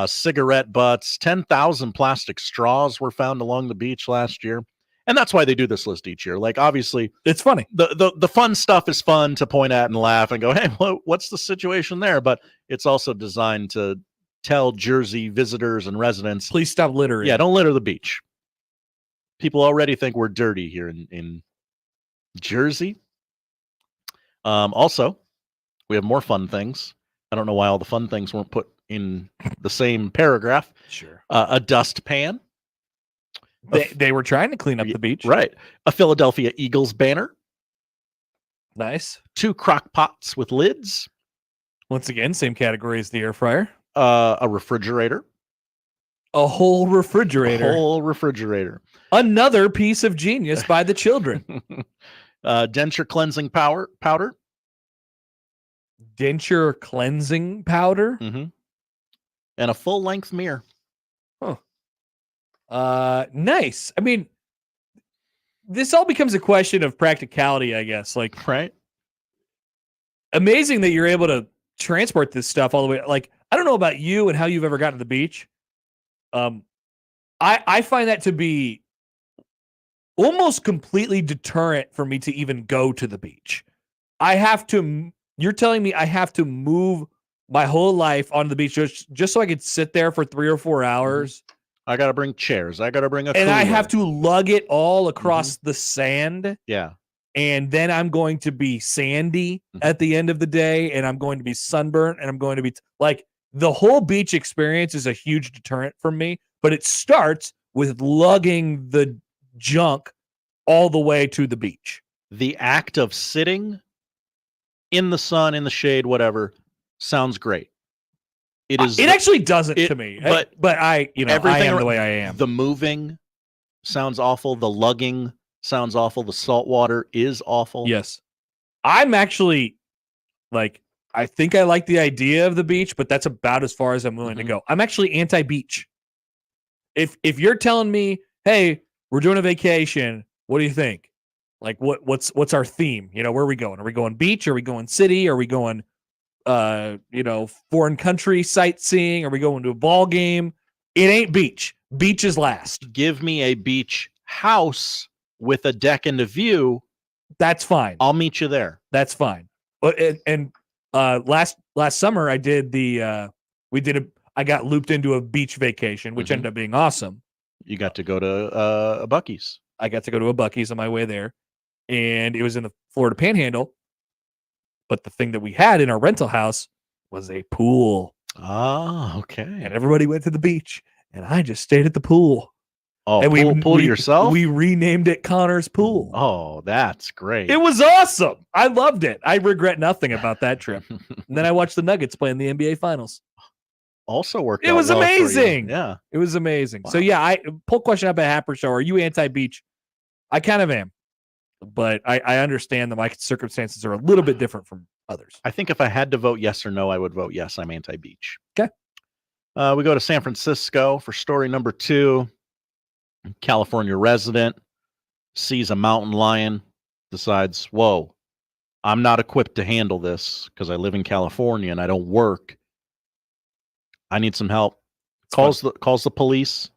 cigarette butts. 10,000 plastic straws were found along the beach last year. And that's why they do this list each year. Like, obviously,
it's funny.
The fun stuff is fun to point at and laugh and go, hey, what's the situation there? But it's also designed to tell Jersey visitors and residents,
please stop littering.
Yeah, don't litter the beach. People already think we're dirty here in Jersey. Also, we have more fun things. I don't know why all the fun things weren't put in the same paragraph.
Sure.
A dustpan.
They were trying to clean up the beach.
Right. A Philadelphia Eagles banner.
Nice.
2 crock pots with lids.
Once again, same category as the air fryer.
A refrigerator.
A whole refrigerator.
Another
piece of genius by the children.
Denture cleansing powder.
denture cleansing powder.
Mm-hmm. And a full-length mirror.
Nice. I mean, this all becomes a question of practicality, I guess. Like,
right?
Amazing that you're able to transport this stuff all the way. Like, I don't know about you and how you've ever gotten to the beach. I find that to be almost completely deterrent for me to even go to the beach. You're telling me I have to move my whole life onto the beach just so I could sit there for 3 or 4 hours.
I got to bring chairs. I got to bring a
And I
cooler.
have to lug it all across the sand.
Yeah.
And then I'm going to be sandy at the end of the day, and I'm going to be sunburnt, and I'm going to be like, the whole beach experience is a huge deterrent for me, but it starts with lugging the junk all the way to the beach.
The act of sitting in the sun, in the shade, whatever, sounds great. It is.
It actually doesn't to me, but I am the way I am.
The moving sounds awful. The lugging sounds awful. The salt water is awful.
Yes. I'm actually I think I like the idea of the beach, but that's about as far as I'm willing to go. I'm actually anti-beach. If you're telling me, hey, we're doing a vacation, what do you think? Like what's our theme? Where are we going? Are we going beach? Are we going city? Are we going foreign country sightseeing? Are we going to a ball game? It ain't beach. Beach is last.
Give me a beach house with a deck and a view.
That's fine.
I'll meet you there.
That's fine. But last summer I did I got looped into a beach vacation, which ended up being awesome.
You got to go to a Buc-ee's.
I got to go to a Buc-ee's on my way there, and it was in the Florida Panhandle. But the thing that we had in our rental house was a pool.
Oh, okay.
And everybody went to the beach, and I just stayed at the pool.
Oh,
and
pool to yourself?
We renamed it Connor's Pool.
Oh, that's great.
It was awesome. I loved it. I regret nothing about that trip. And then I watched the Nuggets play in the NBA Finals.
Also worked out.
It was
well for you.
amazing.
Yeah.
It was amazing.
Wow.
So yeah, pull question up at Happer Show. Are you anti-beach? I kind of am. But I understand that my circumstances are a little bit different from others.
I think if I had to vote yes or no, I would vote yes. I'm anti-beach.
Okay.
We go to San Francisco for story number 2. California resident sees a mountain lion, decides, whoa, I'm not equipped to handle this because I live in California and I don't work. I need some help. Calls the police.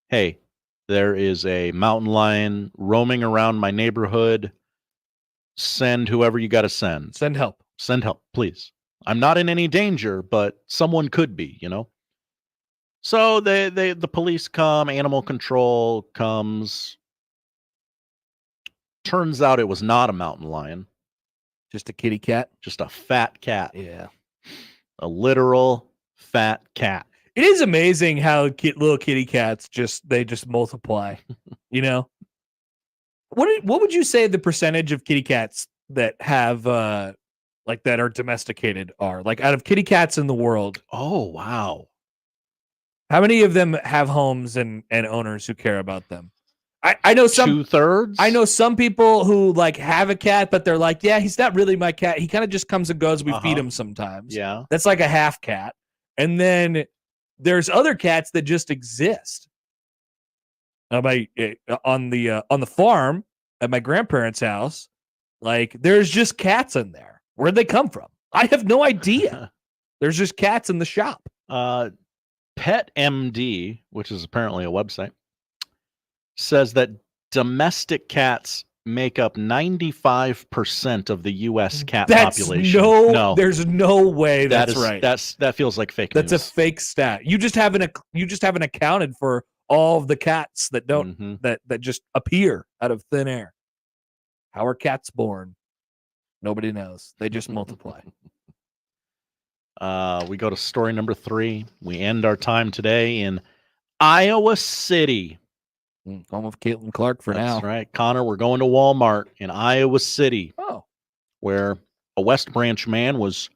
Hey, there is a mountain lion roaming around my neighborhood. Send whoever you got to send.
Send help.
Send help, please. I'm not in any danger, but someone could be, So the police come, animal control comes. Turns out it was not a mountain lion.
Just a kitty cat?
Just a fat cat.
Yeah.
A literal fat cat.
It is amazing how little kitty cats just multiply, What would you say the percentage of kitty cats that have that are domesticated are? Like out of kitty cats in the world?
Oh, wow.
How many of them have homes and owners who care about them? I know some
2/3.
I know some people who have a cat, but they're like, yeah, he's not really my cat. He kind of just comes and goes. We feed him sometimes.
Yeah.
That's like a half cat. And then there's other cats that just exist. On the farm at my grandparents' house, there's just cats in there. Where'd they come from? I have no idea. There's just cats in the shop.
Pet MD, which is apparently a website, says that domestic cats make up 95% of the U.S. cat population.
No, there's no way that's right.
That feels like fake news.
That's a fake stat. You just haven't accounted for all of the cats that don't that just appear out of thin air. How are cats born? Nobody knows. They just multiply.
We go to story number 3. We end our time today in Iowa City.
Home of Caitlin Clark for now.
That's right. Connor, we're going to Walmart in Iowa City.
Oh.
Where a West Branch man was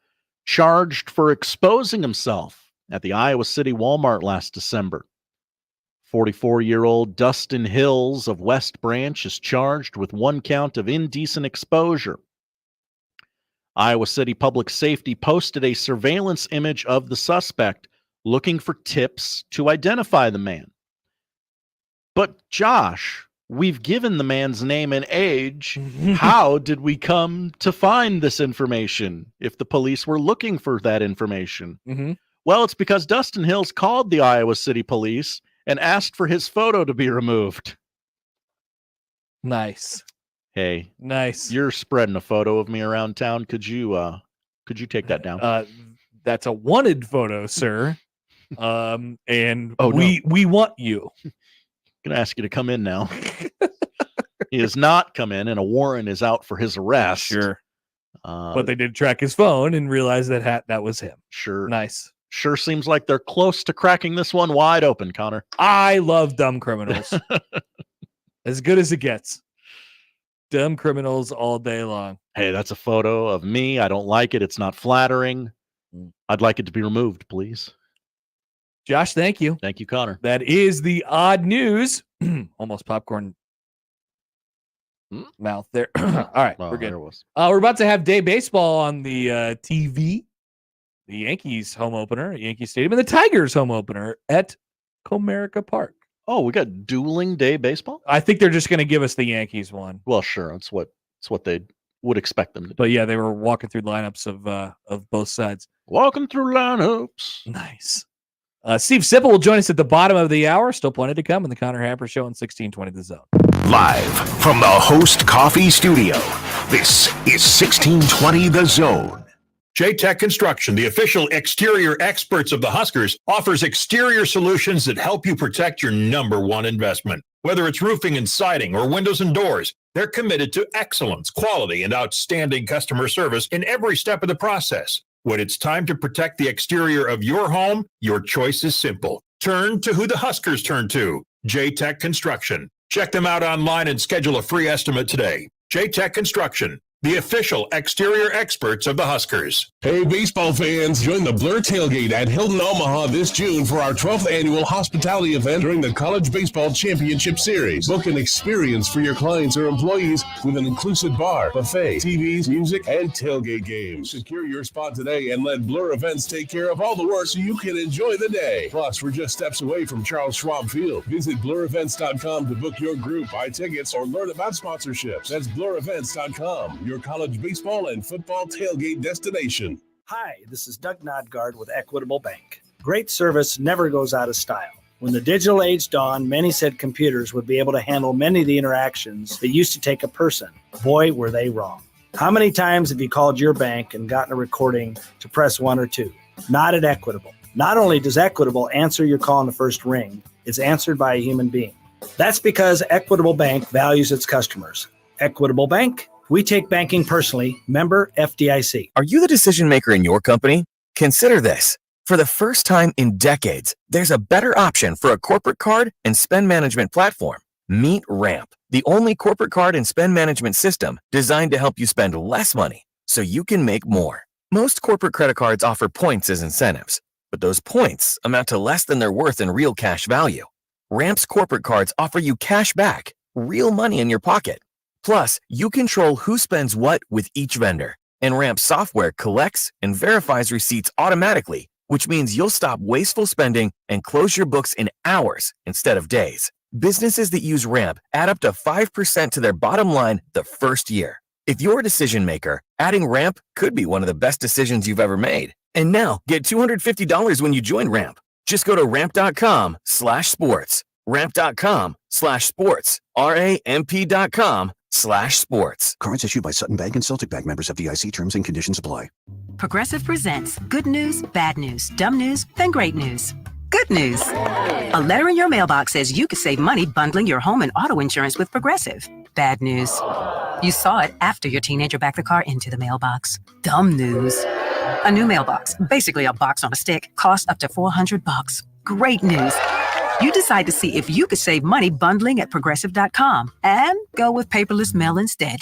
charged for exposing himself at the Iowa City Walmart last December. 44-year-old Dustin Hills of West Branch is charged with 1 count of indecent exposure. Iowa City Public Safety posted a surveillance image of the suspect looking for tips to identify the man. But Josh, we've given the man's name and age. How did we come to find this information if the police were looking for that information?
Mm-hmm.
Well, it's because Dustin Hills called the Iowa City Police and asked for his photo to be removed.
Nice.
Hey,
nice.
You're spreading a photo of me around town. Could you take that down?
That's a wanted photo, sir. And
Oh,
we want you.
Gonna ask you to come in now. He has not come in, and a warrant is out for his arrest.
Sure. But they did track his phone and realize that was him.
Sure.
Nice.
Sure seems like they're close to cracking this one wide open, Connor.
I love dumb criminals. As good as it gets. Dumb criminals all day long.
Hey, that's a photo of me. I don't like it. It's not flattering. I'd like it to be removed, please.
Josh, thank you.
Thank you, Connor.
That is the odd news. Almost popcorn mouth there. All right, we're good. We're about to have day baseball on the TV. The Yankees home opener at Yankee Stadium and the Tigers home opener at Comerica Park.
Oh, we got dueling day baseball?
I think they're just going to give us the Yankees one.
Well, sure. It's what they would expect them to do.
But yeah, they were walking through lineups of both sides.
Walking through lineups.
Nice. Steve Sipple will join us at the bottom of the hour. Still plenty to come in the Connor Happer Show on 1620 The Zone.
Live from the Host Coffee Studio, this is 1620 The Zone.
J-Tech Construction, the official exterior experts of the Huskers, offers exterior solutions that help you protect your number one investment. Whether it's roofing and siding or windows and doors, they're committed to excellence, quality, and outstanding customer service in every step of the process. When it's time to protect the exterior of your home, your choice is simple. Turn to who the Huskers turn to, J-Tech Construction. Check them out online and schedule a free estimate today. J-Tech Construction, the official exterior experts of the Huskers.
Hey, baseball fans, join the Blur Tailgate at Hilton Omaha this June for our 12th annual hospitality event during the College Baseball Championship Series. Book an experience for your clients or employees with an inclusive bar, buffet, TVs, music, and tailgate games. Secure your spot today and let Blur Events take care of all the work so you can enjoy the day. Plus, we're just steps away from Charles Schwab Field. Visit blurevents.com to book your group, buy tickets, or learn about sponsorships. That's blurevents.com. Your college baseball and football tailgate destination.
Hi, this is Doug Nodgard with Equitable Bank. Great service never goes out of style. When the digital age dawned, many said computers would be able to handle many of the interactions that used to take a person. Boy, were they wrong. How many times have you called your bank and gotten a recording to press 1 or 2? Not at Equitable. Not only does Equitable answer your call in the first ring, it's answered by a human being. That's because Equitable Bank values its customers. Equitable Bank, we take banking personally. Member FDIC.
Are you the decision maker in your company? Consider this. For the first time in decades, there's a better option for a corporate card and spend management platform. Meet Ramp, the only corporate card and spend management system designed to help you spend less money so you can make more. Most corporate credit cards offer points as incentives, but those points amount to less than their worth in real cash value. Ramp's corporate cards offer you cash back, real money in your pocket. Plus, you control who spends what with each vendor, and Ramp software collects and verifies receipts automatically, which means you'll stop wasteful spending and close your books in hours instead of days. Businesses that use Ramp add up to 5% to their bottom line the first year. If you're a decision maker, adding Ramp could be one of the best decisions you've ever made. And now, get $250 when you join Ramp. Just go to ramp.com/sports. Ramp.com/sports. RAMP.com/sports.
Cards issued by Sutton Bank and Celtic Bank, members of FDIC. Terms and conditions apply.
Progressive presents good news, bad news, dumb news, then great news. Good news. A letter in your mailbox says you could save money bundling your home and auto insurance with Progressive. Bad news. You saw it after your teenager backed the car into the mailbox. Dumb news. A new mailbox, basically a box on a stick, costs up to $400. Great news. You decide to see if you could save money bundling at Progressive.com and go with paperless mail instead.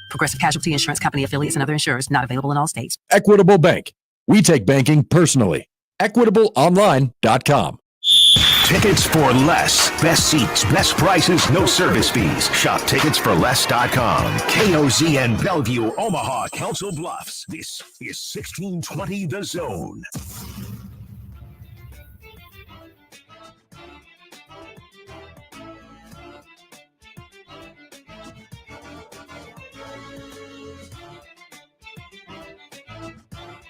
Progressive Casualty Insurance Company affiliates and other insurers not available in all states.
Equitable Bank. We take banking personally. EquitableOnline.com.
Tickets for less. Best seats, best prices, no service fees. Shop ticketsforless.com. KOZN Bellevue, Omaha, Council Bluffs. This is 1620 The Zone.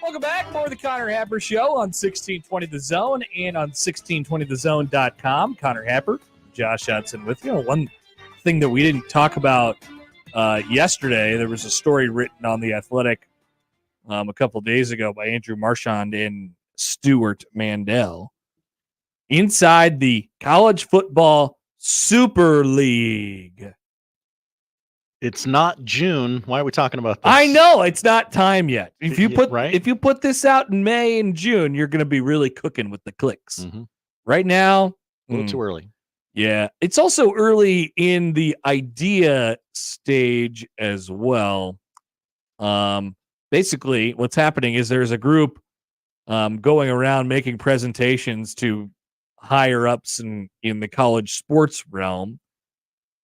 Welcome back. More of the Connor Happer Show on 1620 The Zone and on 1620thezone.com. Connor Happer, Josh Hudson with you. One thing that we didn't talk about yesterday, there was a story written on The Athletic a couple days ago by Andrew Marchand and Stuart Mandel. Inside the College Football Super League.
It's not June. Why are we talking about this?
I know it's not time yet. If you put this out in May and June, you're going to be really cooking with the clicks.
Mm-hmm.
Right now,
A little too early.
Yeah, it's also early in the idea stage as well. Basically, what's happening is there's a group going around making presentations to higher ups in the college sports realm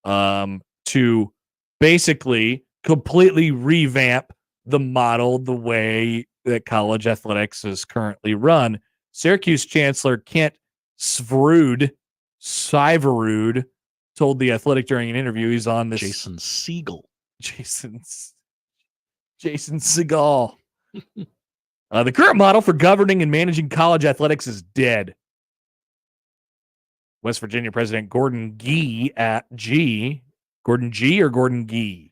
to basically completely revamp the model, the way that college athletics is currently run. Syracuse Chancellor Kent Syverud told The Athletic during an interview he's on this.
Jason Segel.
Jason Segel. The current model for governing and managing college athletics is dead. West Virginia President Gordon Gee Gordon G or Gordon Gee?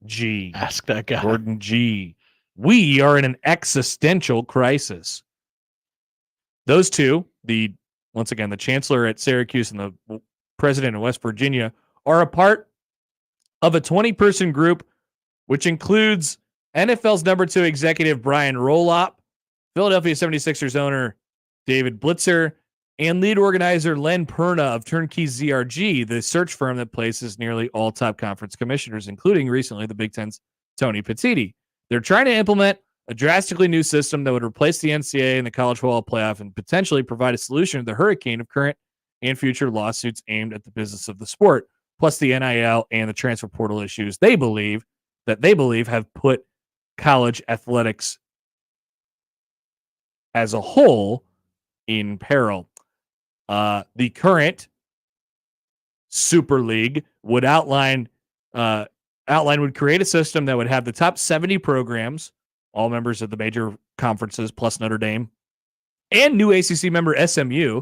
G.
Ask that guy.
Gordon G. We are in an existential crisis. Those two, once again, the chancellor at Syracuse and the president of West Virginia, are a part of a 20-person group, which includes NFL's number 2 executive Brian Rolop, Philadelphia 76ers owner David Blitzer, and lead organizer Len Perna of Turnkey ZRG, the search firm that places nearly all top conference commissioners, including recently the Big Ten's Tony Petitti. They're trying to implement a drastically new system that would replace the NCAA and the college football playoff and potentially provide a solution to the hurricane of current and future lawsuits aimed at the business of the sport, plus the NIL and the transfer portal issues they believe have put college athletics as a whole in peril. The current Super League would would create a system that would have the top 70 programs, all members of the major conferences plus Notre Dame, and new ACC member SMU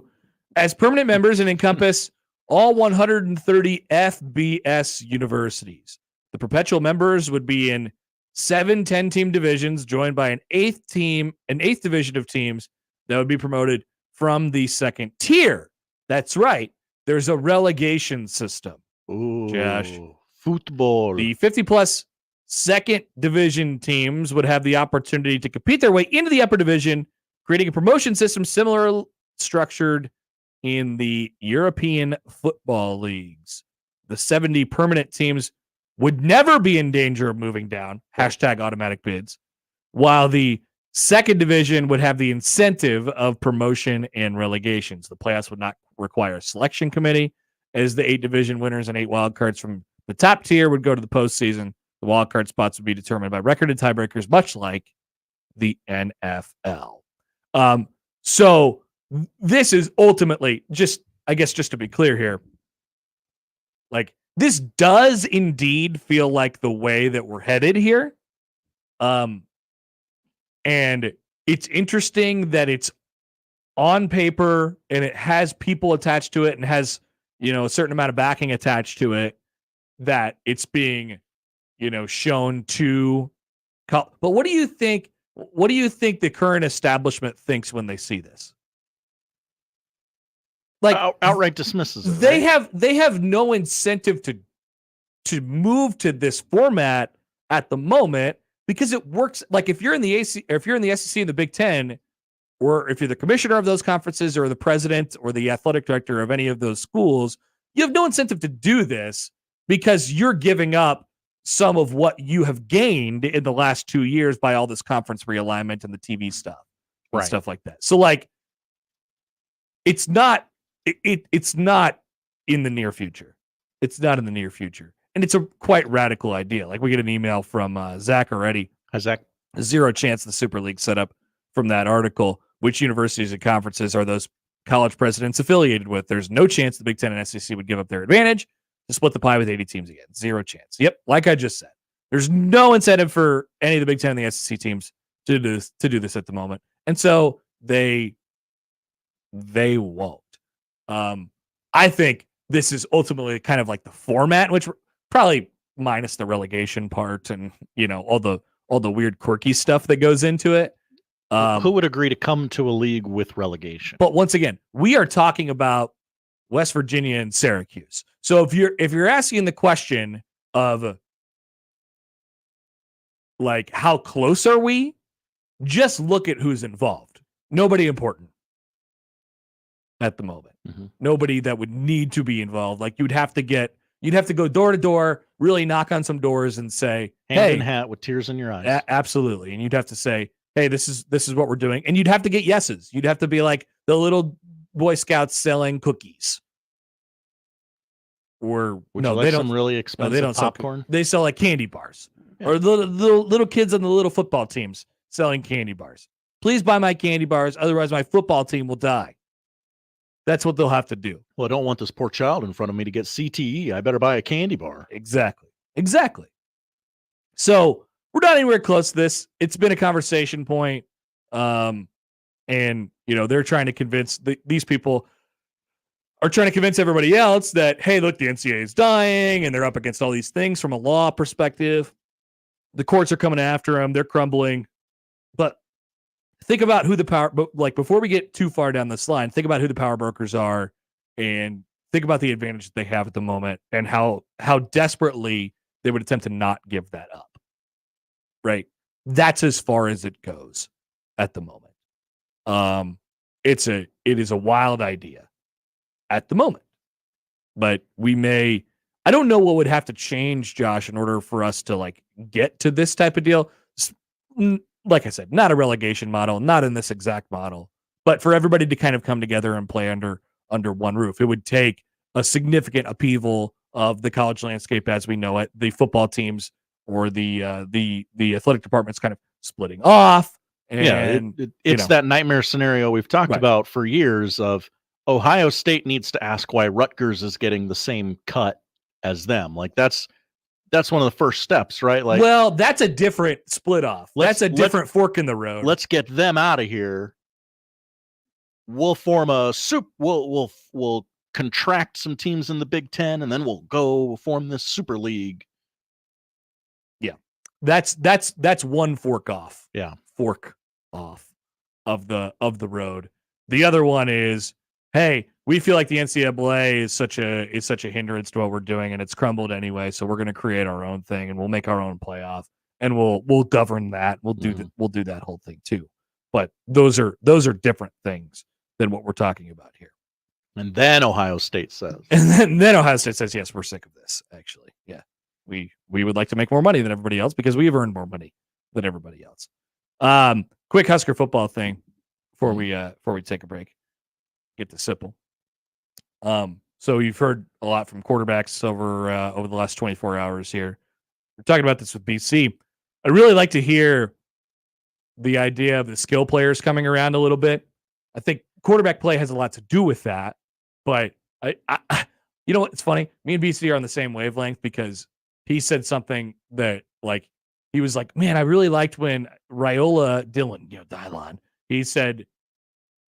as permanent members and encompass all 130 FBS universities. The perpetual members would be in 7 10-team divisions, joined by an eighth division of teams that would be promoted from the second tier. That's right. There's a relegation system.
Ooh,
Josh.
Football.
The 50-plus second division teams would have the opportunity to compete their way into the upper division, creating a promotion system similar structured in the European football leagues. The 70 permanent teams would never be in danger of moving down, #automatic bids, while the second division would have the incentive of promotion and relegations. The playoffs would not require a selection committee, as the 8 division winners and 8 wildcards from the top tier would go to the postseason. The wildcard spots would be determined by record and tiebreakers, much like the NFL. So this is ultimately just to be clear here, like, this does indeed feel like the way that we're headed here. And it's interesting that it's on paper and it has people attached to it and has, a certain amount of backing attached to it, that it's being, shown to. But what do you think? What do you think the current establishment thinks when they see this? Like,
outright dismisses it.
They have no incentive to move to this format at the moment, because it works. Like, if you're in the SEC and the Big Ten, or if you're the commissioner of those conferences or the president or the athletic director of any of those schools, you have no incentive to do this, because you're giving up some of what you have gained in the last 2 years by all this conference realignment and the TV stuff and stuff like that. So, like, it's not it's not in the near future. It's not in the near future. And it's a quite radical idea. Like we get an email from Zach already.
Hi, Zach.
Zero chance the Super League set up from that article. Which universities and conferences are those college presidents affiliated with? There's no chance the Big Ten and SEC would give up their advantage to split the pie with 80 teams again. Zero chance. Yep, like I just said. There's no incentive for any of the Big Ten and the SEC teams to do this at the moment. And so they won't. I think this is ultimately kind of like the format, which probably minus the relegation part and all the weird quirky stuff that goes into it.
Who would agree to come to a league with relegation?
But once again, we are talking about West Virginia and Syracuse. So if you're asking the question of like how close are we, just look at who's involved. Nobody important at the moment.
Mm-hmm.
Nobody that would need to be involved. Like you'd have to go door to door, really knock on some doors and say,
hand in hat with tears in your eyes.
Absolutely. And you'd have to say, hey, this is what we're doing. And you'd have to get yeses. You'd have to be like the little Boy Scouts selling cookies. Or
Would
no,
you like
they don't.
some really expensive
they don't
popcorn.
They sell like candy bars. Yeah. Or little kids on the little football teams selling candy bars. Please buy my candy bars, otherwise my football team will die. That's what they'll have to do.
Well, I don't want this poor child in front of me to get CTE. I better buy a candy bar.
Exactly. So we're not anywhere close to this. It's been a conversation point. And they're trying to convince these people are trying to convince everybody else that, hey, look, the NCAA is dying and they're up against all these things from a law perspective. The courts are coming after them. They're crumbling. But think about who before we get too far down this line, think about who the power brokers are and think about the advantage that they have at the moment and how desperately they would attempt to not give that up. Right? That's as far as it goes at the moment. It is a wild idea at the moment. But I don't know what would have to change, Josh, in order for us to like get to this type of deal. Like I said, not a relegation model, not in this exact model, but for everybody to kind of come together and play under one roof. It would take a significant upheaval of the college landscape as we know it. The football teams or the athletic departments kind of splitting off. And,
it's that nightmare scenario we've talked about for years of Ohio State needs to ask why Rutgers is getting the same cut as them. Like that's one of the first steps, right? Like,
well, that's a different split off. That's a different fork in the road.
Let's get them out of here. We'll form a we'll contract some teams in the Big Ten, and then we'll go form this super league.
Yeah, that's one fork off.
Yeah,
fork off of the road. The other one is, hey, we feel like the NCAA is such a hindrance to what we're doing, and it's crumbled anyway. So we're going to create our own thing, and we'll make our own playoff, and we'll govern that. We'll do that whole thing too. But those are different things than what we're talking about here.
And then Ohio State says,
yes, we're sick of this. Actually, yeah, we would like to make more money than everybody else because we have earned more money than everybody else. Quick Husker football thing before we take a break. Get to Sipple. So you've heard a lot from quarterbacks over the last 24 hours here. We're talking about this with BC. I'd really like to hear the idea of the skill players coming around a little bit. I think quarterback play has a lot to do with that, but I you know what? It's funny. Me and BC are on the same wavelength because he said something that like, he was like, man, I really liked when Dylon, he said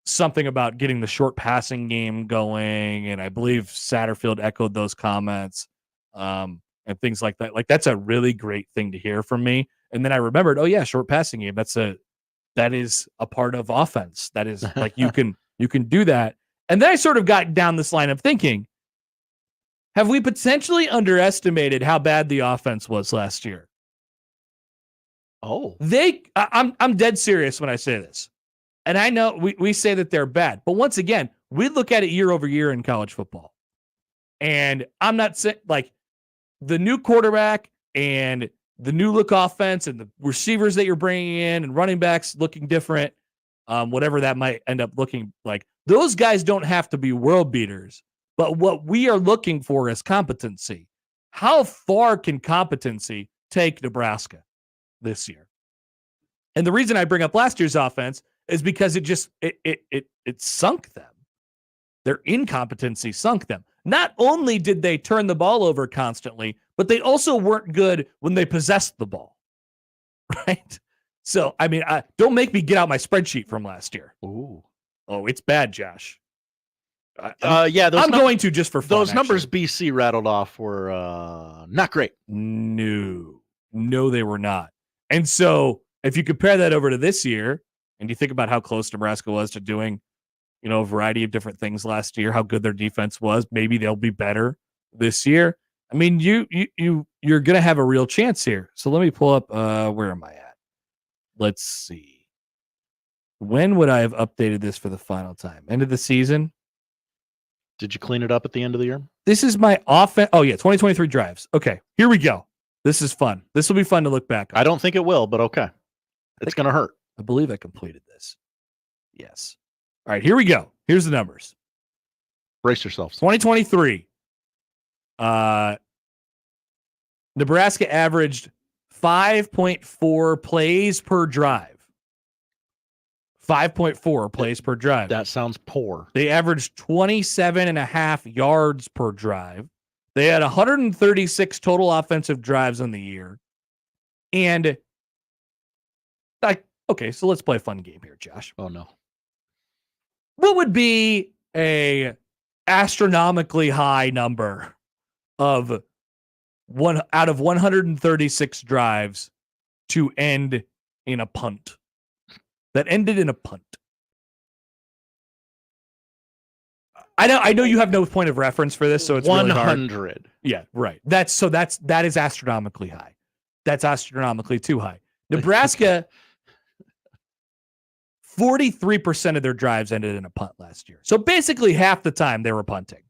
something about getting the short passing game going. And I believe Satterfield echoed those comments and things like that. Like, that's a really great thing to hear from me. And then I remembered, oh yeah, short passing game. That is a part of offense. That is like, you can do that. And then I sort of got down this line of thinking, have we potentially underestimated how bad the offense was last year?
Oh,
I'm dead serious when I say this. And I know we say that they're bad, but once again, we look at it year over year in college football. And I'm not saying like the new quarterback and the new look offense and the receivers that you're bringing in and running backs looking different, whatever that might end up looking like. Those guys don't have to be world beaters, but what we are looking for is competency. How far can competency take Nebraska this year? And the reason I bring up last year's offense is because it sunk them. Their incompetency sunk them. Not only did they turn the ball over constantly, but they also weren't good when they possessed the ball. Right? So, I mean, don't make me get out my spreadsheet from last year.
Ooh.
Oh, it's bad, Josh.
Yeah,
I'm going to just for fun.
Those numbers BC rattled off were not great.
No, they were not. And so if you compare that over to this year, and you think about how close Nebraska was to doing, a variety of different things last year, how good their defense was, maybe they'll be better this year. I mean, you're going to have a real chance here. So let me pull up, where am I at? Let's see. When would I have updated this for the final time? End of the season?
Did you clean it up at the end of the year?
This is my offense. Oh, yeah, 2023 drives. Okay, here we go. This is fun. This will be fun to look back on.
I don't think it will, but okay. It's going to hurt.
I believe I completed this. Yes. All right, here we go. Here's the numbers.
Brace yourselves.
2023. Nebraska averaged 5.4 plays per drive. 5.4 plays per drive.
That sounds poor.
They averaged 27.5 yards per drive. They had 136 total offensive drives on the year. And, okay, so let's play a fun game here, Josh.
Oh, no.
What would be a astronomically high number of one out of 136 drives to end in a punt? That ended in a punt. I know you have no point of reference for this, so it's
100.
Really hard. Yeah, right. That is astronomically high. That's astronomically too high. Nebraska, 43% of their drives ended in a punt last year. So basically half the time they were punting.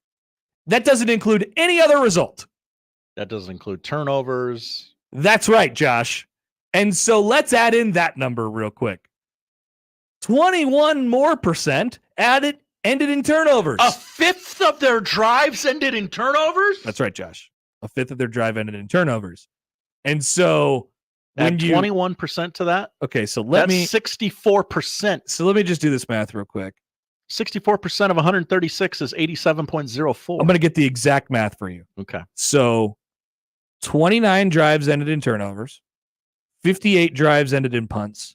That doesn't include any other result.
That doesn't include turnovers.
That's right, Josh. And so let's add in that number real quick. 21% more ended in turnovers.
A fifth of their drives ended in turnovers?
That's right, Josh. A fifth of their drive ended in turnovers. And so
add 21% to that?
Okay, so
that's 64%.
So let me just do this math real quick.
64% of 136 is 87.04.
I'm going to get the exact math for you.
Okay.
So 29 drives ended in turnovers. 58 drives ended in punts.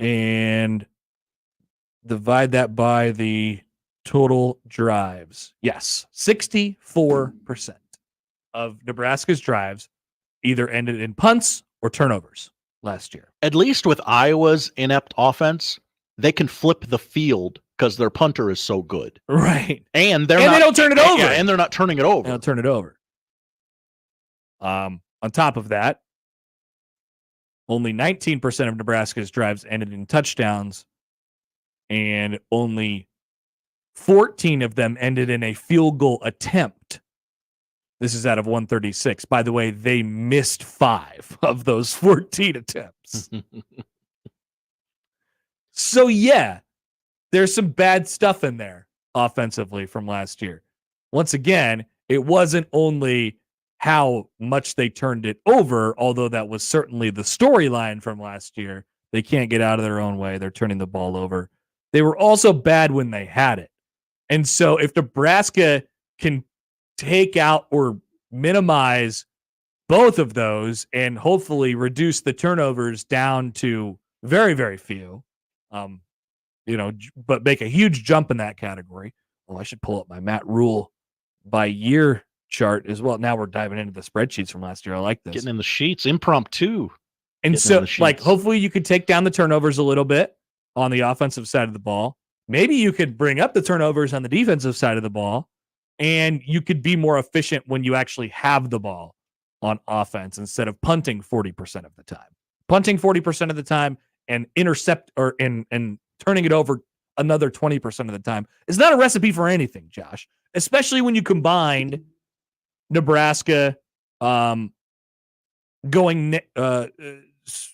And divide that by the total drives. Yes, 64% of Nebraska's drives either ended in punts or turnovers last year.
At least with Iowa's inept offense, they can flip the field because their punter is so good.
Right.
And
they don't turn it over.
Yeah, and they're not turning it over.
They don't turn it over. On top of that, only 19% of Nebraska's drives ended in touchdowns, and only 14 of them ended in a field goal attempt. This is out of 136. By the way, they missed 5 of those 14 attempts. So, yeah, there's some bad stuff in there offensively from last year. Once again, it wasn't only how much they turned it over, although that was certainly the storyline from last year. They can't get out of their own way. They're turning the ball over. They were also bad when they had it. And so if Nebraska can take out or minimize both of those and hopefully reduce the turnovers down to very, very few, but make a huge jump in that category. Well, I should pull up my Matt Rule by year chart as well. Now we're diving into the spreadsheets from last year. I like this.
Getting in the sheets, impromptu.
And so, hopefully you could take down the turnovers a little bit on the offensive side of the ball. Maybe you could bring up the turnovers on the defensive side of the ball, and you could be more efficient when you actually have the ball on offense instead of punting 40% of the time. Punting 40% of the time and and turning it over another 20% of the time is not a recipe for anything, Josh, especially when you combined Nebraska going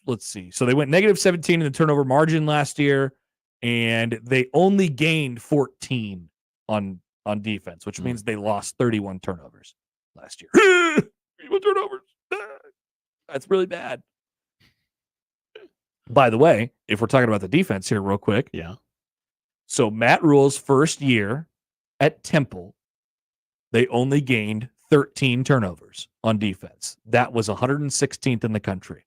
let's see. So they went negative 17 in the turnover margin last year, and they only gained 14 on defense, which means they lost 31 turnovers last year. 31 turnovers. That's really bad. By the way, if we're talking about the defense here real quick.
Yeah.
So Matt Rule's first year at Temple, they only gained 13 turnovers on defense. That was 116th in the country.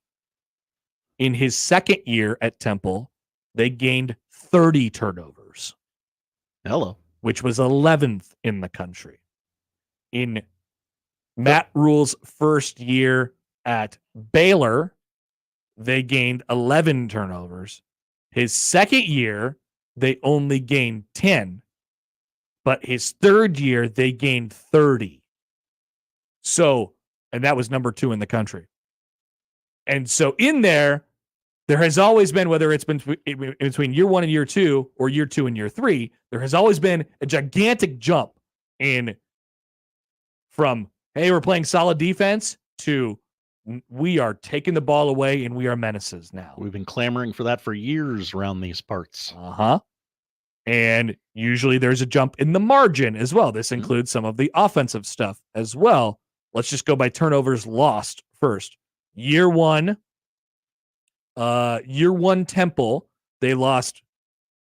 In his second year at Temple, they gained 30 turnovers.
Hello.
Which was 11th in the country. In Matt Rule's first year at Baylor, they gained 11 turnovers. His second year, they only gained 10. But his third year, they gained 30. So, and that was number 2 in the country. And so in there has always been, whether it's been between year 1 and year 2 or year 2 and year 3, there has always been a gigantic jump in from, hey, we're playing solid defense to we are taking the ball away and we are menaces now.
We've been clamoring for that for years around these parts.
Uh-huh. And usually there's a jump in the margin as well. This includes some of the offensive stuff as well. Let's just go by turnovers lost first. Year one Temple, they lost.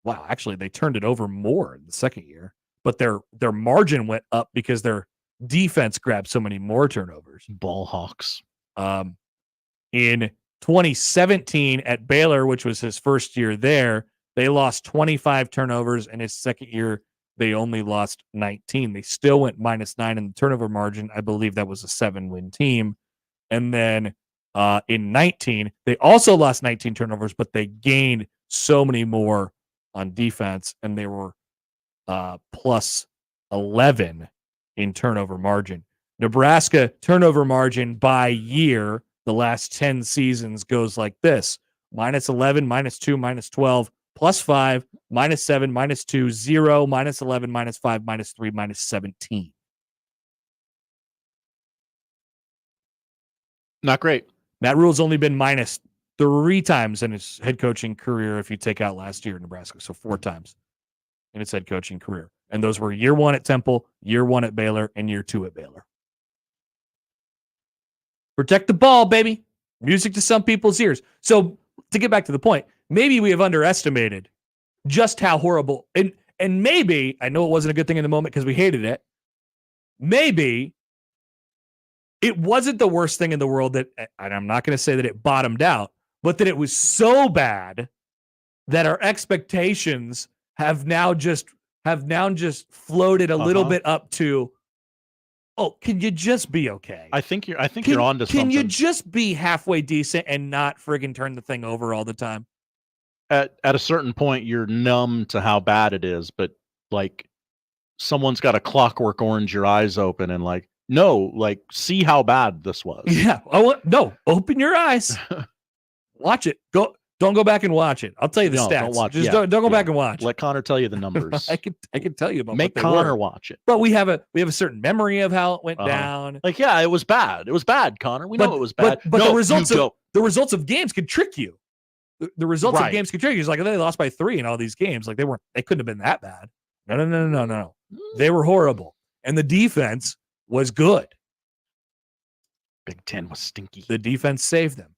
Wow, actually, they turned it over more in the second year, but their margin went up because their defense grabbed so many more turnovers.
Ball hawks.
In 2017 at Baylor, which was his first year there, they lost 25 turnovers. In his second year, they only lost 19. They still went -9 in the turnover margin. I believe that was a 7-win team. And then in 19, they also lost 19 turnovers, but they gained so many more on defense, and they were plus 11 in turnover margin. Nebraska turnover margin by year, the last 10 seasons goes like this: -11, -2, -12, +5, -7, -2, 0, -11, -5, -3, -17.
Not great.
Matt Rule's only been -3 times in his head coaching career if you take out last year in Nebraska. So 4 times in his head coaching career. And those were year 1 at Temple, year 1 at Baylor, and year 2 at Baylor. Protect the ball, baby. Music to some people's ears. So to get back to the point, maybe we have underestimated just how horrible, and maybe, I know it wasn't a good thing in the moment because we hated it, maybe it wasn't the worst thing in the world that, and I'm not going to say that it bottomed out, but that it was so bad that our expectations have now just floated a little bit up to, oh, can you just be okay?
I think you're onto something.
Can you just be halfway decent and not friggin' turn the thing over all the time?
At a certain point, you're numb to how bad it is, but like someone's got a Clockwork Orange your eyes open and like, no, like see how bad this was.
Yeah. Open your eyes. Watch it. Don't go back and watch it. I'll tell you the stats.
Don't watch.
Just don't go back and watch.
Let Connor tell you the numbers.
I can tell you about.
Make
what they
Connor
were.
watch it.
But we have a certain memory of how it went down.
Like, yeah, it was bad. It was bad, Connor. We know it was bad.
But
no,
the results of games could trick you. The results
Right.
of games could trick you. It's like they lost by 3 in all these games. Like they couldn't have been that bad. No. They were horrible, and the defense was good.
Big Ten was stinky.
The defense saved them.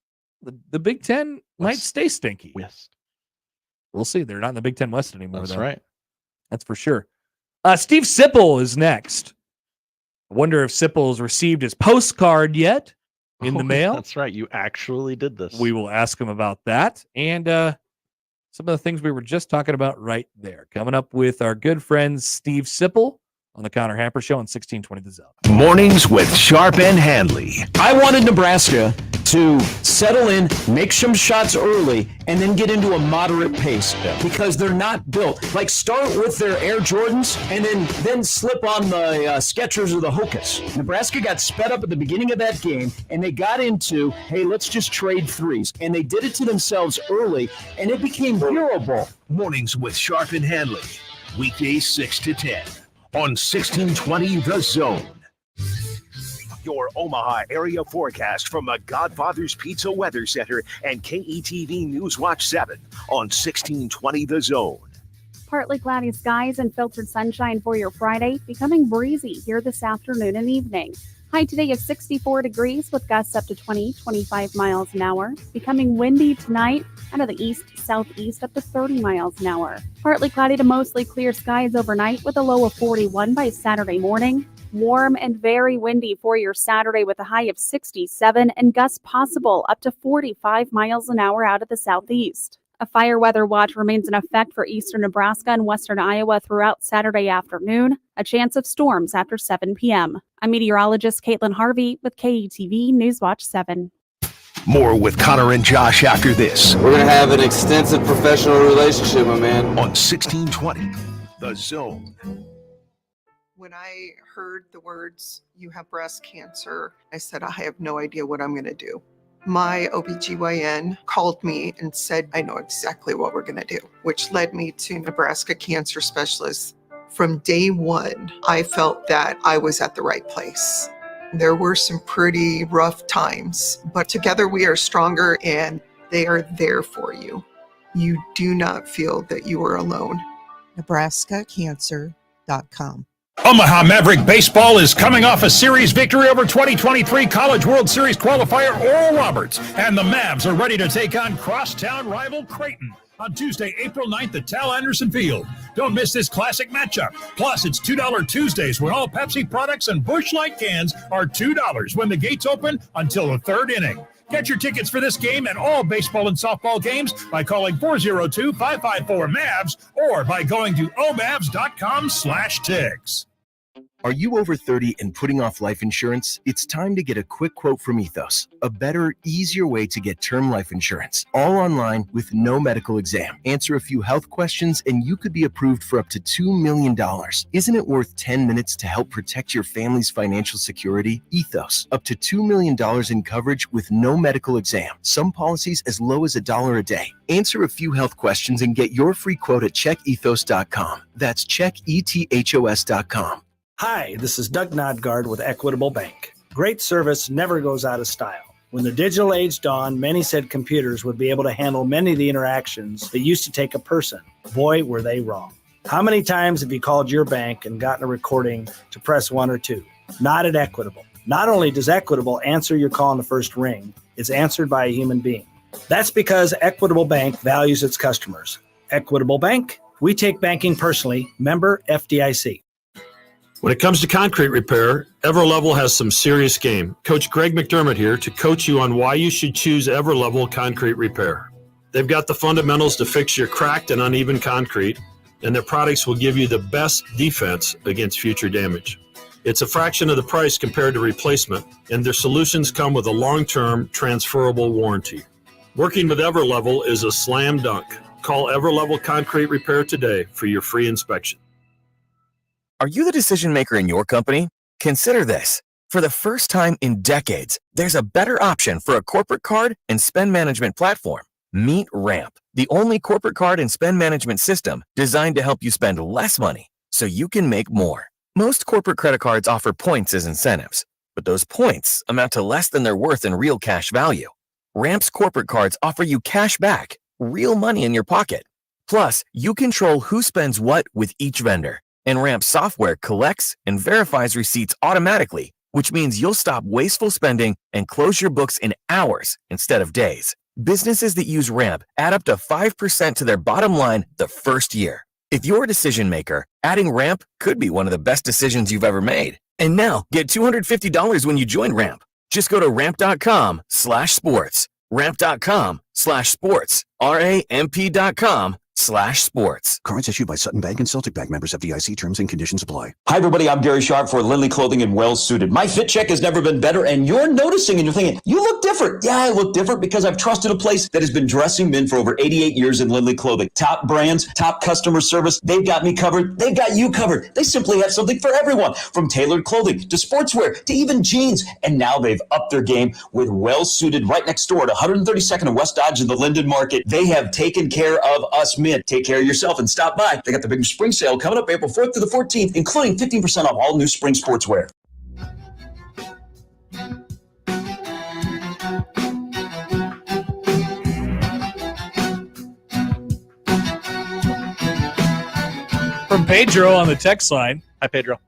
The Big Ten might stay stinky.
West.
We'll see. They're not in the Big Ten West anymore.
That's
though.
right.
That's for sure. Steve Sipple is next. I wonder if Sipple's received his postcard yet in the mail.
That's right. You actually did this.
We will ask him about that and some of the things we were just talking about right there. Coming up with our good friend Steve Sipple on the Connor Happer Show on 1620 The Zone.
Mornings with Sharp and Handley.
I wanted Nebraska to settle in, make some shots early, and then get into a moderate pace because they're not built. Like start with their Air Jordans and then slip on the Skechers or the Hokas. Nebraska got sped up at the beginning of that game, and they got into, hey, let's just trade threes. And they did it to themselves early, and it became durable.
Mornings with Sharp and Handley. Weekdays 6 to 10 on 1620 The Zone. Your Omaha area forecast from the Godfather's Pizza Weather Center and KETV News Watch 7 on 1620 The Zone.
Partly cloudy skies and filtered sunshine for your Friday, becoming breezy here this afternoon and evening. High today is 64 degrees with gusts up to 25 miles an hour. Becoming windy tonight out of the east-southeast up to 30 miles an hour. Partly cloudy to mostly clear skies overnight with a low of 41 by Saturday morning. Warm and very windy for your Saturday with a high of 67 and gusts possible up to 45 miles an hour out of the southeast. A fire weather watch remains in effect for eastern Nebraska and western Iowa throughout Saturday afternoon. A chance of storms after 7 p.m. I'm meteorologist Caitlin Harvey with KETV News Watch 7.
More with Connor and Josh after this.
We're going to have an extensive professional relationship, my man.
On 1620, The Zone.
When I heard the words, "you have breast cancer," I said, I have no idea what I'm going to do. My OBGYN called me and said, I know exactly what we're going to do, which led me to Nebraska Cancer Specialists. From day one, I felt that I was at the right place. There were some pretty rough times, but together we are stronger and they are there for you. You do not feel that you are alone. NebraskaCancer.com.
Omaha Maverick Baseball is coming off a series victory over 2023 College World Series qualifier Oral Roberts, and the Mavs are ready to take on crosstown rival Creighton on Tuesday, April 9th at Tal Anderson Field. Don't miss this classic matchup. Plus, it's $2 Tuesdays when all Pepsi products and Busch Light cans are $2 when the gates open until the third inning. Get your tickets for this game and all baseball and softball games by calling 402-554-MAVS or by going to omavs.com/tics.
Are you over 30 and putting off life insurance? It's time to get a quick quote from Ethos, a better, easier way to get term life insurance, all online with no medical exam. Answer a few health questions and you could be approved for up to $2 million. Isn't it worth 10 minutes to help protect your family's financial security? Ethos, up to $2 million in coverage with no medical exam. Some policies as low as $1 a day. Answer a few health questions and get your free quote at checkethos.com. That's checkethos.com.
Hi, this is Doug Nodgard with Equitable Bank. Great service never goes out of style. When the digital age dawned, many said computers would be able to handle many of the interactions that used to take a person. Boy, were they wrong. How many times have you called your bank and gotten a recording to press 1 or 2? Not at Equitable. Not only does Equitable answer your call in the first ring, it's answered by a human being. That's because Equitable Bank values its customers. Equitable Bank, we take banking personally. Member FDIC.
When it comes to concrete repair, Everlevel has some serious game. Coach Greg McDermott here to coach you on why you should choose Everlevel Concrete Repair. They've got the fundamentals to fix your cracked and uneven concrete, and their products will give you the best defense against future damage. It's a fraction of the price compared to replacement, and their solutions come with a long-term transferable warranty. Working with Everlevel is a slam dunk. Call Everlevel Concrete Repair today for your free inspection.
Are you the decision maker in your company? Consider this. For the first time in decades, there's a better option for a corporate card and spend management platform. Meet Ramp, the only corporate card and spend management system designed to help you spend less money so you can make more. Most corporate credit cards offer points as incentives, but those points amount to less than their worth in real cash value. Ramp's corporate cards offer you cash back, real money in your pocket. Plus, you control who spends what with each vendor. And Ramp software collects and verifies receipts automatically, which means you'll stop wasteful spending and close your books in hours instead of days. Businesses that use Ramp add up to 5% to their bottom line the first year. If you're a decision maker, adding Ramp could be one of the best decisions you've ever made. And now, get $250 when you join Ramp. Just go to ramp.com/sports. Ramp.com/sports. RAMP.com/sports.
Cards issued by Sutton Bank and Celtic Bank, members FDIC. Terms and conditions apply.
Hi, everybody. I'm Gary Sharp for Lindley Clothing and Well Suited. My fit check has never been better, and you're noticing and you're thinking, you look different. Yeah, I look different because I've trusted a place that has been dressing men for over 88 years in Lindley Clothing. Top brands, top customer service. They've got me covered. They've got you covered. They simply have something for everyone, from tailored clothing to sportswear to even jeans. And now they've upped their game with Well Suited right next door at 132nd and West Dodge in the Linden Market. They have taken care of us men. Take care of yourself and stop by. They got the big spring sale coming up April 4th to the 14th, including 15% off all new spring sportswear.
From Pedro on the text line.
Hi, Pedro.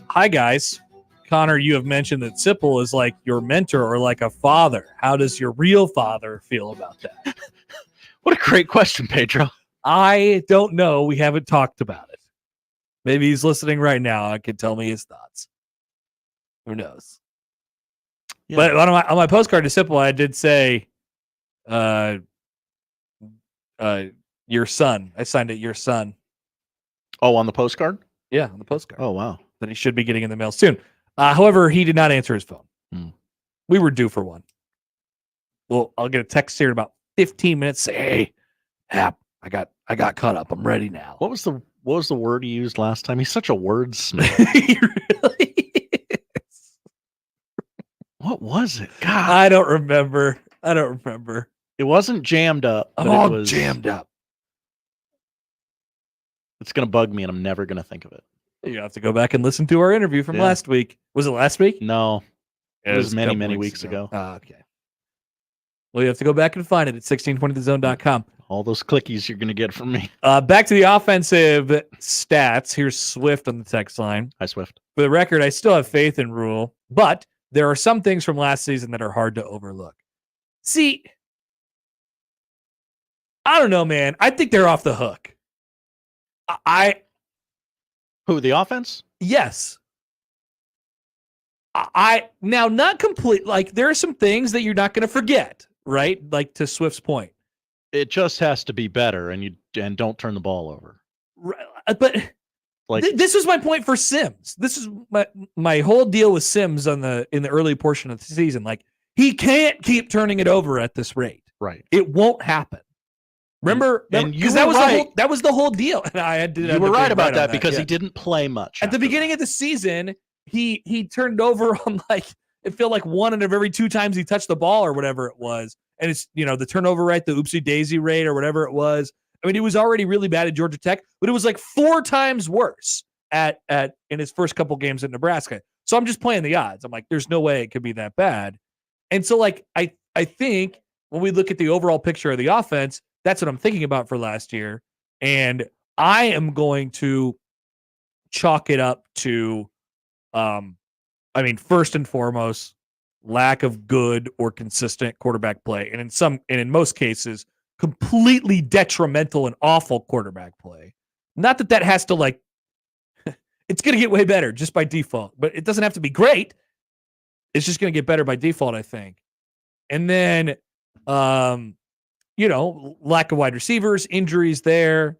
Hi, guys. Connor, you have mentioned that Sipple is like your mentor or like a father. How does your real father feel about that?
What a great question, Pedro.
I don't know. We haven't talked about it. Maybe he's listening right now. I can tell me his thoughts. Who knows? Yeah. But on my postcard to Sipple, I did say, your son. I signed it, your son.
Oh, on the postcard?
Yeah, on the postcard.
Oh, wow.
That he should be getting in the mail soon. However, he did not answer his phone. We were due for one. Well, I'll get a text here in about 15 minutes. Say, hey, Hap, I got caught up. I'm ready now.
What was the word he used last time? He's such a wordsmith.
He really is.
What was it? God,
I don't remember.
It wasn't jammed up.
I'm
but
all
it was
jammed up.
It's gonna bug me, and I'm never gonna think of it.
You have to go back and listen to our interview from last week. Was it last week?
No, it was many, many weeks
ago.
ago.
Okay. Well, you have to go back and find it at 1620thezone.com.
All those clickies you're going to get from me.
Back to the offensive stats. Here's Swift on the text line.
Hi, Swift.
For the record, I still have faith in Rule, but there are some things from last season that are hard to overlook. See, I don't know, man. I think they're off the hook.
Who, the offense?
Yes. Now, not complete. Like, there are some things that you're not going to forget, right? Like, to Swift's point.
It just has to be better, and don't turn the ball over.
Right, but like this was my point for Sims. This is my whole deal with Sims in the early portion of the season. Like, he can't keep turning it over at this rate.
Right.
It won't happen. Remember,
because
that was the whole deal. And I had to.
You were right about that because he didn't play much
at the beginning of the season. He turned over on it felt like one out of every two times he touched the ball or whatever it was. And it's, the turnover rate, the oopsie daisy rate or whatever it was. I mean, he was already really bad at Georgia Tech, but it was like 4 times worse in his first couple games at Nebraska. So I'm just playing the odds. I'm like, there's no way it could be that bad. And so I think when we look at the overall picture of the offense, that's what I'm thinking about for last year. And I am going to chalk it up to, first and foremost, lack of good or consistent quarterback play. And in most cases, completely detrimental and awful quarterback play. Not that has to it's going to get way better just by default, but it doesn't have to be great. It's just going to get better by default, I think. And then, lack of wide receivers, injuries there,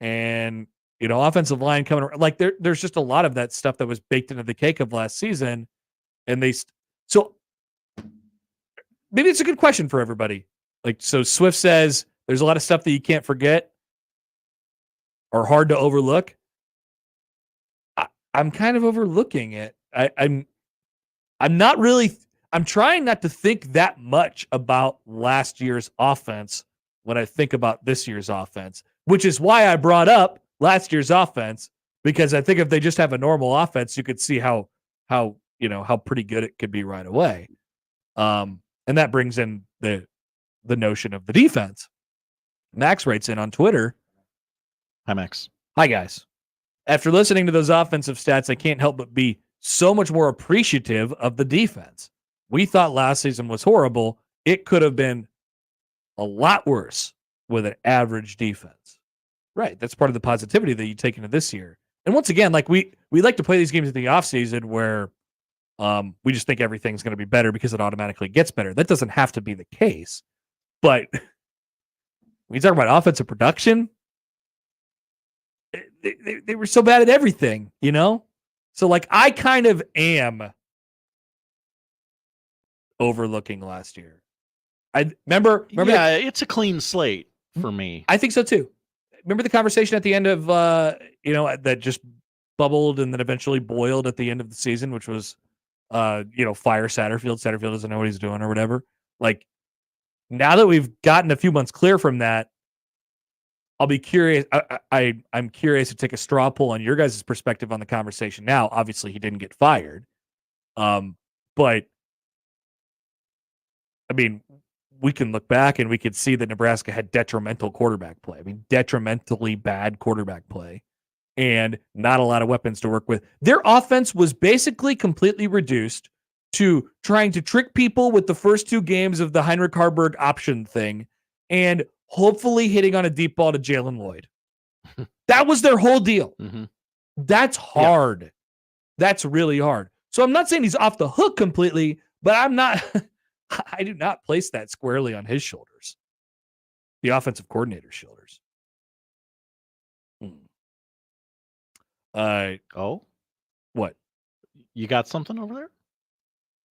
and, offensive line coming around. There's just a lot of that stuff that was baked into the cake of last season. And so maybe it's a good question for everybody. So Swift says there's a lot of stuff that you can't forget or hard to overlook. I'm kind of overlooking it. I'm not really. I'm trying not to think that much about last year's offense when I think about this year's offense, which is why I brought up last year's offense, because I think if they just have a normal offense, you could see how pretty good it could be right away. And that brings in the notion of the defense. Max writes in on Twitter.
Hi, Max.
Hi, guys. After listening to those offensive stats, I can't help but be so much more appreciative of the defense. We thought last season was horrible. It could have been a lot worse with an average defense. Right. That's part of the positivity that you take into this year. And once again, we like to play these games in the offseason where we just think everything's going to be better because it automatically gets better. That doesn't have to be the case. But when you talk about offensive production, they were so bad at everything, So I kind of am overlooking last year. I remember.
It's a clean slate for me.
I think so too. Remember the conversation at the end of that just bubbled and then eventually boiled at the end of the season, which was fire Satterfield. Satterfield doesn't know what he's doing or whatever. Now that we've gotten a few months clear from that, I'll be curious. I'm curious to take a straw poll on your guys' perspective on the conversation. Now, obviously, he didn't get fired, but we can look back and we could see that Nebraska had detrimental quarterback play. Detrimentally bad quarterback play. and not a lot of weapons to work with. Their offense was basically completely reduced to trying to trick people with the first 2 games of the Heinrich Harburg option thing and hopefully hitting on a deep ball to Jalen Lloyd. That was their whole deal.
Mm-hmm.
That's hard. Yeah. That's really hard. So I'm not saying he's off the hook completely, but I do not place that squarely on his shoulders. The offensive coordinator's shoulders. What?
You got something over there?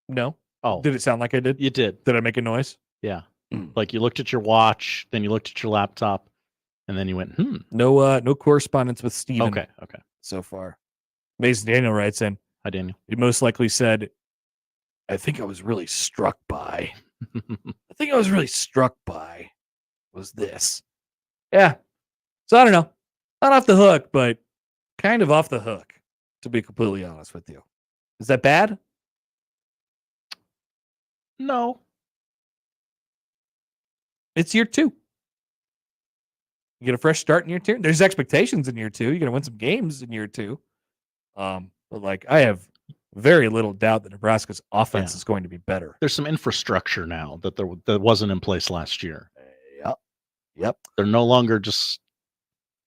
No.
Oh.
Did it sound like I did?
You did.
Did I make a noise?
Yeah. Like you looked at your watch, then you looked at your laptop, and then you went,
No correspondence with Steven.
Okay.
So far. Mason Daniel writes in.
Hi, Daniel.
He most likely said, I think I was really struck by. Was this. Yeah. So I don't know. Not off the hook, but kind of off the hook, to be completely honest with you. Is that bad?
No.
It's year 2. You get a fresh start in year 2. There's expectations in year 2. You're going to win some games in year 2. But like, I have very little doubt that Nebraska's offense is going to be better.
There's some infrastructure now that wasn't in place last year.
Yep.
They're no longer just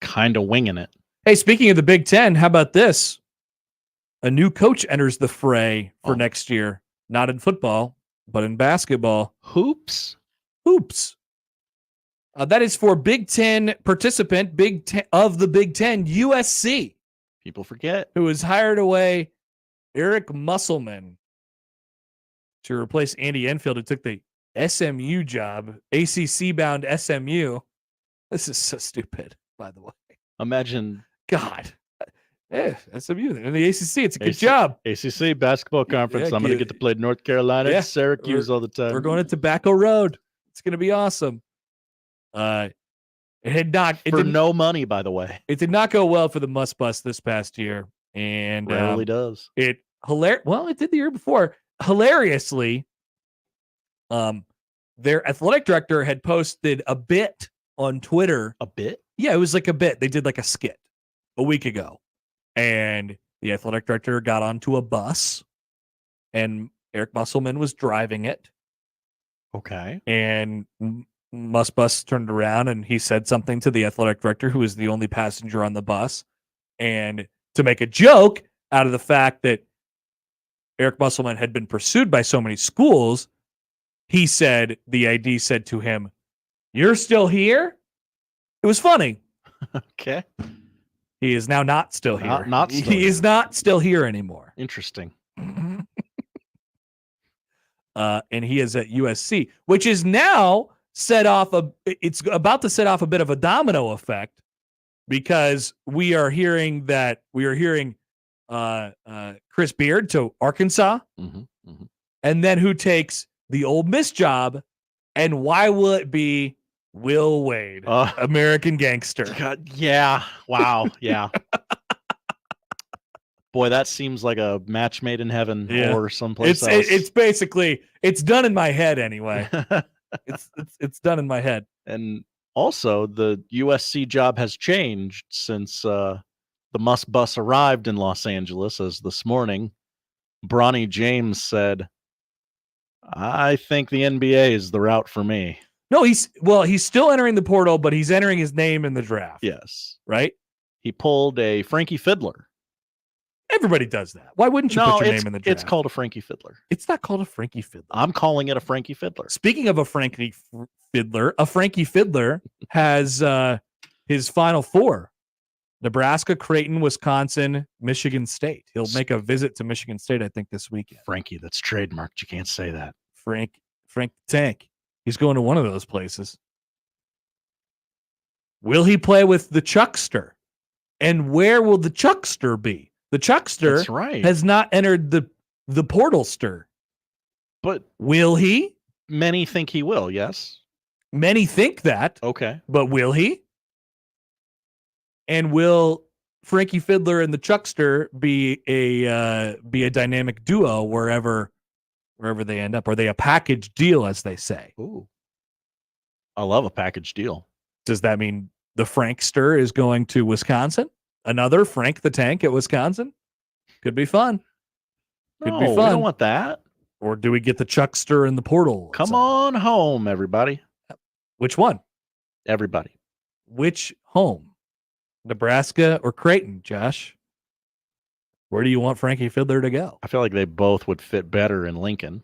kind of winging it.
Hey, speaking of the Big Ten, how about this? A new coach enters the fray for next year. Not in football, but in basketball.
Hoops.
That is for Big Ten participant, of the Big Ten, USC.
People forget.
Who has hired away Eric Musselman to replace Andy Enfield, who took the SMU job, ACC-bound SMU. This is so stupid, by the way.
Imagine.
God. SMU. In the ACC, it's a good job.
ACC basketball conference. I'm going to get to play North Carolina and Syracuse all the time.
We're going to Tobacco Road. It's going to be awesome. It did
no money, by the way.
It did not go well for the Must Bus this past year, and
rarely does.
Well, it did the year before. Hilariously, their athletic director had posted a bit on Twitter.
A bit?
Yeah, it was like a bit. They did like a skit a week ago, and the athletic director got onto a bus, and Eric Musselman was driving it.
Okay,
and Bus turned around and he said something to the athletic director, who was the only passenger on the bus. And to make a joke out of the fact that Eric Musselman had been pursued by so many schools, the AD said to him, "You're still here?" It was funny.
Okay.
He is now not still here.
He
is not still here anymore.
Interesting.
And he is at USC, which is now it's about to set off a bit of a domino effect, because we are hearing Chris Beard to Arkansas, and then who takes the Ole Miss job, and why will it be Will Wade, American gangster?
God, yeah. Wow. Yeah. Boy, that seems like a match made in heaven or someplace else.
It's basically, it's done in my head anyway. It's done in my head.
And also, the USC job has changed since the Must Bus arrived in Los Angeles, as this morning Bronny James said, "I think the NBA is the route for me."
No, he's still entering the portal, but he's entering his name in the draft.
Yes.
Right?
He pulled a Frankie Fiddler.
Everybody does that. Why wouldn't you put your name in the draft?
It's called a Frankie Fiddler.
It's not called a Frankie Fiddler.
I'm calling it a Frankie Fiddler.
Speaking of a Frankie Fiddler has his Final Four: Nebraska, Creighton, Wisconsin, Michigan State. He'll make a visit to Michigan State, I think, this weekend.
Frankie, that's trademarked. You can't say that.
Frank Tank. He's going to one of those places. Will he play with the Chuckster? And where will the Chuckster be? The Chuckster has not entered the portalster.
But
will he?
Many think he will, yes.
Many think that.
Okay.
But will he? And will Frankie Fiddler and the Chuckster be a dynamic duo wherever they end up? Are they a package deal, as they say?
Ooh. I love a package deal.
Does that mean the Frankster is going to Wisconsin? Another Frank the Tank at Wisconsin. Could be fun. Could be fun.
We don't want that.
Or do we get the Chuckster in the portal?
Come on home, everybody.
Which one?
Everybody.
Which home? Nebraska or Creighton, Josh? Where do you want Frankie Fiddler to go?
I feel like they both would fit better in Lincoln.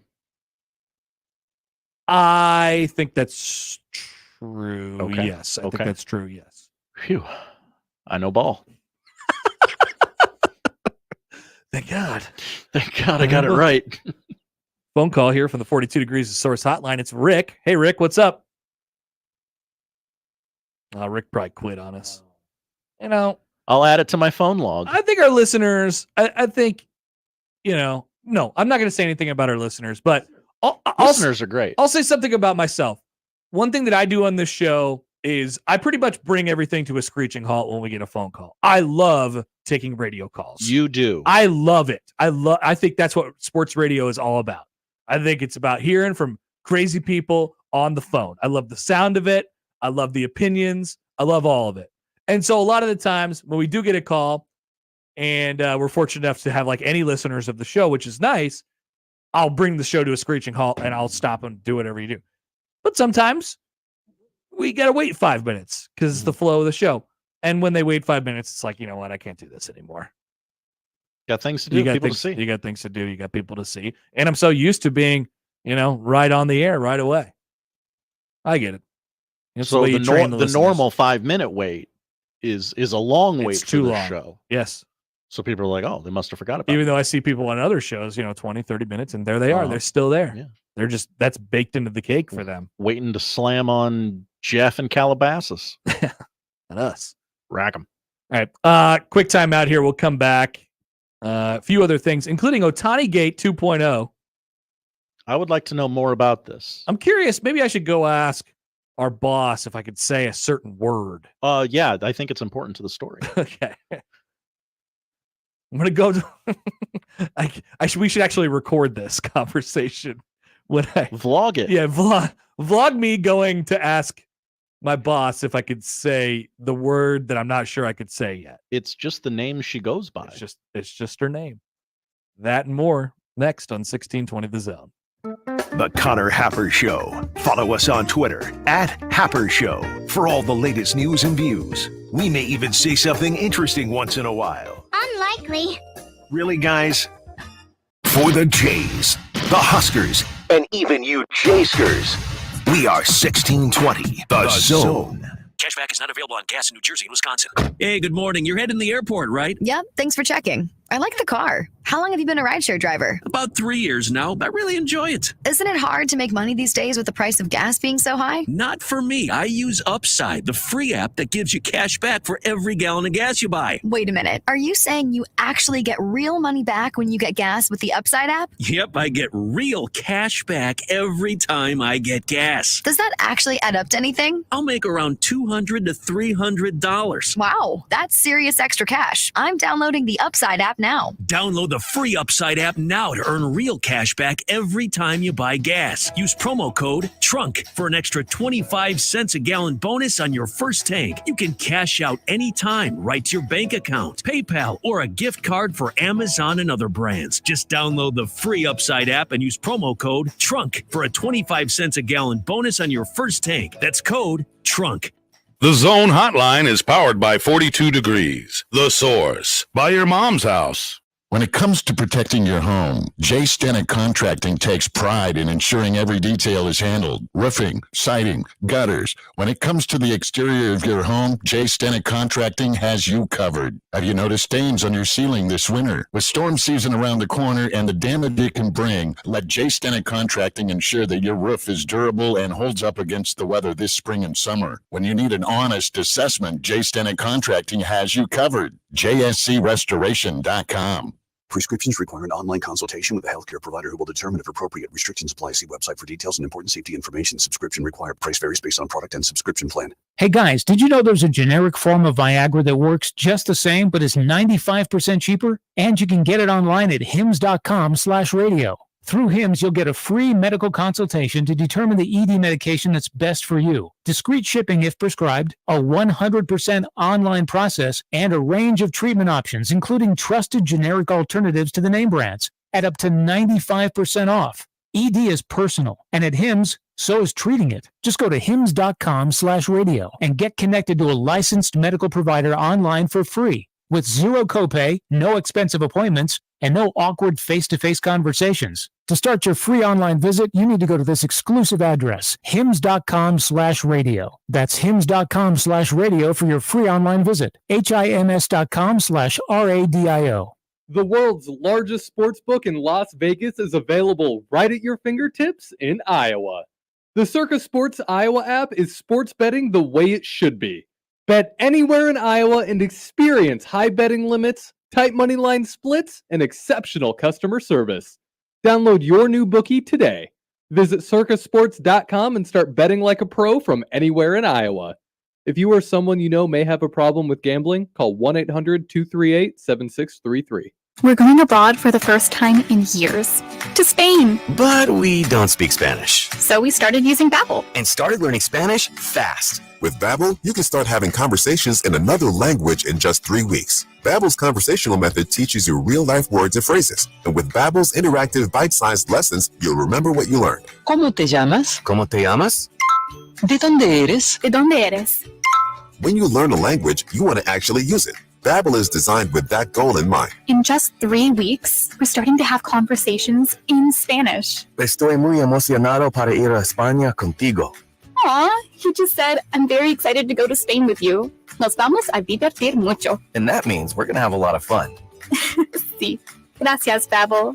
I think that's true.
Okay.
Yes. I think that's true. Yes.
Phew. I know ball.
Thank God.
Thank God I got it right.
Phone call here from the 42 Degrees of Source hotline. It's Rick. Hey, Rick, what's up? Rick probably quit on us.
I'll add it to my phone log.
I think our listeners, I think, no, I'm not going to say anything about our listeners, but
listeners are great.
I'll say something about myself. One thing that I do on this show is I pretty much bring everything to a screeching halt when we get a phone call. I love taking radio calls.
You do.
I love it. I think that's what sports radio is all about. I think it's about hearing from crazy people on the phone. I love the sound of it. I love the opinions. I love all of it. And so a lot of the times when we do get a call and we're fortunate enough to have like any listeners of the show, which is nice, I'll bring the show to a screeching halt and I'll stop and do whatever you do. But sometimes we got to wait 5 minutes because it's the flow of the show. And when they wait 5 minutes, it's like, you know what? I can't do this anymore.
Got things to do, people to see.
You got things to do. You got people to see. And I'm so used to being, right on the air right away. I get it.
So the normal 5 minute wait is a long wait for
too
the
long.
show.
Yes.
So people are like, oh, they must have forgot about
Even
it.
though I see people on other shows, 20, 30 minutes, and there they are. They're still there.
Yeah.
They're just, that's baked into the cake for them.
Waiting to slam on Jeff and Calabasas.
And us.
Rack them.
All right. Quick time out here. We'll come back. A few other things, including Ohtani Gate 2.0.
I would like to know more about this.
I'm curious. Maybe I should go ask our boss if I could say a certain word.
Yeah, I think it's important to the story.
Okay. I'm going to go to... we should actually record this conversation. When I
vlog it.
Yeah, vlog me going to ask my boss if I could say the word that I'm not sure I could say yet.
It's just the name she goes by.
It's just her name. That and more next on 1620 The Zone.
The Connor Happer Show. Follow us on Twitter @Happer Show for all the latest news and views. We may even say something interesting once in a while.
Unlikely.
Really, guys? For the Jays, the Huskers, and even you Jayskers, we are 1620 The Zone.
Cashback is not available on gas in New Jersey and Wisconsin. Hey, good morning. You're heading to the airport, right?
Yep, thanks for checking. I like the car. How long have you been a rideshare driver?
About 3 years now. I really enjoy it.
Isn't it hard to make money these days with the price of gas being so high?
Not for me. I use Upside, the free app that gives you cash back for every gallon of gas you buy.
Wait a minute. Are you saying you actually get real money back when you get gas with the Upside app?
Yep, I get real cash back every time I get gas.
Does that actually add up to anything?
I'll make around $200 to $300.
Wow, that's serious extra cash. I'm downloading the Upside app now.
Download the free Upside app now to earn real cash back every time you buy gas. Use promo code TRUNK for an extra 25 cents a gallon bonus on your first tank. You can cash out anytime right to your bank account, PayPal, or a gift card for Amazon and other brands. Just download the free Upside app and use promo code TRUNK for a 25 cents a gallon bonus on your first tank. That's code TRUNK.
The Zone Hotline is powered by 42 Degrees, The Source, by your mom's house.
When it comes to protecting your home, J. Stenick Contracting takes pride in ensuring every detail is handled. Roofing, siding, gutters. When it comes to the exterior of your home, J. Stenick Contracting has you covered. Have you noticed stains on your ceiling this winter? With storm season around the corner and the damage it can bring, let J. Stenick Contracting ensure that your roof is durable and holds up against the weather this spring and summer. When you need an honest assessment, J. Stenick Contracting has you covered. JSCRestoration.com.
Prescriptions require an online consultation with a healthcare provider who will determine if appropriate. Restrictions apply. See website for details and important safety information. Subscription required. Price varies based on product and subscription plan.
Hey guys, did you know there's a generic form of Viagra that works just the same but is 95% cheaper? And you can get it online at hims.com/radio. Through HIMS, you'll get a free medical consultation to determine the ED medication that's best for you, discreet shipping if prescribed, a 100% online process, and a range of treatment options, including trusted generic alternatives to the name brands, at up to 95% off. ED is personal, and at HIMS, so is treating it. Just go to hims.com/radio and get connected to a licensed medical provider online for free with zero copay, no expensive appointments, and no awkward face-to-face conversations. To start your free online visit, you need to go to this exclusive address, hims.com/radio. That's hims.com/radio for your free online visit. hims.com/radio.
The world's largest sports book in Las Vegas is available right at your fingertips in Iowa. The Circus Sports Iowa app is sports betting the way it should be. Bet anywhere in Iowa and experience high betting limits, tight money line splits, and exceptional customer service. Download your new bookie today. Visit circusports.com and start betting like a pro from anywhere in Iowa. If you or someone you know may have a problem with gambling, call 1-800-238-7633.
We're going abroad for the first time in years. To Spain.
But we don't speak Spanish.
So we started using Babbel.
And started learning Spanish fast.
With Babbel, you can start having conversations in another language in just 3 weeks. Babbel's conversational method teaches you real-life words and phrases. And with Babbel's interactive bite-sized lessons, you'll remember what you learned.
¿Cómo te llamas?
¿Cómo te llamas?
¿De dónde eres?
¿De dónde eres?
When you learn a language, you want to actually use it. Babbel is designed with that goal in mind.
In just 3 weeks, we're starting to have conversations in Spanish.
Estoy muy emocionado para ir a España contigo.
Aw, he just said, I'm very excited to go to Spain with you. Nos vamos a divertir mucho.
And that means we're going to have a lot of fun.
Sí. Gracias, Babbel.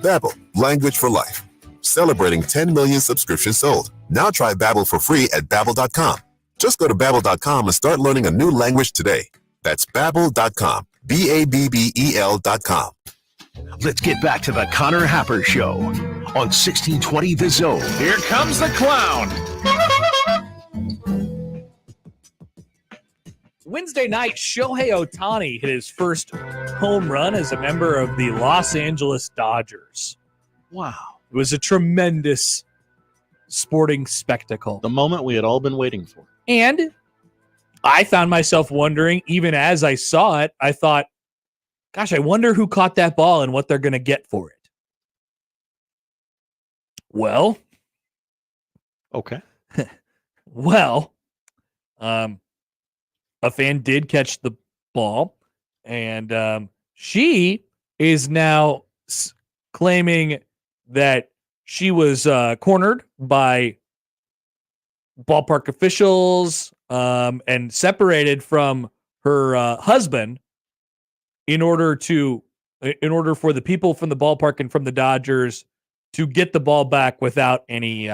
Babbel, language for life. Celebrating 10 million subscriptions sold. Now try Babbel for free at Babbel.com. Just go to Babbel.com and start learning a new language today. That's Babbel.com. Babbel.com.
Let's get back to the Connor Happer Show on 1620 The Zone.
Here comes the clown.
Wednesday night, Shohei Ohtani hit his first home run as a member of the Los Angeles Dodgers.
Wow.
It was a tremendous sporting spectacle.
The moment we had all been waiting for.
And I found myself wondering, even as I saw it, I thought, gosh, I wonder who caught that ball and what they're going to get for it. Well.
Okay.
Well, a fan did catch the ball, and she is now claiming that she was cornered by ballpark officials and separated from her husband in order for the people from the ballpark and from the Dodgers to get the ball back without any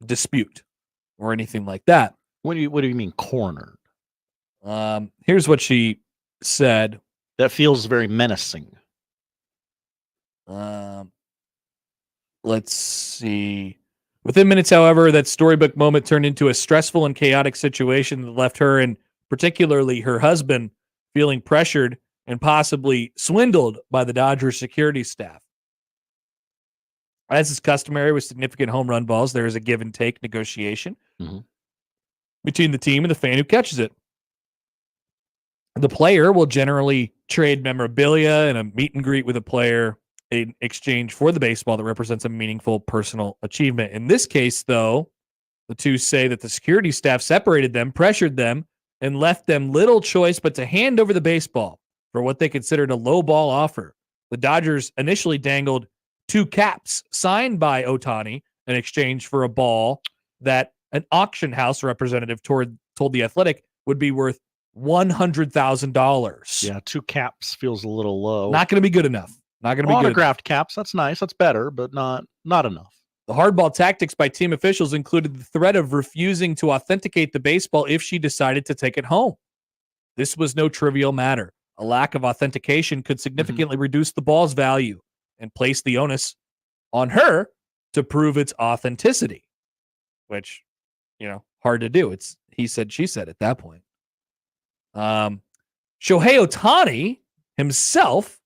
dispute or anything like that.
What do you mean cornered?
Here's what she said.
That feels very menacing.
Let's see. Within minutes, however, that storybook moment turned into a stressful and chaotic situation that left her and particularly her husband feeling pressured and possibly swindled by the Dodgers security staff. As is customary with significant home run balls, there is a give and take negotiation between the team and the fan who catches it. The player will generally trade memorabilia and a meet and greet with a player in exchange for the baseball that represents a meaningful personal achievement. In this case, though, the two say that the security staff separated them, pressured them, and left them little choice but to hand over the baseball for what they considered a low ball offer. The Dodgers initially dangled 2 caps signed by Ohtani in exchange for a ball that an auction house representative told The Athletic would be worth $100,000.
Yeah, 2 caps feels a little low.
Not going to be good enough. Not going to be good.
Autographed caps, that's nice. That's better, but not enough.
The hardball tactics by team officials included the threat of refusing to authenticate the baseball if she decided to take it home. This was no trivial matter. A lack of authentication could significantly reduce the ball's value and place the onus on her to prove its authenticity, which, hard to do. It's he said, she said at that point. Shohei Ohtani himself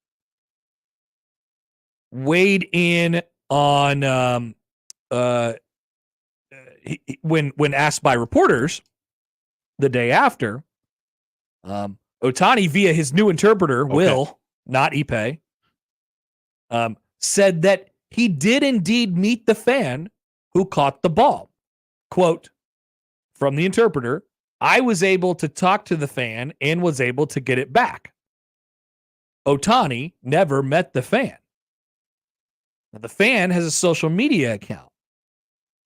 weighed in on when asked by reporters the day after. Ohtani, via his new interpreter, Will, not Ipe, said that he did indeed meet the fan who caught the ball. Quote, from the interpreter, I was able to talk to the fan and was able to get it back. Ohtani never met the fan. Now, the fan has a social media account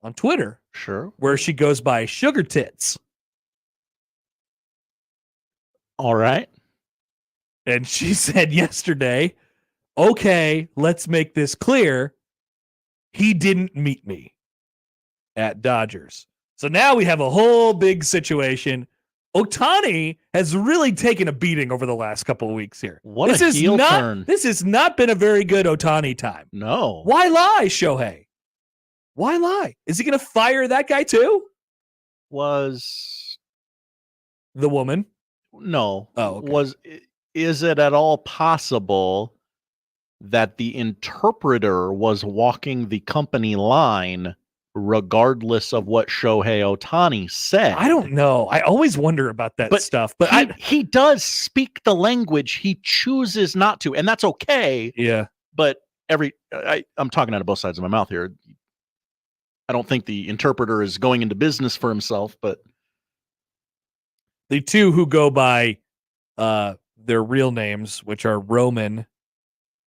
on Twitter.
Sure.
Where she goes by Sugar Tits.
All right.
And she said yesterday, okay, let's make this clear. He didn't meet me at Dodgers. So now we have a whole big situation. Ohtani has really taken a beating over the last couple of weeks here.
What a heel turn.
This has not been a very good Ohtani time.
No.
Why lie, Shohei? Why lie? Is he going to fire that guy too?
Was
the woman?
No.
Oh, okay.
Is it at all possible that the interpreter was walking the company line regardless of what Shohei Ohtani said?
I don't know. I always wonder about that stuff. But
he does speak the language. He chooses not to, and that's okay.
Yeah.
But I'm talking out of both sides of my mouth here. I don't think the interpreter is going into business for himself, but
the two who go by their real names, which are Roman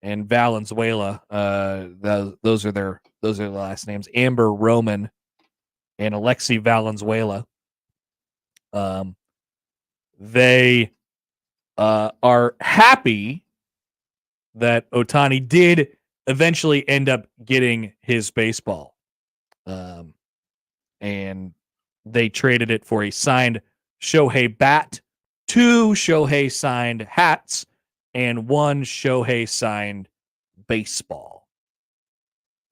and Valenzuela, those are their last names. Amber Roman and Alexi Valenzuela. They are happy that Ohtani did eventually end up getting his baseball. And they traded it for a signed Shohei bat, 2 Shohei signed hats, and 1 Shohei signed baseball.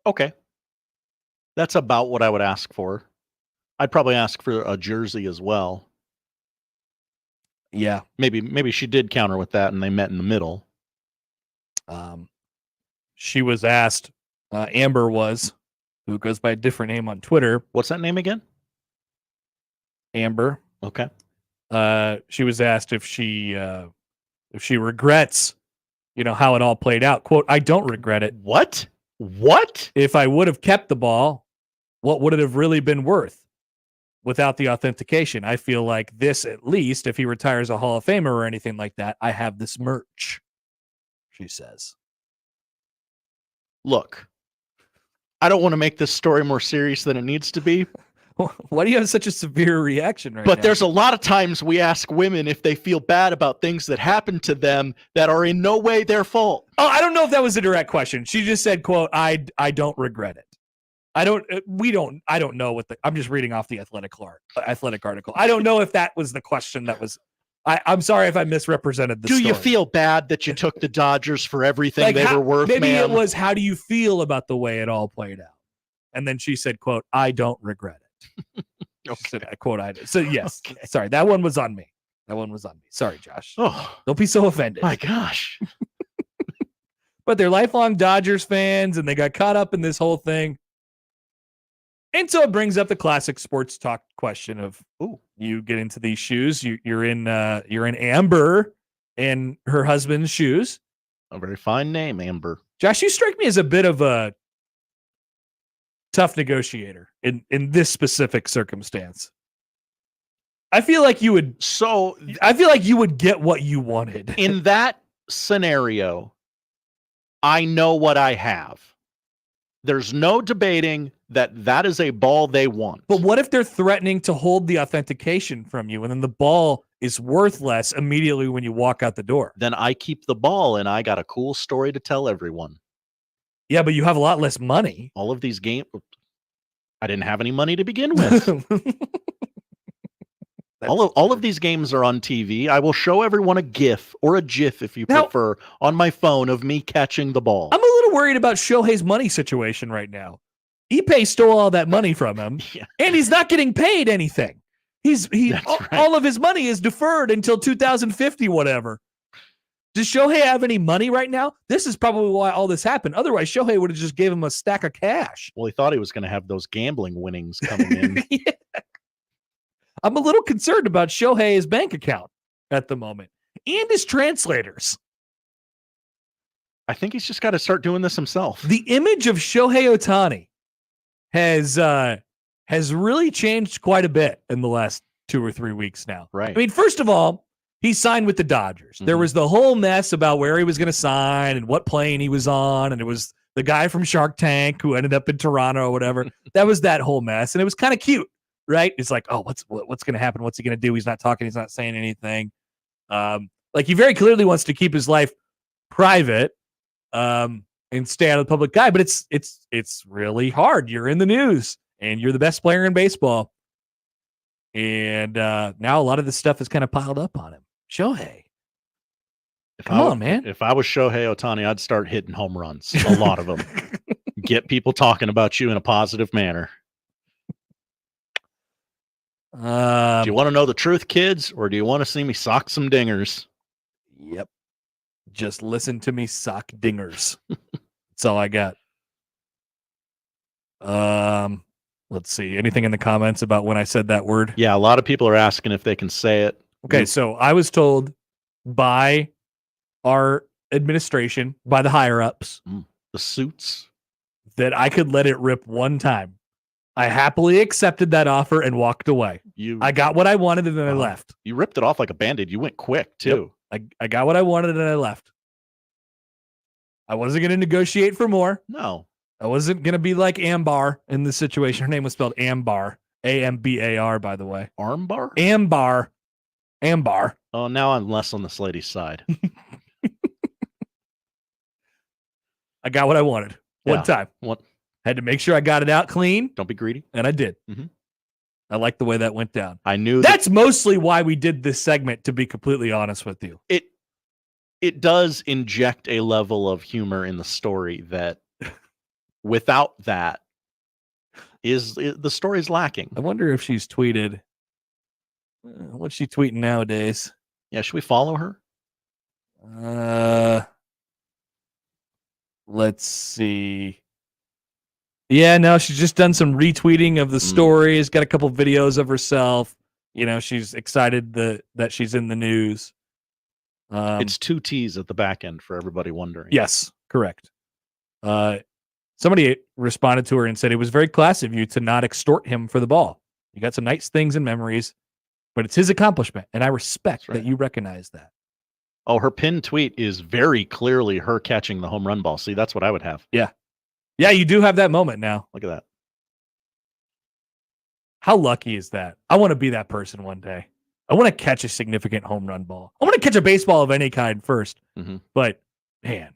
Okay. That's about what I would ask for. I'd probably ask for a jersey as well.
Yeah.
Maybe she did counter with that and they met in the middle.
She was asked, Amber was, who goes by a different name on Twitter.
What's that name again?
Amber.
Okay.
She was asked if she regrets, how it all played out. Quote, I don't regret it.
What?
If I would have kept the ball, what would it have really been worth without the authentication? I feel like this, at least, if he retires a Hall of Famer or anything like that, I have this merch, she says.
Look, I don't want to make this story more serious than it needs to be.
Why do you have such a severe reaction right now?
But there's a lot of times we ask women if they feel bad about things that happen to them that are in no way their fault.
Oh, I don't know if that was a direct question. She just said, quote, I don't regret it. I don't know what I'm just reading off the athletic article. I don't know if that was the question that was, I'm sorry if I misrepresented the story.
Do you feel bad that you took the Dodgers for everything they were worth,
maybe
ma'am?
It was, how do you feel about the way it all played out? And then she said, quote, I don't regret it.
Okay.
Quote, I did. So yes, okay. Sorry, that one was on me. Sorry, Josh.
Oh,
don't be so offended.
My gosh.
But they're lifelong Dodgers fans, and they got caught up in this whole thing. And so it brings up the classic sports talk question of, you get into these shoes. You're in Amber and her husband's shoes.
A very fine name, Amber.
Josh, you strike me as a bit of a tough negotiator in this specific circumstance. I feel like you would get what you wanted.
In that scenario, I know what I have. There's no debating that is a ball they want.
But what if they're threatening to hold the authentication from you and then the ball is worthless immediately when you walk out the door?
Then I keep the ball and I got a cool story to tell everyone.
Yeah, but you have a lot less money.
All of these games, I didn't have any money to begin with. All of these games are on TV. I will show everyone a GIF or a GIF, if you prefer, on my phone of me catching the ball.
I'm a little worried about Shohei's money situation right now. Ipe stole all that money from him, and he's not getting paid anything. All of his money is deferred until 2050, whatever. Does Shohei have any money right now? This is probably why all this happened. Otherwise, Shohei would have just gave him a stack of cash.
Well, he thought he was going to have those gambling winnings coming in.
Yeah. I'm a little concerned about Shohei's bank account at the moment and his translators.
I think he's just got to start doing this himself.
The image of Shohei Ohtani has really changed quite a bit in the last 2 or 3 weeks now.
Right.
I mean, first of all, he signed with the Dodgers. There was the whole mess about where he was going to sign and what plane he was on, and it was the guy from Shark Tank who ended up in Toronto or whatever. That was that whole mess, and it was kind of cute, right? It's like, oh, what's going to happen? What's he going to do? He's not talking. He's not saying anything. Like he very clearly wants to keep his life private and stay out of the public eye. But it's really hard. You're in the news, and you're the best player in baseball. And now a lot of this stuff is kind of piled up on him. Shohei. Come on, man.
If I was Shohei Ohtani, I'd start hitting home runs. A lot of them. Get people talking about you in a positive manner. Do you want to know the truth, kids, or do you want to see me sock some dingers?
Yep. Just listen to me sock dingers. That's all I got. Let's see. Anything in the comments about when I said that word?
Yeah, a lot of people are asking if they can say it.
Okay, so I was told by our administration, by the higher-ups,
the suits,
that I could let it rip one time. I happily accepted that offer and walked away. I got what I wanted and then I left.
You ripped it off like a Band-Aid. You went quick, too.
Yep. I got what I wanted and I left. I wasn't going to negotiate for more.
No.
I wasn't going to be like Ambar in this situation. Her name was spelled Ambar. A-M-B-A-R, by the way.
Armbar?
Ambar.
Oh, now I'm less on this lady's side.
I got what I wanted. One time. Had to make sure I got it out clean.
Don't be greedy.
And I did. I like the way that went down.
I knew
that's mostly why we did this segment, to be completely honest with you.
It does inject a level of humor in the story that without that the story's lacking.
I wonder if she's tweeted. What's she tweeting nowadays?
Yeah, should we follow her?
Let's see. Yeah, no, she's just done some retweeting of the stories, got a couple videos of herself. You know, she's excited that she's in the news.
It's 2 T's at the back end for everybody wondering.
Yes, correct. Somebody responded to her and said it was very classy of you to not extort him for the ball. You got some nice things and memories, but it's his accomplishment, and I respect that you recognize that.
Oh, her pinned tweet is very clearly her catching the home run ball. See, that's what I would have.
Yeah. Yeah, you do have that moment now.
Look at that.
How lucky is that? I want to be that person one day. I want to catch a significant home run ball. I want to catch a baseball of any kind first. But, man,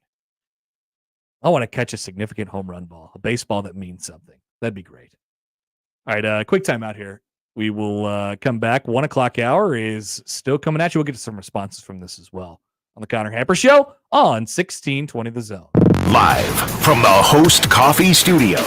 I want to catch a significant home run ball, a baseball that means something. That'd be great. All right, quick time out here. We will come back. 1 o'clock hour is still coming at you. We'll get to some responses from this as well on the Connor Happer Show on 1620 The Zone.
Live from the Host Coffee Studio,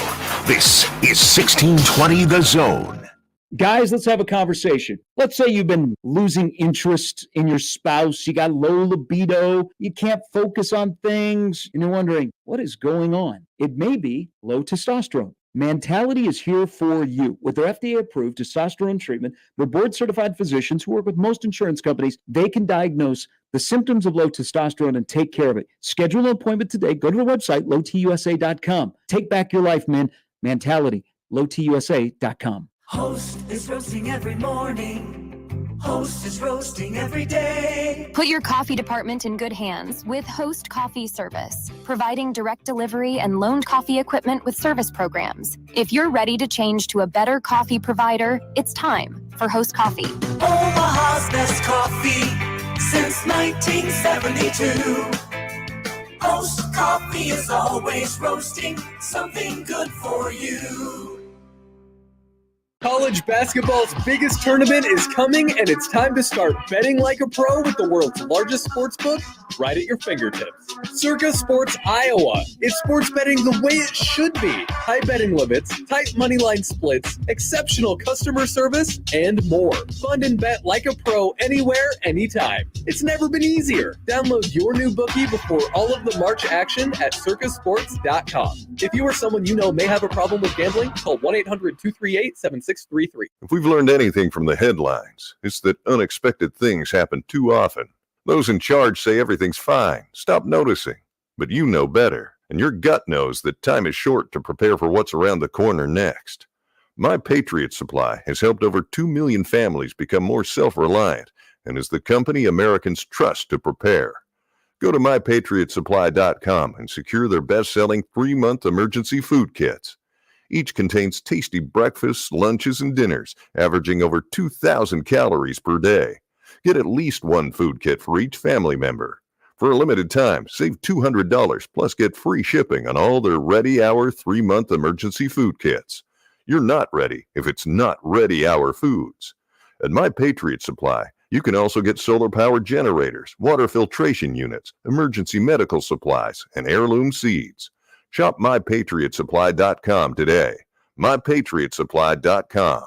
this is 1620 The Zone.
Guys, let's have a conversation. Let's say you've been losing interest in your spouse. You got low libido. You can't focus on things. And you're wondering, what is going on? It may be low testosterone. Mentality is here for you. With their FDA-approved testosterone treatment, their board-certified physicians who work with most insurance companies, they can diagnose the symptoms of low testosterone and take care of it. Schedule an appointment today. Go to the website, lowtusa.com. Take back your life, man. Mentality, lowtusa.com.
Host is roasting every morning. Host is roasting every day.
Put your coffee department in good hands with Host Coffee Service, providing direct delivery and loaned coffee equipment with service programs. If you're ready to change to a better coffee provider, it's time for Host Coffee.
Omaha's best coffee since 1972. Host Coffee is always roasting something good for you.
College basketball's biggest tournament is coming, and it's time to start betting like a pro with the world's largest sports book right at your fingertips. Circa Sports Iowa. It's sports betting the way it should be. High betting limits, tight money line splits, exceptional customer service, and more. Fund and bet like a pro anywhere, anytime. It's never been easier. Download your new bookie before all of the March action at circasports.com. If you or someone you know may have a problem with gambling, call 1-800-238-7633.
If we've learned anything from the headlines, it's that unexpected things happen too often. Those in charge say everything's fine. Stop noticing. But you know better, and your gut knows that time is short to prepare for what's around the corner next. My Patriot Supply has helped over 2 million families become more self-reliant and is the company Americans trust to prepare. Go to mypatriotsupply.com and secure their best-selling 3-month emergency food kits. Each contains tasty breakfasts, lunches, and dinners, averaging over 2,000 calories per day. Get at least one food kit for each family member. For a limited time, save $200 plus get free shipping on all their Ready Hour 3-month emergency food kits. You're not ready if it's not Ready Hour foods. At My Patriot Supply, you can also get solar-powered generators, water filtration units, emergency medical supplies, and heirloom seeds. Shop MyPatriotSupply.com today. MyPatriotSupply.com.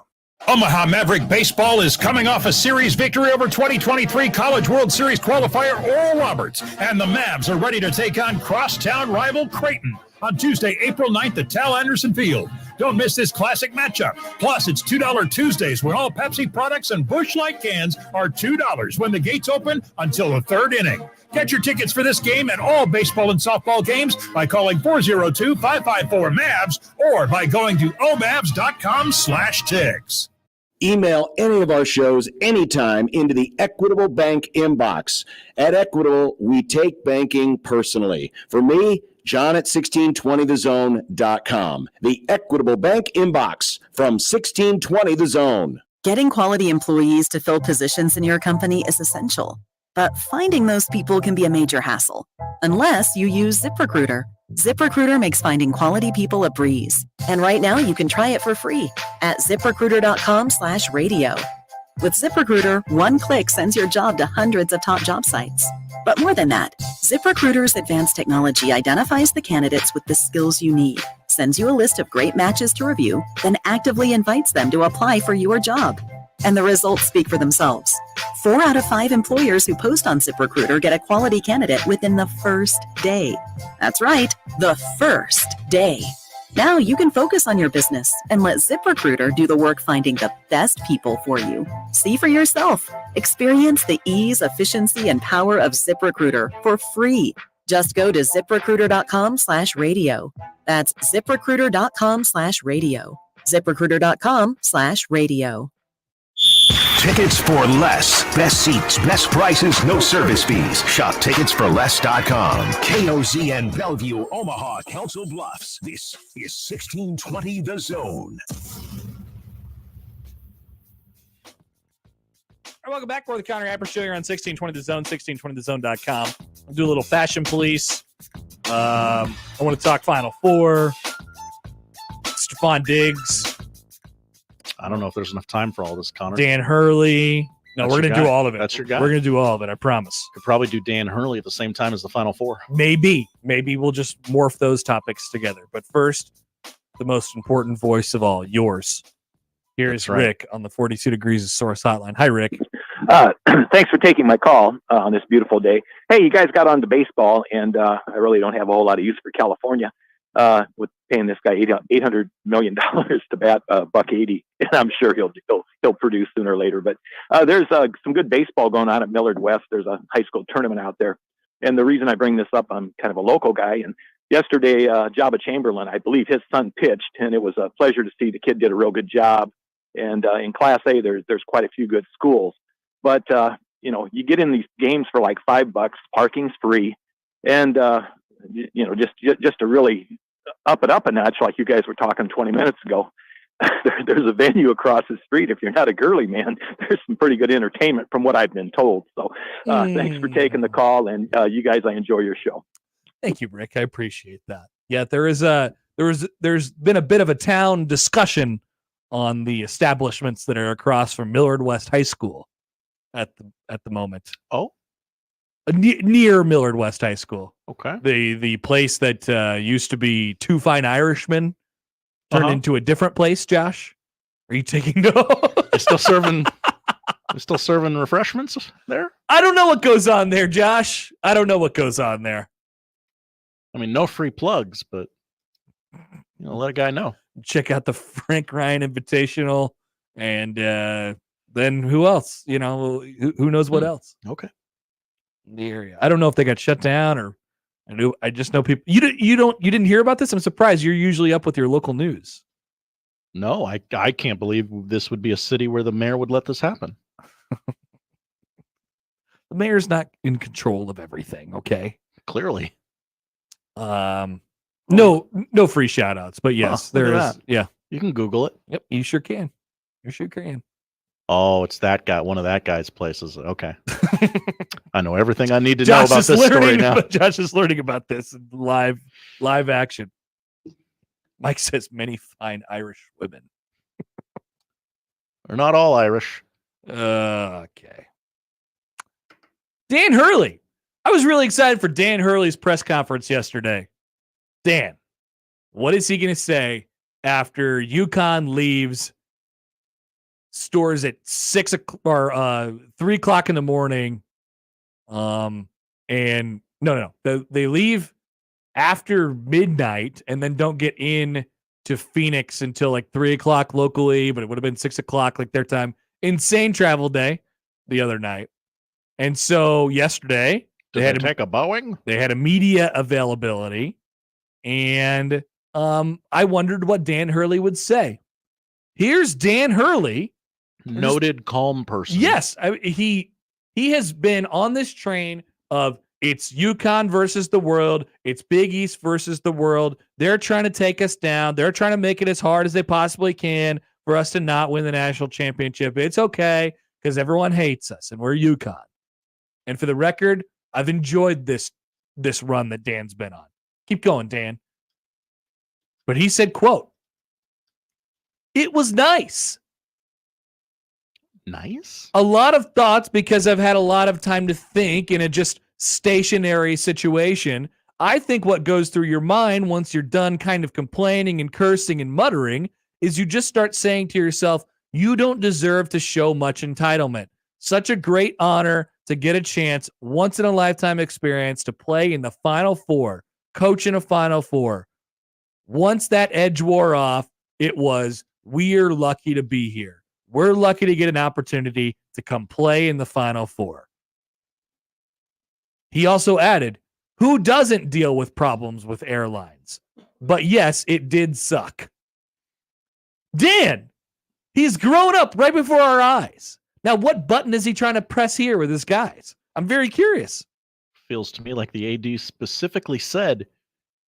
Omaha Maverick Baseball is coming off a series victory over 2023 College World Series qualifier Oral Roberts, and the Mavs are ready to take on crosstown rival Creighton on Tuesday, April 9th at Tal Anderson Field. Don't miss this classic matchup. Plus, it's $2 Tuesdays when all Pepsi products and Busch Light cans are $2 when the gates open until the third inning. Get your tickets for this game and all baseball and softball games by calling 402-554-MAVS or by going to omavs.com/tics.
Email any of our shows anytime into the Equitable Bank inbox. At Equitable, we take banking personally. For me, John at 1620thezone.com. The Equitable Bank inbox from 1620 The Zone.
Getting quality employees to fill positions in your company is essential, but finding those people can be a major hassle, unless you use ZipRecruiter. ZipRecruiter makes finding quality people a breeze. And right now you can try it for free at ZipRecruiter.com/radio. With ZipRecruiter, one click sends your job to hundreds of top job sites. But more than that, ZipRecruiter's advanced technology identifies the candidates with the skills you need, sends you a list of great matches to review, then actively invites them to apply for your job. And the results speak for themselves. 4 out of 5 employers who post on ZipRecruiter get a quality candidate within the first day. That's right, the first day. Now you can focus on your business and let ZipRecruiter do the work finding the best people for you. See for yourself. Experience the ease, efficiency, and power of ZipRecruiter for free. Just go to ZipRecruiter.com/radio. That's ZipRecruiter.com/radio. ZipRecruiter.com/radio.
Tickets for less. Best seats, best prices, no service fees. Shop ticketsforless.com. KOZN Bellevue, Omaha, Council Bluffs. This is 1620 The Zone.
All right, welcome back. We're the Connor Happer Show here on 1620 The Zone, 1620thezone.com. I'll do a little fashion police. I want to talk Final Four. Stephon Diggs.
I don't know if there's enough time for all this, Connor.
Dan Hurley. No,
That's
we're going to do all of it.
That's your guy.
We're going to do all of it, I promise.
Could probably do Dan Hurley at the same time as the Final Four.
Maybe we'll just morph those topics together. But first, the most important voice of all, yours. Here's
right.
Rick on the 42 Degrees of Source Hotline. Hi, Rick.
Thanks for taking my call on this beautiful day. Hey, you guys got on to baseball, and I really don't have a whole lot of use for California with paying this guy $800 million to bat $180, and I'm sure he'll produce sooner or later. But there's some good baseball going on at Millard West. There's a high school tournament out there, and the reason I bring this up, I'm kind of a local guy, and yesterday Jabba Chamberlain, I believe his son pitched, and it was a pleasure to see the kid did a real good job. And in Class A, there's quite a few good schools. But, you get in these games for like $5, parking's free. And, just to really up it up a notch, like you guys were talking 20 minutes ago, there's a venue across the street. If you're not a girly man, there's some pretty good entertainment from what I've been told. So thanks for taking the call. And you guys, I enjoy your show.
Thank you, Rick. I appreciate that. Yeah, there's been a bit of a town discussion on the establishments that are across from Millard West High School at the moment.
Oh,
near Millard West High School.
Okay.
The place that used to be Two Fine Irishmen turned into a different place. Josh, are you taking note?
They're still serving refreshments there?
I don't know what goes on there, Josh. I don't know what goes on there.
I mean, no free plugs, but let a guy know.
Check out the Frank Ryan Invitational, and then who else? Who knows what else?
Okay.
In the area. I don't know if they got shut down or I just know people. You didn't hear about this? I'm surprised. You're usually up with your local news.
No, I can't believe this would be a city where the mayor would let this happen.
The mayor's not in control of everything, okay?
Clearly.
No free shout outs, but yes, there is.
That.
Yeah.
You can Google it.
Yep, you sure can. You sure can.
Oh, it's that guy, one of that guy's places. Okay. I know everything I need to know about this story now.
Josh is learning about this in live action. Mike says many fine Irish women.
They're not all Irish.
Okay. Dan Hurley. I was really excited for Dan Hurley's press conference yesterday. Dan, what is he going to say after UConn leaves stores at 6 o'clock or 3 o'clock in the morning? And no, they leave after midnight and then don't get in to Phoenix until like 3 o'clock locally, but it would have been 6 o'clock like their time. Insane travel day the other night. And so yesterday
they had to take a Boeing.
They had a media availability, and I wondered what Dan Hurley would say. Here's Dan Hurley,
noted calm person.
Yes, he has been on this train of it's UConn versus the world. It's Big East versus the world. They're trying to take us down. They're trying to make it as hard as they possibly can for us to not win the national championship. It's okay because everyone hates us and we're UConn. And for the record, I've enjoyed this run that Dan's been on. Keep going, Dan. But he said, quote, "It was nice.
Nice?
A lot of thoughts because I've had a lot of time to think in a just stationary situation. I think what goes through your mind once you're done kind of complaining and cursing and muttering is you just start saying to yourself, you don't deserve to show much entitlement. Such a great honor to get a chance, once in a lifetime experience to play in the Final Four, coach in a Final Four. Once that edge wore off, it was, we're lucky to be here. We're lucky to get an opportunity to come play in the Final Four." He also added, who doesn't deal with problems with airlines? But yes, it did suck. Dan, he's grown up right before our eyes. Now, what button is he trying to press here with his guys? I'm very curious.
Feels to me like the AD specifically said,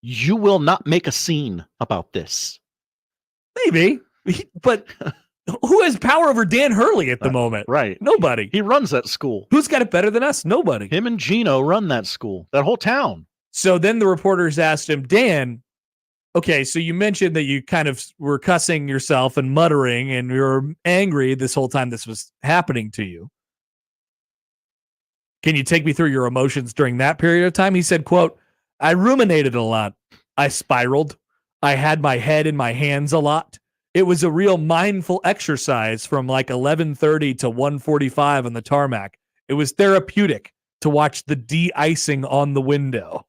you will not make a scene about this.
Maybe, but who has power over Dan Hurley at the moment?
Right.
Nobody.
He runs that school.
Who's got it better than us? Nobody.
Him and Gino run that school, that whole town.
So then the reporters asked him, Dan, okay, so you mentioned that you kind of were cussing yourself and muttering and you were angry this whole time this was happening to you. Can you take me through your emotions during that period of time? He said, quote, I ruminated a lot. I spiraled. I had my head in my hands a lot. It was a real mindful exercise from like 11:30 to 1:45 on the tarmac. It was therapeutic to watch the de-icing on the window.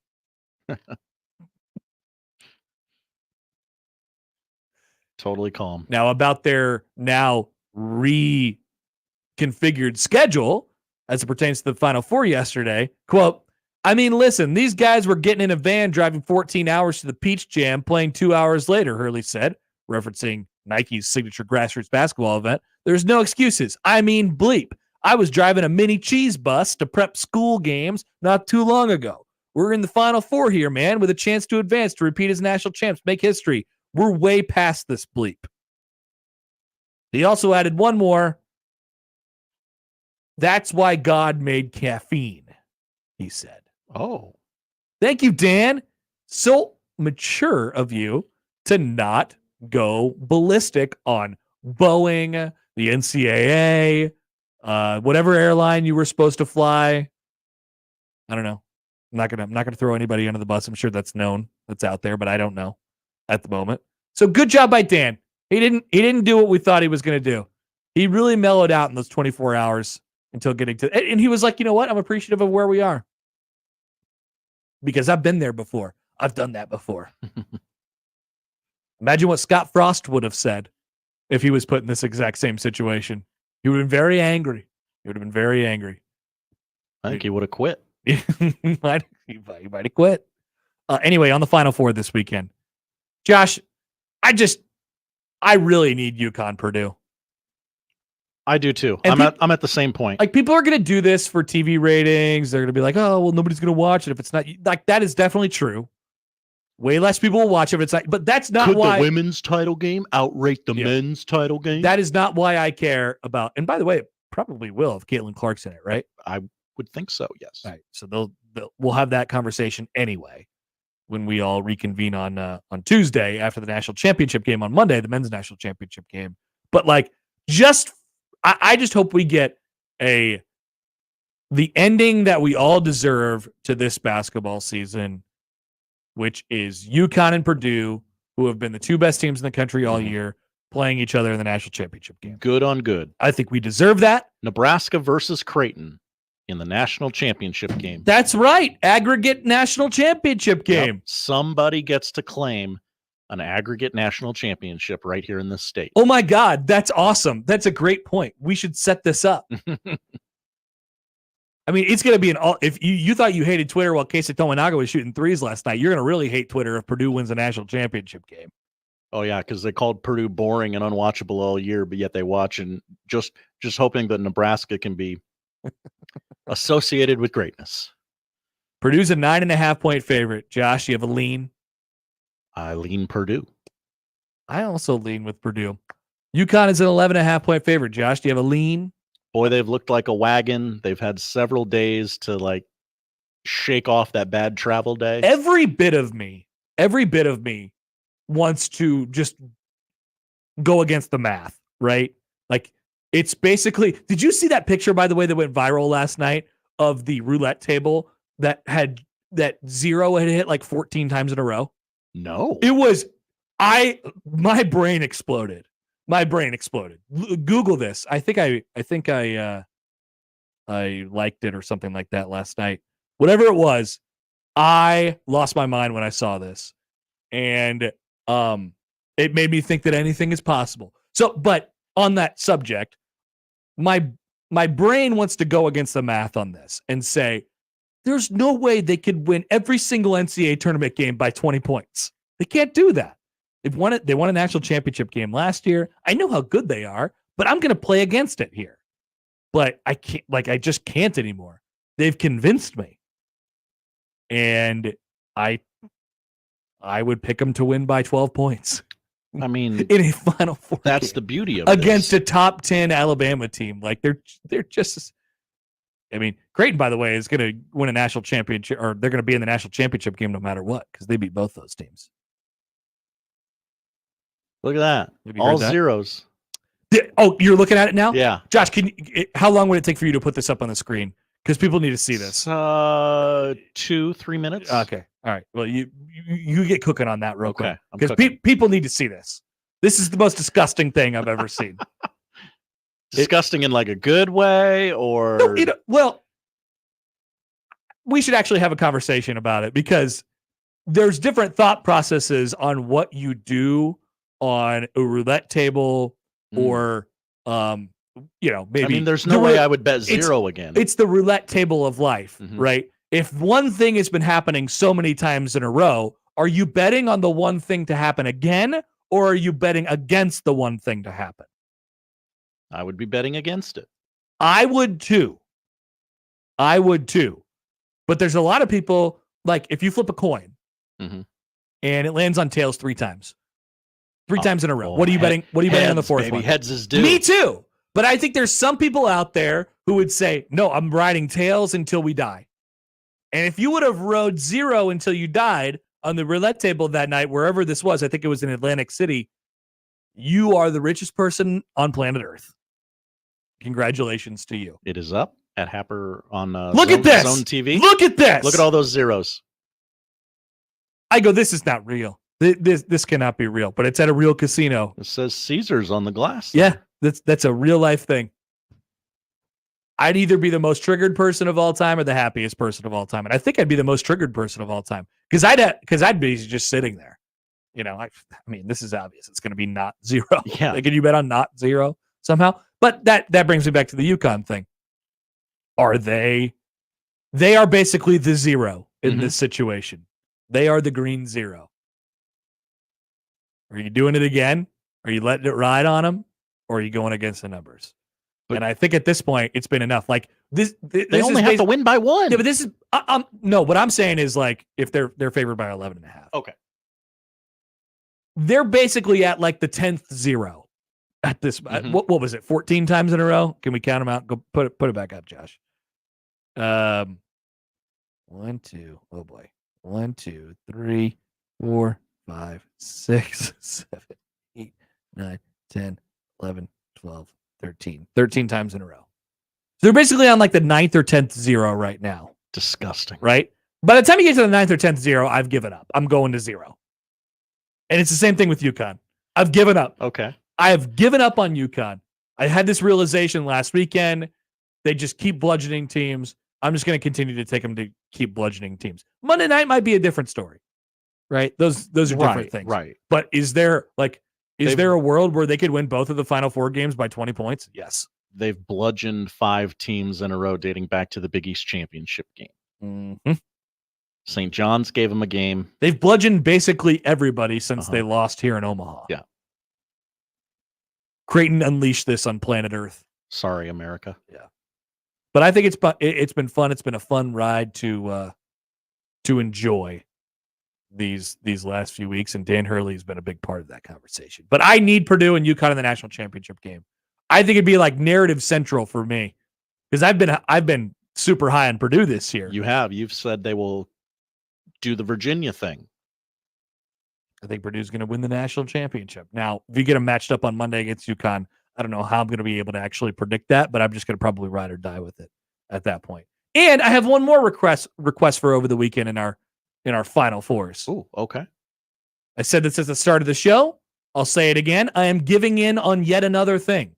Totally calm.
Now about their now reconfigured schedule as it pertains to the Final Four yesterday, quote, I mean, listen, these guys were getting in a van driving 14 hours to the Peach Jam, playing 2 hours later, Hurley said, referencing Nike's signature grassroots basketball event. There's no excuses. I mean, bleep. I was driving a mini cheese bus to prep school games not too long ago. We're in the Final Four here, man, with a chance to advance, to repeat as national champs, make history. We're way past this bleep. He also added one more. That's why God made caffeine, he said.
Oh.
Thank you, Dan. So mature of you to not go ballistic on Boeing, the NCAA, whatever airline you were supposed to fly. I don't know. I'm not gonna throw anybody under the bus. I'm sure that's known, that's out there, but I don't know at the moment. So good job by Dan. He didn't do what we thought he was gonna do. He really mellowed out in those 24 hours until getting to, and he was like, you know what? I'm appreciative of where we are because I've been there before. I've done that before. Imagine what Scott Frost would have said if he was put in this exact same situation. He would have been very angry. He would have been very angry.
I think he would have quit.
he might have quit. Anyway, on the Final Four this weekend, Josh, I really need UConn Purdue.
I do too.
And
I'm at the same point.
Like, people are going to do this for TV ratings. They're going to be like, oh, well, nobody's going to watch it if it's not. Like, that is definitely true. Way less people will watch it if it's not. But that's not why.
Could the women's title game outrate the men's title game?
That is not why I care about. And by the way, it probably will if Caitlin Clark's in it, right?
I would think so, yes.
Right. So we'll have that conversation anyway when we all reconvene on Tuesday after the national championship game on Monday, the men's national championship game. But like, I just hope we get the ending that we all deserve to this basketball season, which is UConn and Purdue, who have been the two best teams in the country all year, playing each other in the national championship game.
Good on good.
I think we deserve that.
Nebraska versus Creighton in the national championship game.
That's right. Aggregate national championship game.
Yep. Somebody gets to claim an aggregate national championship right here in this state.
Oh my God, that's awesome. That's a great point. We should set this up. I mean, it's going to be if you thought you hated Twitter while Keisei-Mania was shooting threes last night, you're going to really hate Twitter if Purdue wins the national championship game.
Oh yeah, because they called Purdue boring and unwatchable all year, but yet they watch and just hoping that Nebraska can be associated with greatness.
Purdue's a 9.5-point favorite. Josh, you have a lean?
I lean Purdue.
I also lean with Purdue. UConn is an 11.5-point favorite. Josh, do you have a lean?
Boy, they've looked like a wagon. They've had several days to like shake off that bad travel day.
Every bit of me wants to just go against the math, right? Like, it's basically, did you see that picture, by the way, that went viral last night of the roulette table that zero had hit like 14 times in a row?
No.
It was, my brain exploded. Google this. I think I liked it or something like that last night. Whatever it was, I lost my mind when I saw this. And it made me think that anything is possible. So, but on that subject, my brain wants to go against the math on this and say, there's no way they could win every single NCAA tournament game by 20 points. They can't do that. They won a national championship game last year. I know how good they are, but I'm going to play against it here. But I can't, I just can't anymore. They've convinced me. And I would pick them to win by 12 points.
I mean,
in a Final Four
that's
game
the beauty of
against
this.
a top 10 Alabama team. Like, they're just, I mean, Creighton, by the way, is going to win a national championship, or they're going to be in the national championship game no matter what, because they beat both those teams.
Look at that. All zeros.
Oh, you're looking at it now?
Yeah.
Josh, how long would it take for you to put this up on the screen? Because people need to see this.
2-3 minutes.
Okay. All right. Well, you get cooking on that real quick.
I'm
because people need to see this. This is the most disgusting thing I've ever seen.
Disgusting in like a good way, or
no, well, we should actually have a conversation about it, because there's different thought processes on what you do on a roulette table, or maybe.
I mean, there's no way I would bet zero again.
It's the roulette table of life, right? If one thing has been happening so many times in a row, are you betting on the one thing to happen again, or are you betting against the one thing to happen?
I would be betting against it.
I would too. But there's a lot of people, like, if you flip a coin and it lands on tails 3 times. 3 times in a row. What are you betting? What are you betting on the fourth one?
Heads is due.
Me too. But I think there's some people out there who would say, no, I'm riding tails until we die. And if you would have rode 0 until you died on the roulette table that night, wherever this was, I think it was in Atlantic City, You are the richest person on planet Earth. Congratulations to you.
It is up at Happer on
Look at this.
Zone TV.
Look at this.
Look at all those zeros.
I go, this is not real. This cannot be real, but it's at a real casino.
It says Caesars on the glass.
Yeah, that's a real life thing. I'd either be the most triggered person of all time or the happiest person of all time, and I think I'd be the most triggered person of all time because I'd be just sitting there. You know, I mean, this is obvious. It's going to be not zero.
Yeah.
Like, can you bet on not zero somehow? But that brings me back to the UConn thing. Are they? They are basically the zero in this situation. They are the green zero. Are you doing it again? Are you letting it ride on them? Or are you going against the numbers? And I think at this point, it's been enough. Like this
They only have to win by 1.
Yeah, but this is no. What I'm saying is like if they're favored by 11.5.
Okay.
They're basically at like the 10th zero at this. What was it? 14 times in a row? Can we count them out? Go put it back up, Josh. 1, 2. Oh boy. 1, 2, 3, 4, 5, 6, 7, 8, 9, 10, 11, 12, 13. 13 times in a row. So they're basically on like the 9th or 10th zero right now.
Disgusting.
Right? By the time you get to the 9th or 10th zero, I've given up. I'm going to 0. And it's the same thing with UConn. I've given up.
Okay.
I have given up on UConn. I had this realization last weekend. They just keep bludgeoning teams. I'm just going to continue to take them to keep bludgeoning teams. Monday night might be a different story, right? Those are different things.
Right.
But is there a world where they could win both of the Final Four games by 20 points? Yes.
They've bludgeoned 5 teams in a row dating back to the Big East championship game.
Mm-hmm.
St. John's gave them a game.
They've bludgeoned basically everybody since they lost here in Omaha.
Yeah.
Creighton unleashed this on planet Earth.
Sorry, America.
Yeah. But I think it's been fun. It's been a fun ride to enjoy these last few weeks, and Dan Hurley has been a big part of that conversation. But I need Purdue and UConn in the national championship game. I think it'd be like narrative central for me because I've been super high on Purdue this year.
You've said they will do the Virginia thing.
I think Purdue's going to win the national championship. Now, if you get them matched up on Monday against UConn, I don't know how I'm going to be able to actually predict that, but I'm just going to probably ride or die with it at that point. And I have one more request for over the weekend in our Final Fours.
Ooh, okay.
I said this at the start of the show. I'll say it again. I am giving in on yet another thing.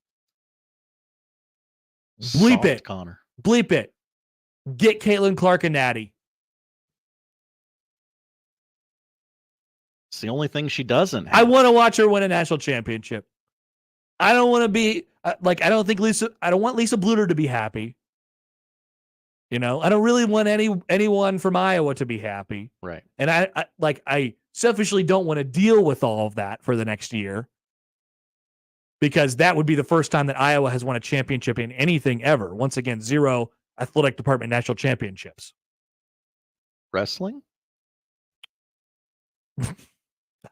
Bleep
Soft,
it,
Connor.
Bleep it. Get Caitlin Clark a natty.
It's the only thing she doesn't have.
I want to watch her win a national championship. I don't want to be I don't want Lisa Bluter to be happy. You know, I don't really want anyone from Iowa to be happy.
Right.
And I selfishly don't want to deal with all of that for the next year because that would be the first time that Iowa has won a championship in anything ever. Once again, 0 athletic department national championships.
Wrestling?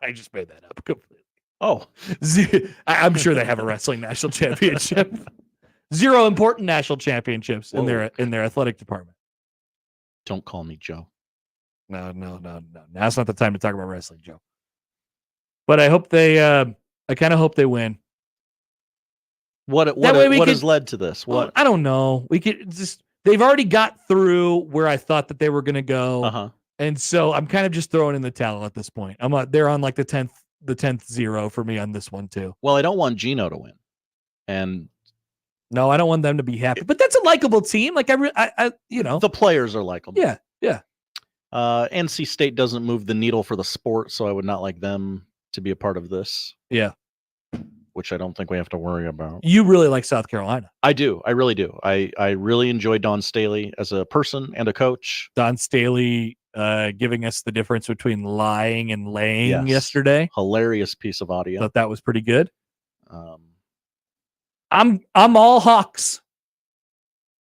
I just made that up completely.
Oh,
I'm sure they have a wrestling national championship. 0 important national championships in their athletic department.
Don't call me Joe.
No. Now's not the time to talk about wrestling, Joe. But I hope I kind of hope they win.
What has led to this? What?
I don't know. We could just they've already got through where I thought that they were going to go.
Uh-huh.
And so I'm kind of just throwing in the towel at this point. They're on like the 10th zero for me on this one too.
Well, I don't want Gino to win. And
no, I don't want them to be happy. But that's a likable team. Like I
the players are likable.
Yeah.
NC State doesn't move the needle for the sport, so I would not like them to be a part of this.
Yeah.
Which I don't think we have to worry about.
You really like South Carolina.
I do. I really do. I really enjoy Dawn Staley as a person and a coach.
Don Staley giving us the difference between lying and laying yesterday.
Hilarious piece of audio.
Thought that was pretty good. I'm all Hawks.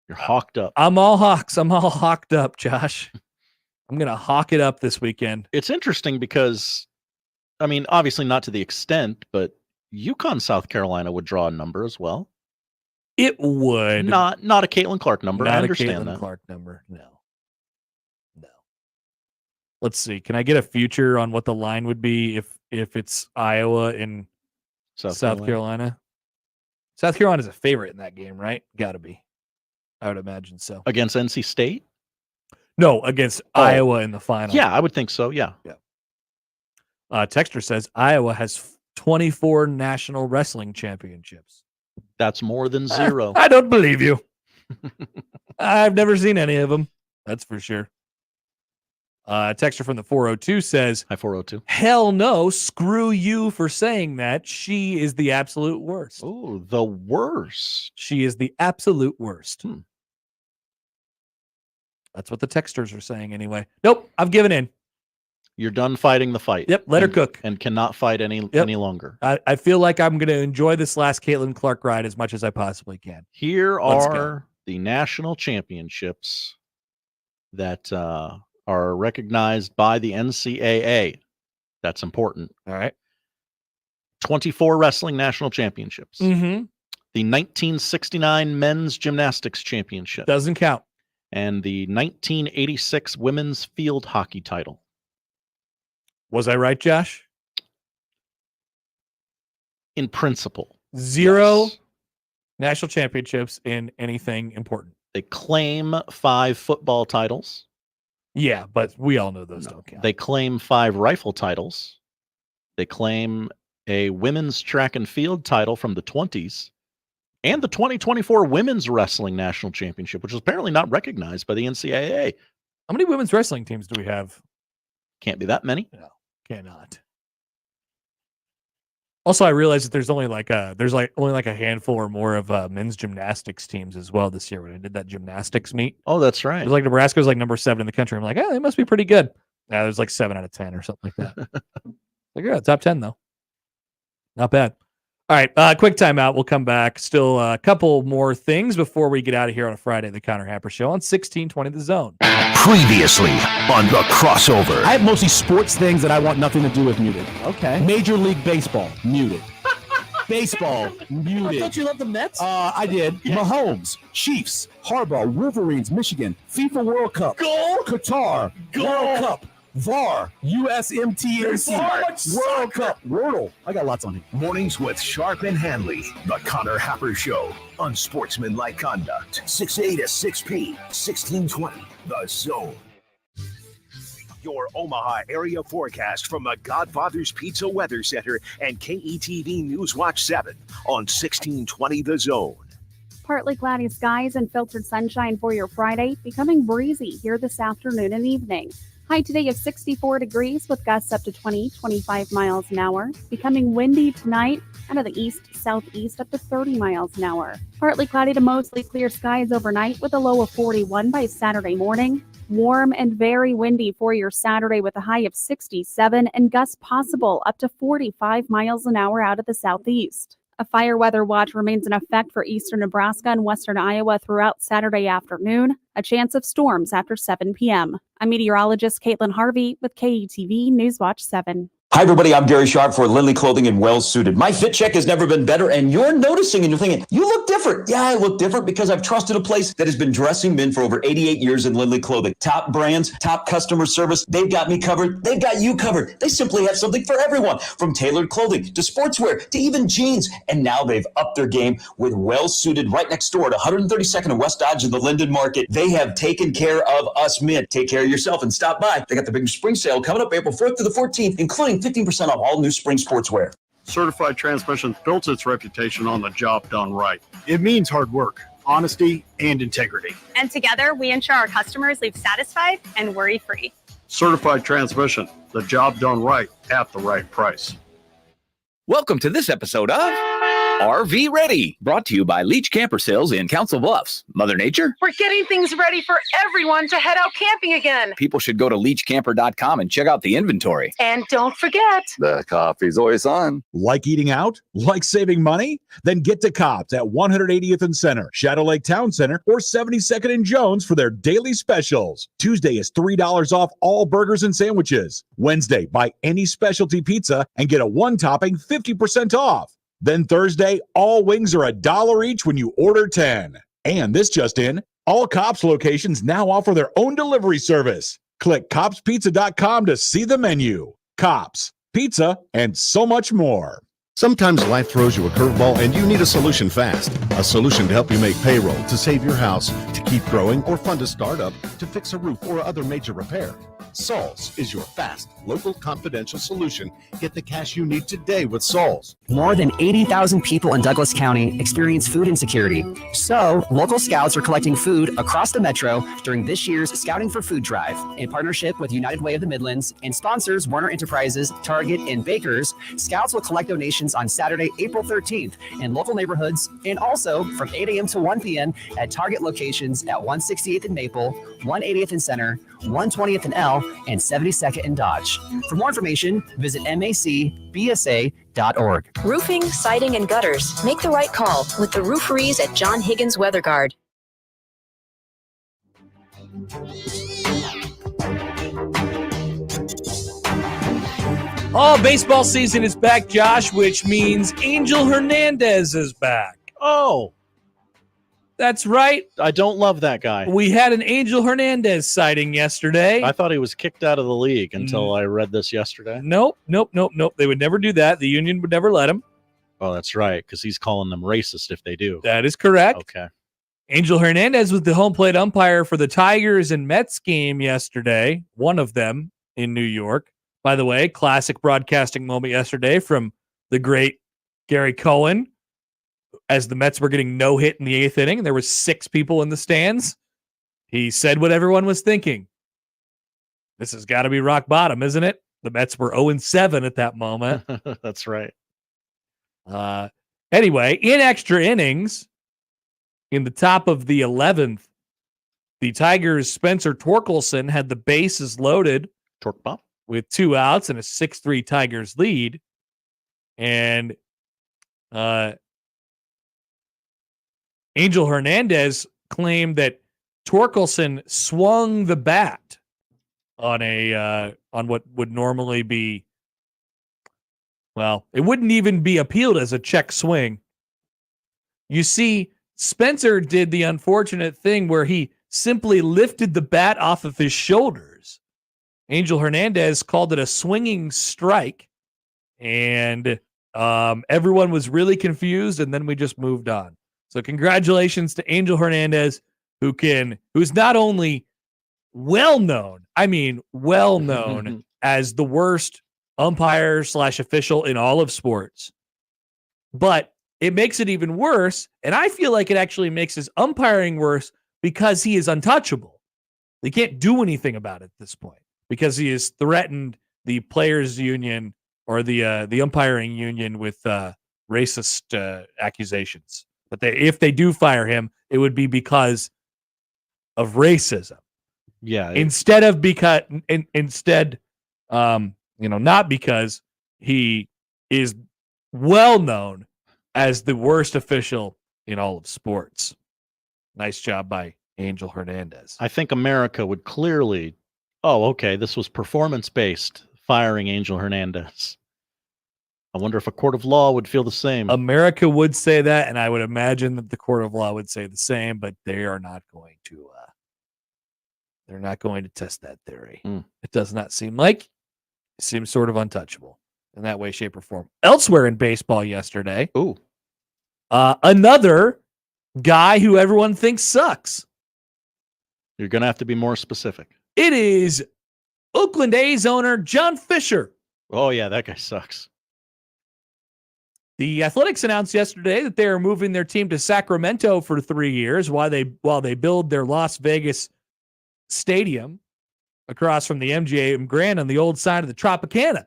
You're hawked up.
I'm all Hawks. I'm all hawked up, Josh. I'm going to hawk it up this weekend.
It's interesting because, I mean, obviously not to the extent, but UConn, South Carolina would draw a number as well.
It would.
Not a Caitlin Clark number. I understand that.
Clark number. No. Let's see. Can I get a future on what the line would be if it's Iowa and South Carolina. South Carolina's a favorite in that game, right? Gotta be. I would imagine so.
Against NC State?
No, against Iowa in the final.
Yeah, I would think so. Yeah.
Texter says Iowa has 24 national wrestling championships.
That's more than 0.
I don't believe you. I've never seen any of them. That's for sure. Texter from the 402 says,
Hi, 402.
Hell no, screw you for saying that. She is the absolute worst.
Oh, the worst.
She is the absolute worst. That's what the texters are saying anyway. Nope, I've given in.
You're done fighting the fight.
Yep, let her cook.
And cannot fight any longer.
I feel like I'm going to enjoy this last Caitlin Clark ride as much as I possibly can.
Here are the national championships that are recognized by the NCAA. That's important.
All right.
24 wrestling national championships.
Mm-hmm.
The 1969 men's gymnastics championship.
Doesn't count.
And the 1986 women's field hockey title.
Was I right, Josh?
In principle.
0 national championships in anything important.
They claim 5 football titles.
Yeah, but we all know those don't count.
They claim 5 rifle titles. They claim a women's track and field title from the 20s and the 2024 women's wrestling national championship, which is apparently not recognized by the NCAA.
How many women's wrestling teams do we have?
Can't be that many.
No, cannot. Also, I realized that there's only like a handful or more of men's gymnastics teams as well this year when I did that gymnastics meet.
Oh, that's right.
It was like Nebraska's like number 7 in the country. I'm like, they must be pretty good. Yeah, there's like 7 out of 10 or something like that. Like, yeah, top 10 though. Not bad. All right, quick timeout. We'll come back. Still a couple more things before we get out of here on a Friday. The Connor Happer Show on 1620 The Zone.
Previously on the crossover.
I have mostly sports things that I want nothing to do with muted.
Okay.
Major League Baseball, muted. Baseball, muted.
Don't you love the Mets?
I did. Yeah. Mahomes, Chiefs, Harbaugh, Wolverines, Michigan, FIFA World Cup,
Goal,
Qatar, World Cup, VAR, USMTAC, World Cup, Wordle. I got lots on here.
Mornings with Sharp and Hanley. The Connor Happer Show. Unsportsmanlike conduct. 6A to 6P. 1620. The Zone. Your Omaha area forecast from the Godfather's Pizza Weather Center and KETV Newswatch 7 on 1620 The Zone.
Partly cloudy skies and filtered sunshine for your Friday, becoming breezy here this afternoon and evening. High today of 64 degrees with gusts up to 20-25 miles an hour. Becoming windy tonight out of the east-southeast up to 30 miles an hour. Partly cloudy to mostly clear skies overnight with a low of 41 by Saturday morning. Warm and very windy for your Saturday with a high of 67 and gusts possible up to 45 miles an hour out of the southeast. A fire weather watch remains in effect for eastern Nebraska and western Iowa throughout Saturday afternoon. A chance of storms after 7 p.m. I'm meteorologist Caitlin Harvey with KETV Newswatch 7.
Hi, everybody. I'm Gary Sharp for Lindley Clothing and Well Suited. My fit check has never been better, and you're noticing and you're thinking, you look different. Yeah, I look different because I've trusted a place that has been dressing men for over 88 years in Lindley Clothing. Top brands, top customer service. They've got me covered. They've got you covered. They simply have something for everyone, from tailored clothing to sportswear to even jeans. And now they've upped their game with Well Suited right next door at 132nd and West Dodge in the Linden Market. They have taken care of us men. Take care of yourself and stop by. They got the big spring sale coming up April 4th to the 14th, including 15% off all new spring sportswear.
Certified Transmission built its reputation on the job done right. It means hard work, honesty, and integrity.
And together, we ensure our customers leave satisfied and worry-free.
Certified Transmission, the job done right at the right price.
Welcome to this episode of RV Ready, brought to you by Leach Camper Sales in Council Bluffs. Mother Nature?
We're getting things ready for everyone to head out camping again.
People should go to leachcamper.com and check out the inventory.
And don't forget,
the coffee's always on.
Like eating out? Like saving money? Then get to Cobb's at 180th and Center, Shadow Lake Town Center, or 72nd and Jones for their daily specials. Tuesday is $3 off all burgers and sandwiches. Wednesday, buy any specialty pizza and get a one-topping 50% off. Then Thursday, all wings are $1 each when you order 10. And this just in, all Cops locations now offer their own delivery service. Click copspizza.com to see the menu. Cops, pizza, and so much more.
Sometimes life throws you a curveball and you need a solution fast. A solution to help you make payroll, to save your house, to keep growing, or fund a startup, to fix a roof or other major repair. Sols is your fast, local, confidential solution. Get the cash you need today with Sols.
More than 80,000 people in Douglas County experience food insecurity. So, local scouts are collecting food across the metro during this year's Scouting for Food Drive. In partnership with United Way of the Midlands and sponsors Warner Enterprises, Target, and Bakers, scouts will collect donations on Saturday, April 13th in local neighborhoods and also from 8 a.m. to 1 p.m. at Target locations at 168th in Maple, 180th in Center, 120th in L, and 72nd in Dodge. For more information, visit macbsa.org.
Roofing, siding, and gutters. Make the right call with the rooferees at John Higgins Weather Guard.
Oh, baseball season is back, Josh, which means Angel Hernandez is back.
Oh,
that's right.
I don't love that guy.
We had an Angel Hernandez sighting yesterday.
I thought he was kicked out of the league until I read this yesterday.
Nope. They would never do that. The union would never let him.
Oh, that's right, because he's calling them racist if they do.
That is correct.
Okay.
Angel Hernandez was the home plate umpire for the Tigers and Mets game yesterday, one of them in New York. By the way, classic broadcasting moment yesterday from the great Gary Cohen as the Mets were getting no hit in the 8th inning. And there were 6 people in the stands. He said what everyone was thinking. This has got to be rock bottom, isn't it? The Mets were 0-7 at that moment.
That's right.
Anyway, in extra innings, in the top of the 11th, the Tigers' Spencer Torkelson had the bases loaded.
Torque bump.
With 2 outs and a 6-3 Tigers lead. And Angel Hernandez claimed that Torkelson swung the bat on what would normally be, well, it wouldn't even be appealed as a check swing. You see, Spencer did the unfortunate thing where he simply lifted the bat off of his shoulders. Angel Hernandez called it a swinging strike, and everyone was really confused, and then we just moved on. So congratulations to Angel Hernandez, who's not only well-known as the worst umpire/official in all of sports, but it makes it even worse, and I feel like it actually makes his umpiring worse because he is untouchable. They can't do anything about it at this point, because he has threatened the players' union or the umpiring union with racist accusations. But if they do fire him, it would be because of racism.
Yeah.
Not because he is well known as the worst official in all of sports. Nice job by Angel Hernandez.
I think America would clearly, this was performance-based, firing Angel Hernandez. I wonder if a court of law would feel the same.
America would say that, and I would imagine that the court of law would say the same, but they are not going to. They're not going to test that theory. It does not seem like. It seems sort of untouchable in that way, shape, or form. Elsewhere in baseball yesterday, another guy who everyone thinks sucks.
You're going to have to be more specific.
It is Oakland A's owner John Fisher.
Oh, yeah, that guy sucks.
The Athletics announced yesterday that they are moving their team to Sacramento for 3 years while they build their Las Vegas stadium across from the MGM Grand on the old side of the Tropicana.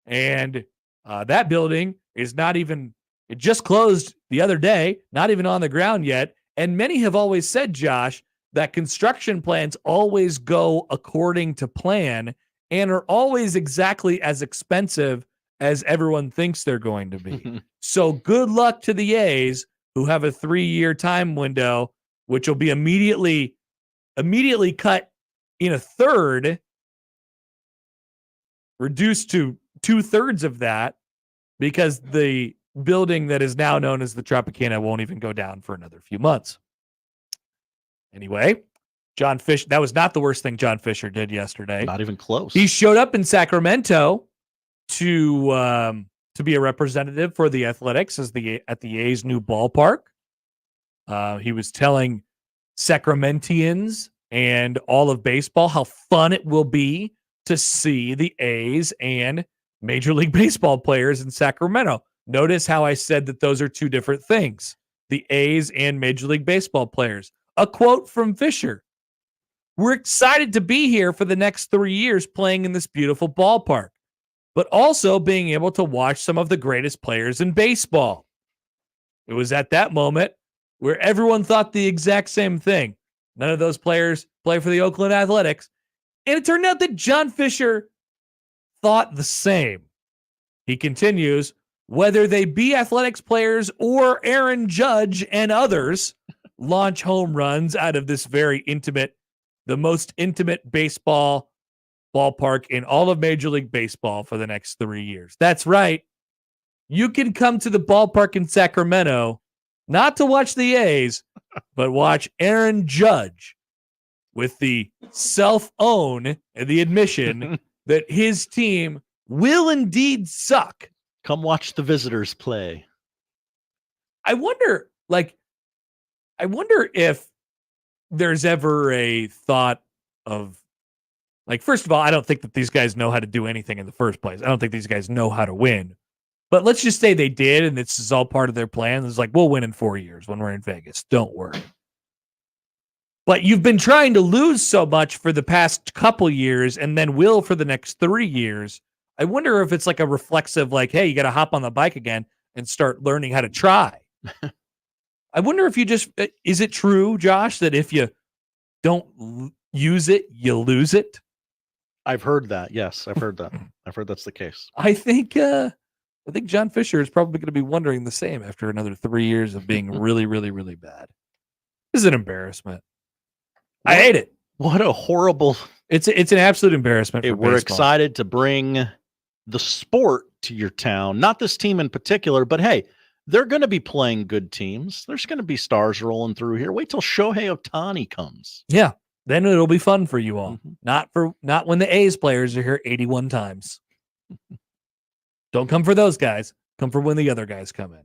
And that building is it just closed the other day, not even on the ground yet. And many have always said, Josh, that construction plans always go according to plan and are always exactly as expensive as everyone thinks they're going to be. So good luck to the A's, who have a 3-year time window, which will be immediately cut in a third, reduced to 2/3 of that, because the building that is now known as the Tropicana won't even go down for another few months. Anyway, John Fisher, that was not the worst thing John Fisher did yesterday.
Not even close.
He showed up in Sacramento to to be a representative for the Athletics at the A's new ballpark. He was telling Sacramentians and all of baseball how fun it will be to see the A's and Major League Baseball players in Sacramento. Notice how I said that those are two different things. The A's and Major League Baseball players. A quote from Fisher. We're excited to be here for the next 3 years playing in this beautiful ballpark, but also being able to watch some of the greatest players in baseball. It was at that moment where everyone thought the exact same thing. None of those players play for the Oakland Athletics. And it turned out that John Fisher thought the same. He continues, whether they be Athletics players or Aaron Judge and others launch home runs out of this very intimate, the most intimate baseball ballpark in all of Major League Baseball for the next 3 years. That's right. You can come to the ballpark in Sacramento, not to watch the A's, but watch Aaron Judge with the self-own and the admission that his team will indeed suck.
Come watch the visitors play.
I wonder if there's ever a thought of, like, first of all, I don't think that these guys know how to do anything in the first place. I don't think these guys know how to win. But let's just say they did, and this is all part of their plan. It's like, we'll win in 4 years when we're in Vegas. Don't worry. But you've been trying to lose so much for the past couple years and then will for the next 3 years. I wonder if it's like a reflexive, like, hey, you got to hop on the bike again and start learning how to try. I wonder if you just, is it true, Josh, that if you don't use it, you lose it?
I've heard that. Yes, I've heard that. I've heard that's the case.
I think John Fisher is probably going to be wondering the same after another 3 years of being really, really, really bad. This is an embarrassment. I hate it.
What a horrible.
It's an absolute embarrassment. For
we're
baseball.
Excited to bring the sport to your town. Not this team in particular, but hey, they're going to be playing good teams. There's going to be stars rolling through here. Wait till Shohei Ohtani comes.
Yeah, then it'll be fun for you all. Not when the A's players are here 81 times. Don't come for those guys. Come for when the other guys come in.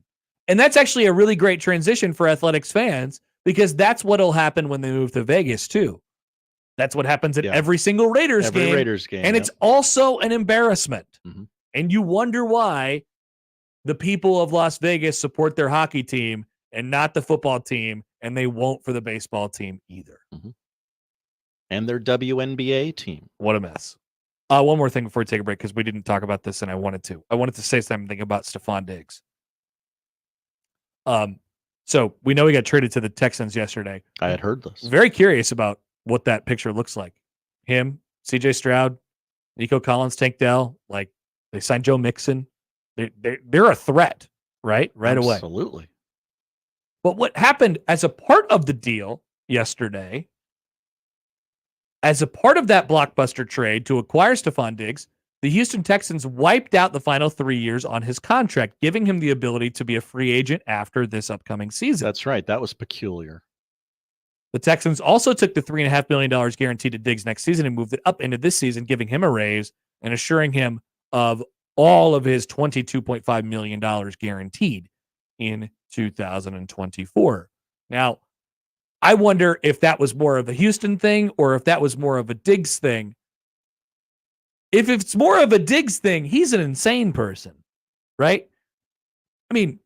And that's actually a really great transition for Athletics fans, because that's what'll happen when they move to Vegas too. That's what happens at every single Raiders game. And it's also an embarrassment. And you wonder why the people of Las Vegas support their hockey team and not the football team, and they won't for the baseball team either.
And their WNBA team.
What a mess. One more thing before we take a break, because we didn't talk about this, and I wanted to say something about Stephon Diggs. So we know he got traded to the Texans yesterday.
I had heard this.
Very curious about what that picture looks like. Him, CJ Stroud, Nico Collins, Tank Dell, like they signed Joe Mixon. They're a threat, right? Right away.
Absolutely.
But what happened as a part of the deal yesterday, as a part of that blockbuster trade to acquire Stephon Diggs, the Houston Texans wiped out the final 3 years on his contract, giving him the ability to be a free agent after this upcoming season.
That's right. That was peculiar.
The Texans also took the $3.5 million guaranteed to Diggs next season and moved it up into this season, giving him a raise and assuring him of all of his $22.5 million guaranteed in 2024. Now, I wonder if that was more of a Houston thing or if that was more of a Diggs thing. If it's more of a Diggs thing, he's an insane person, right? I mean,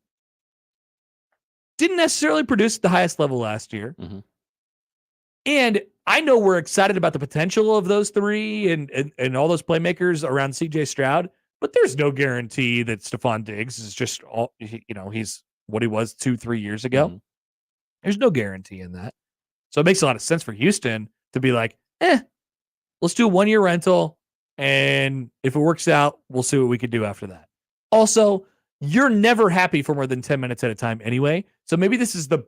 didn't necessarily produce at the highest level last year. And I know we're excited about the potential of those three and all those playmakers around CJ Stroud, but there's no guarantee that Stephon Diggs is just all, he's what he was 2-3 years ago. There's no guarantee in that. So it makes a lot of sense for Houston to be like, let's do a 1-year rental. And if it works out, we'll see what we can do after that. Also, you're never happy for more than 10 minutes at a time anyway. So maybe this is the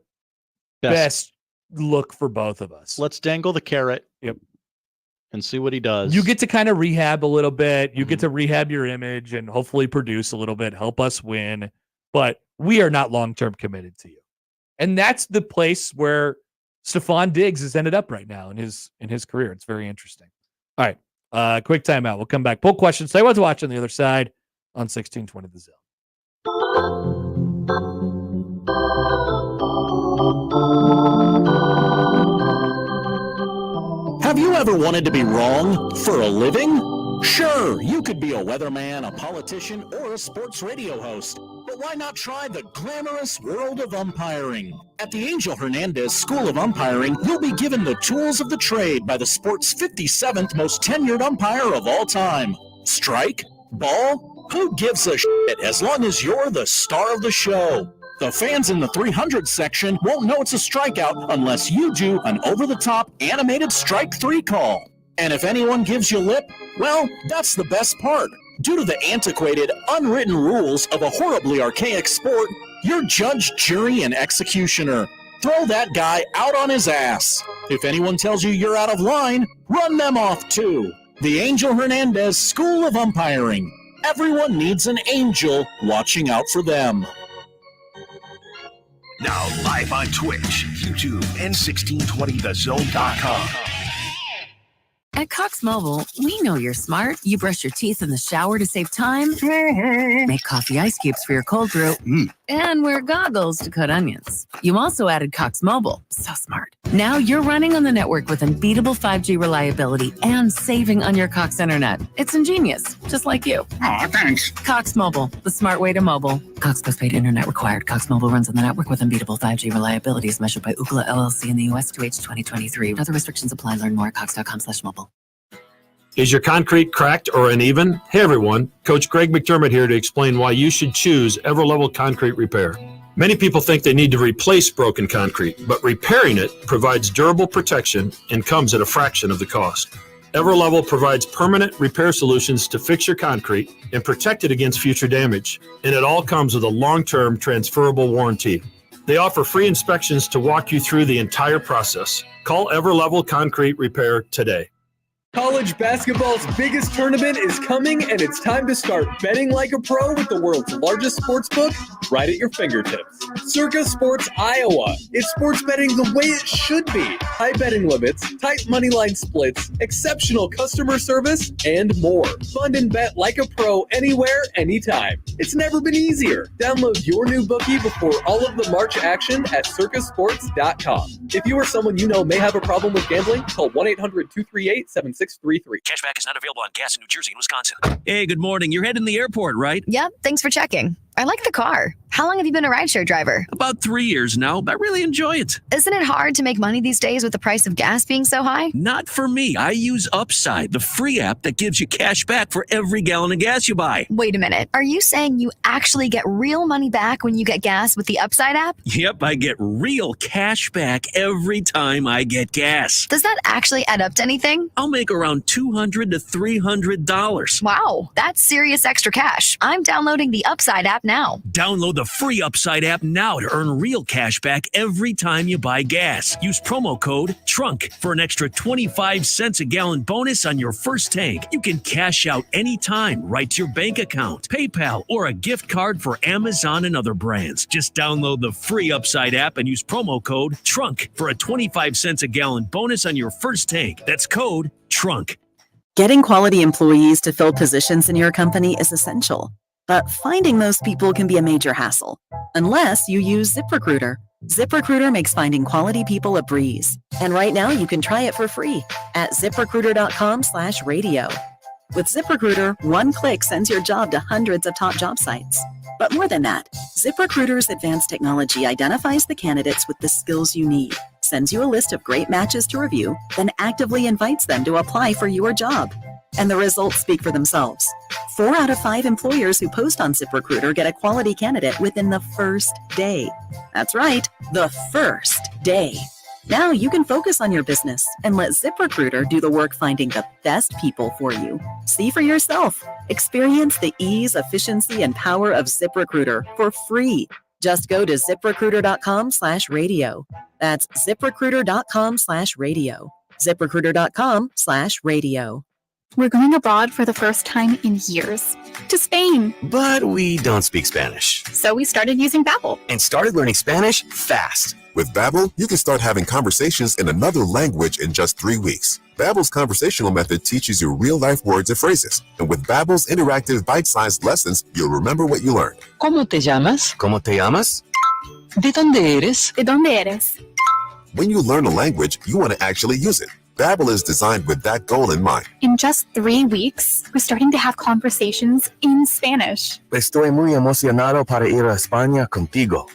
best look for both of us.
Let's dangle the carrot.
Yep.
And see what he does.
You get to kind of rehab a little bit. You get to rehab your image and hopefully produce a little bit, help us win. But we are not long-term committed to you. And that's the place where Stephon Diggs has ended up right now in his career. It's very interesting. All right. Quick timeout. We'll come back. Poll questions. Say what to watch on the other side on 1620 The Zone.
Have you ever wanted to be wrong for a living? Sure, you could be a weatherman, a politician, or a sports radio host. But why not try the glamorous world of umpiring? At the Angel Hernandez School of Umpiring, you'll be given the tools of the trade by the sport's 57th most tenured umpire of all time. Strike? Ball? Who gives a shit as long as you're the star of the show? The fans in the 300 section won't know it's a strikeout unless you do an over-the-top animated strike 3 call. And if anyone gives you lip, well, that's the best part. Due to the antiquated, unwritten rules of a horribly archaic sport, you're judge, jury, and executioner. Throw that guy out on his ass. If anyone tells you you're out of line, run them off too. The Angel Hernandez School of Umpiring. Everyone needs an angel watching out for them.
Now live on Twitch, YouTube, and 1620thezone.com.
At Cox Mobile, we know you're smart. You brush your teeth in the shower to save time, make coffee ice cubes for your cold brew, and wear goggles to cut onions. You also added Cox Mobile. So smart. Now you're running on the network with unbeatable 5G reliability and saving on your Cox internet. It's ingenious, just like you.
Aw, thanks.
Cox Mobile, the smart way to mobile. Cox postpaid internet required. Cox Mobile runs on the network with unbeatable 5G reliability as measured by Ookla LLC in the U.S. 2H 2023. Other restrictions apply. Learn more at cox.com/mobile.
Is your concrete cracked or uneven? Hey everyone, Coach Greg McDermott here to explain why you should choose Everlevel Concrete Repair. Many people think they need to replace broken concrete, but repairing it provides durable protection and comes at a fraction of the cost. Everlevel provides permanent repair solutions to fix your concrete and protect it against future damage, and it all comes with a long-term transferable warranty. They offer free inspections to walk you through the entire process. Call Everlevel Concrete Repair today.
College basketball's biggest tournament is coming, and it's time to start betting like a pro with the world's largest sports book right at your fingertips. Circa Sports Iowa. It's sports betting the way it should be. High betting limits, tight money line splits, exceptional customer service, and more. Fund and bet like a pro anywhere, anytime. It's never been easier. Download your new bookie before all of the March action at circasports.com. If you or someone you know may have a problem with gambling, call 1-800-238-7633.
Cashback is not available on gas in New Jersey and Wisconsin. Hey, good morning. You're heading to the airport, right?
Yep, thanks for checking. I like the car. How long have you been a rideshare driver?
About 3 years now. I really enjoy it.
Isn't it hard to make money these days with the price of gas being so high?
Not for me. I use Upside, the free app that gives you cash back for every gallon of gas you buy.
Wait a minute. Are you saying you actually get real money back when you get gas with the Upside app?
Yep, I get real cash back every time I get gas.
Does that actually add up to anything?
I'll make around $200 to $300.
Wow, that's serious extra cash. I'm downloading the Upside app now.
Download the free Upside app now to earn real cash back every time you buy gas. Use promo code TRUNK for an extra 25 cents a gallon bonus on your first tank. You can cash out anytime right to your bank account, PayPal, or a gift card for Amazon and other brands. Just download the free Upside app and use promo code TRUNK for a 25 cents a gallon bonus on your first tank. That's code TRUNK.
Getting quality employees to fill positions in your company is essential. But finding those people can be a major hassle, unless you use ZipRecruiter. ZipRecruiter makes finding quality people a breeze. And right now you can try it for free at ZipRecruiter.com/radio. With ZipRecruiter, one click sends your job to hundreds of top job sites. But more than that, ZipRecruiter's advanced technology identifies the candidates with the skills you need, sends you a list of great matches to review, then actively invites them to apply for your job. And the results speak for themselves. 4 out of 5 employers who post on ZipRecruiter get a quality candidate within the first day. That's right, the first day. Now you can focus on your business and let ZipRecruiter do the work finding the best people for you. See for yourself. Experience the ease, efficiency, and power of ZipRecruiter for free. Just go to ZipRecruiter.com/radio. That's ZipRecruiter.com/radio. ZipRecruiter.com/radio.
We're going abroad for the first time in years. To Spain.
But we don't speak Spanish.
So we started using Babbel.
And started learning Spanish fast.
With Babbel, you can start having conversations in another language in just 3 weeks. Babbel's conversational method teaches you real-life words and phrases. And with Babbel's interactive bite-sized lessons, you'll remember what you learned.
¿Cómo te llamas?
¿Cómo te llamas?
¿De dónde eres?
¿De dónde eres?
When you learn a language, you want to actually use it. Babbel is designed with that goal in mind.
In just 3 weeks, we're starting to have conversations in Spanish.
Estoy muy emocionado para ir a España contigo.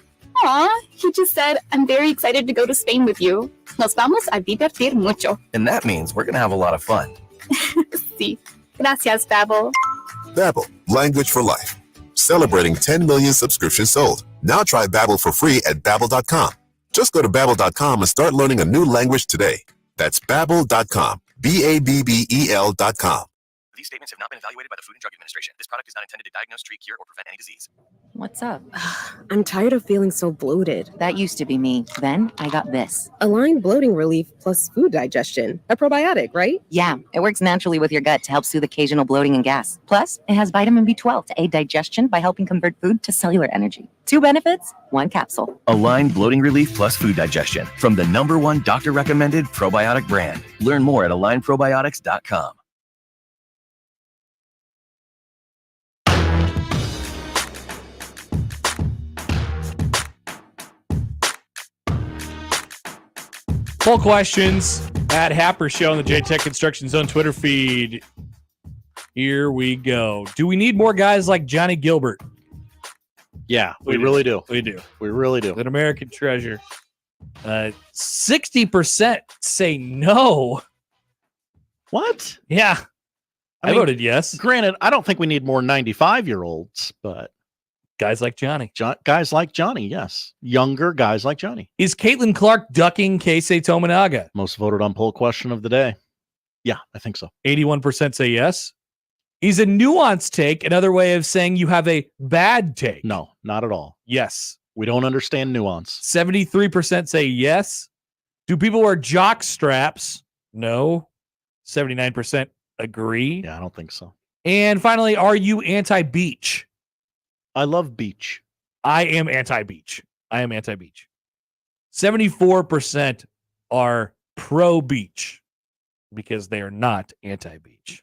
Aw, he just said, I'm very excited to go to Spain with you. Nos vamos a divertir mucho.
And that means we're going to have a lot of fun.
Sí. Gracias, Babbel.
Babbel, language for life. Celebrating 10 million subscriptions sold. Now try Babbel for free at Babbel.com. Just go to Babbel.com and start learning a new language today. That's Babbel.com. Babbel.com.
These statements have not been evaluated by the Food and Drug Administration. This product is not intended to diagnose, treat, cure, or prevent any disease.
What's up?
I'm tired of feeling so bloated.
That used to be me. Then I got this.
Align Bloating Relief plus food digestion. A probiotic, right?
Yeah, it works naturally with your gut to help soothe occasional bloating and gas. Plus, it has vitamin B12 to aid digestion by helping convert food to cellular energy. 2 benefits, 1 capsule.
Align Bloating Relief plus food digestion from the #1 doctor-recommended probiotic brand. Learn more at alignprobiotics.com.
Poll questions at Happer Show on the J-Tech Construction Zone Twitter feed. Here we go. Do we need more guys like Johnny Gilbert?
Yeah, we really do.
We do.
We really do.
An American treasure. 60% say no.
What?
Yeah. I voted yes.
Granted, I don't think we need more 95-year-olds, but
guys like Johnny.
Guys like Johnny, yes. Younger guys like Johnny.
Is Caitlin Clark ducking Keisei Tominaga?
Most voted on poll question of the day. Yeah, I think so.
81% say yes. Is a nuanced take another way of saying you have a bad take?
No, not at all.
Yes.
We don't understand nuance.
73% say yes. Do people wear jock straps? No. 79% agree.
Yeah, I don't think so.
And finally, are you anti-beach?
I love beach.
I am anti-beach. 74% are pro-beach because they are not anti-beach.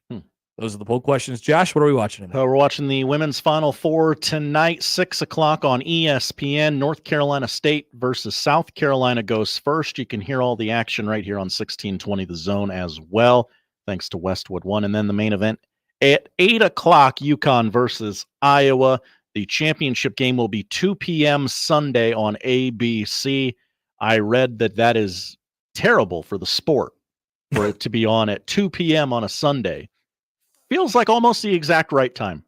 Those are the poll questions. Josh, what are we watching tonight?
We're watching the women's Final Four tonight, 6 o'clock on ESPN. North Carolina State versus South Carolina goes first. You can hear all the action right here on 1620 The Zone as well, thanks to Westwood One. And then the main event at 8 o'clock, UConn versus Iowa. The championship game will be 2 p.m. Sunday on ABC. I read that is terrible for the sport, for it to be on at 2 p.m. on a Sunday. Feels like almost the exact right time.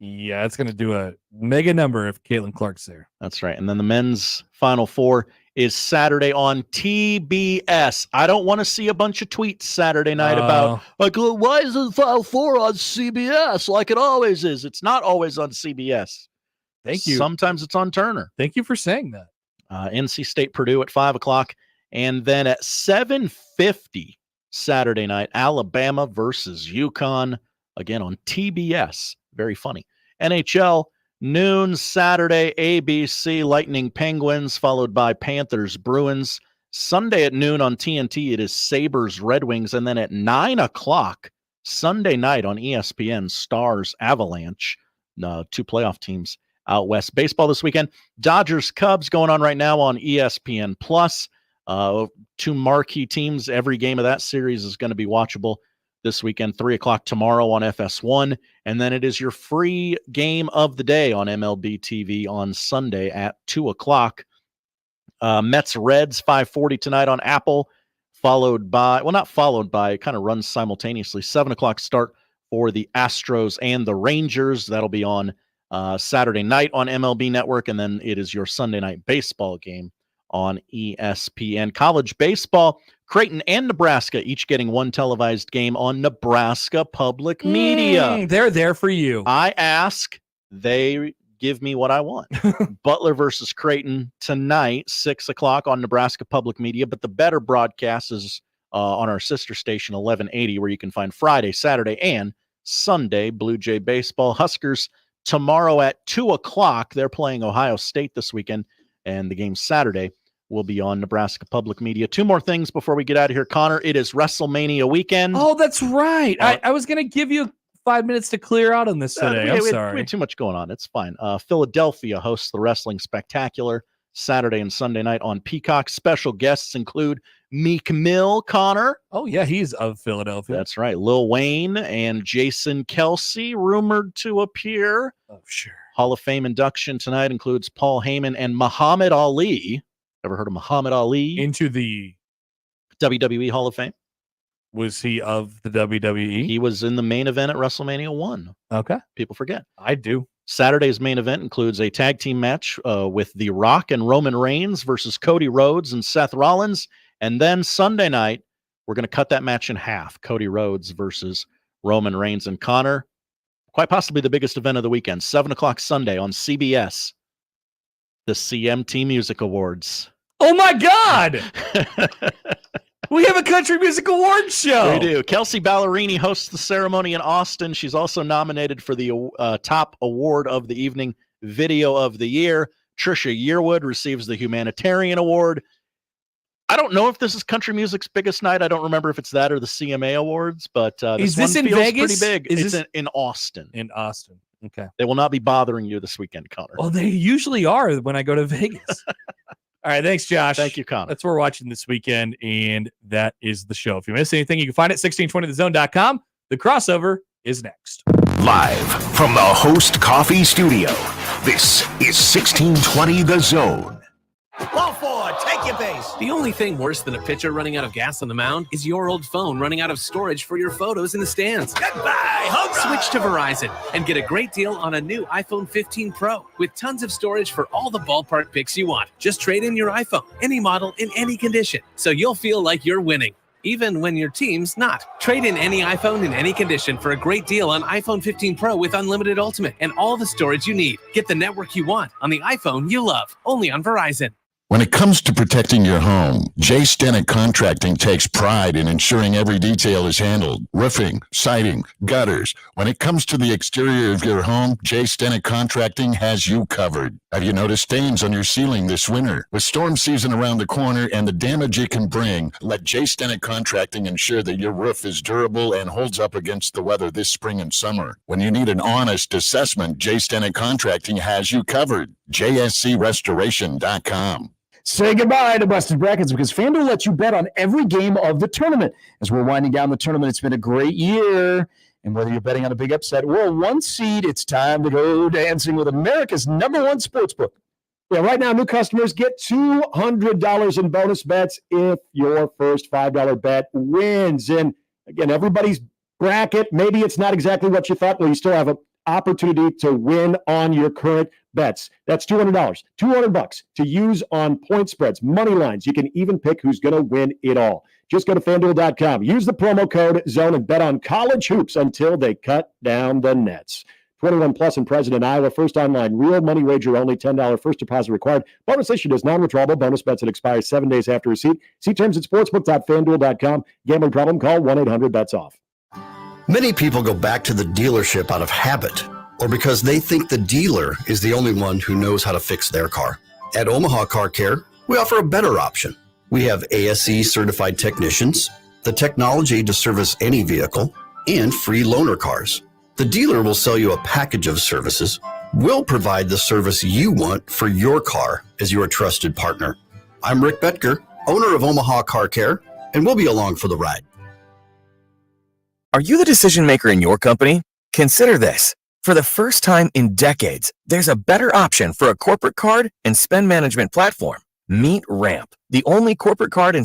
Yeah, it's going to do a mega number if Caitlin Clark's there.
That's right. And then the men's Final Four is Saturday on TBS. I don't want to see a bunch of tweets Saturday night about, like, why is the Final Four on CBS like it always is? It's not always on CBS.
Thank you.
Sometimes it's on Turner.
Thank you for saying that.
NC State Purdue at 5 o'clock. And then at 7:50 Saturday night, Alabama versus UConn, again on TBS. Very funny. NHL, noon Saturday, ABC, Lightning Penguins, followed by Panthers Bruins. Sunday at noon on TNT, it is Sabres Red Wings. And then at 9 o'clock, Sunday night on ESPN, Stars Avalanche, 2 playoff teams out west. Baseball this weekend, Dodgers Cubs going on right now on ESPN Plus. 2 marquee teams. Every game of that series is going to be watchable this weekend. 3 o'clock tomorrow on FS1. And then it is your free game of the day on MLB TV on Sunday at 2 o'clock. Mets Reds 5:40 tonight on Apple, followed by, well, not followed by, it kind of runs simultaneously. 7 o'clock start for the Astros and the Rangers. That'll be on Saturday night on MLB Network. And then it is your Sunday night baseball game on ESPN. College baseball, Creighton and Nebraska each getting 1 televised game on Nebraska Public Media.
They're there for you.
I ask, they give me what I want. Butler versus Creighton tonight, 6 o'clock on Nebraska Public Media, but the better broadcast is on our sister station, 1180, where you can find Friday, Saturday, and Sunday Blue Jay baseball. Huskers tomorrow at 2 o'clock. They're playing Ohio State this weekend, and the game Saturday will be on Nebraska Public Media. 2 more things before we get out of here, Connor. It is WrestleMania weekend.
Oh, that's right. I was going to give you 5 minutes to clear out on this today. I'm sorry.
We had too much going on. It's fine. Philadelphia hosts the Wrestling Spectacular Saturday and Sunday night on Peacock. Special guests include Meek Mill, Connor.
Oh, yeah, he's of Philadelphia.
That's right. Lil Wayne and Jason Kelsey rumored to appear.
Oh, sure.
Hall of Fame induction tonight includes Paul Heyman and Muhammad Ali. Ever heard of Muhammad Ali?
Into the
WWE Hall of Fame.
Was he of the WWE?
He was in the main event at WrestleMania 1.
Okay.
People forget.
I do.
Saturday's main event includes a tag team match with The Rock and Roman Reigns versus Cody Rhodes and Seth Rollins. And then Sunday night, we're going to cut that match in half. Cody Rhodes versus Roman Reigns. And Connor, quite possibly the biggest event of the weekend, 7 o'clock Sunday on CBS, the CMT Music Awards.
Oh, my God! We have a country music awards show.
We do. Kelsey Ballerini hosts the ceremony in Austin. She's also nominated for the top award of the evening, Video of the Year. Trisha Yearwood receives the Humanitarian Award. I don't know if this is country music's biggest night. I don't remember if it's that or the CMA Awards, but
is this
one
in
feels
Vegas?
Pretty big.
Is
it's
this
in Austin.
In Austin. Okay.
They will not be bothering you this weekend, Connor.
Well, they usually are when I go to Vegas. All right, thanks, Josh.
Thank you, Connor.
That's what we're watching this weekend, and that is the show. If you miss anything, you can find it at 1620thezone.com. The crossover is next.
Live from the Host Coffee Studio, this is 1620 The Zone.
Ball forward, take your base. The only thing worse than a pitcher running out of gas on the mound is your old phone running out of storage for your photos in the stands. Goodbye, home Switch to Verizon and get a great deal on a new iPhone 15 Pro with tons of storage for all the ballpark pics you want. Just trade in your iPhone, any model, in any condition, so you'll feel like you're winning, even when your team's not. Trade in any iPhone in any condition for a great deal on iPhone 15 Pro with unlimited Ultimate and all the storage you need. Get the network you want on the iPhone you love, only on Verizon.
When it comes to protecting your home, J. Stenick Contracting takes pride in ensuring every detail is handled. Roofing, siding, gutters. When it comes to the exterior of your home, J. Stenick Contracting has you covered. Have you noticed stains on your ceiling this winter? With storm season around the corner and the damage it can bring, let J. Stenick Contracting ensure that your roof is durable and holds up against the weather this spring and summer. When you need an honest assessment, J. Stenick Contracting has you covered. JSCRestoration.com.
Say goodbye to busted brackets because FanDuel lets you bet on every game of the tournament. As we're winding down the tournament, it's been a great year. And whether you're betting on a big upset or a 1 seed, it's time to go dancing with America's #1 sportsbook. Yeah, right now, new customers get $200 in bonus bets if your first $5 bet wins. And again, everybody's bracket, maybe it's not exactly what you thought, but you still have an opportunity to win on your current bets. That's $200, $200 to use on point spreads, money lines. You can even pick who's going to win it all. Just go to FanDuel.com, use the promo code ZONE, and bet on college hoops until they cut down the nets. 21 plus and present in Iowa. First online, real money wager only, $10 first deposit required. Bonus issued as non-withdrawable bonus bets that expire 7 days after receipt. See terms at sportsbook.fanduel.com. Gambling problem? Call 1-800-BETS-OFF.
Many people go back to the dealership out of habit or because they think the dealer is the only one who knows how to fix their car. At Omaha Car Care, we offer a better option. We have ASE certified technicians, the technology to service any vehicle, and free loaner cars. The dealer will sell you a package of services. We'll provide the service you want for your car as your trusted partner. I'm Rick Betker, owner of Omaha Car Care, and we'll be along for the ride.
Are you the decision maker in your company? Consider this. For the first time in decades, there's a better option for a corporate card and spend management platform. Meet Ramp, the only corporate card and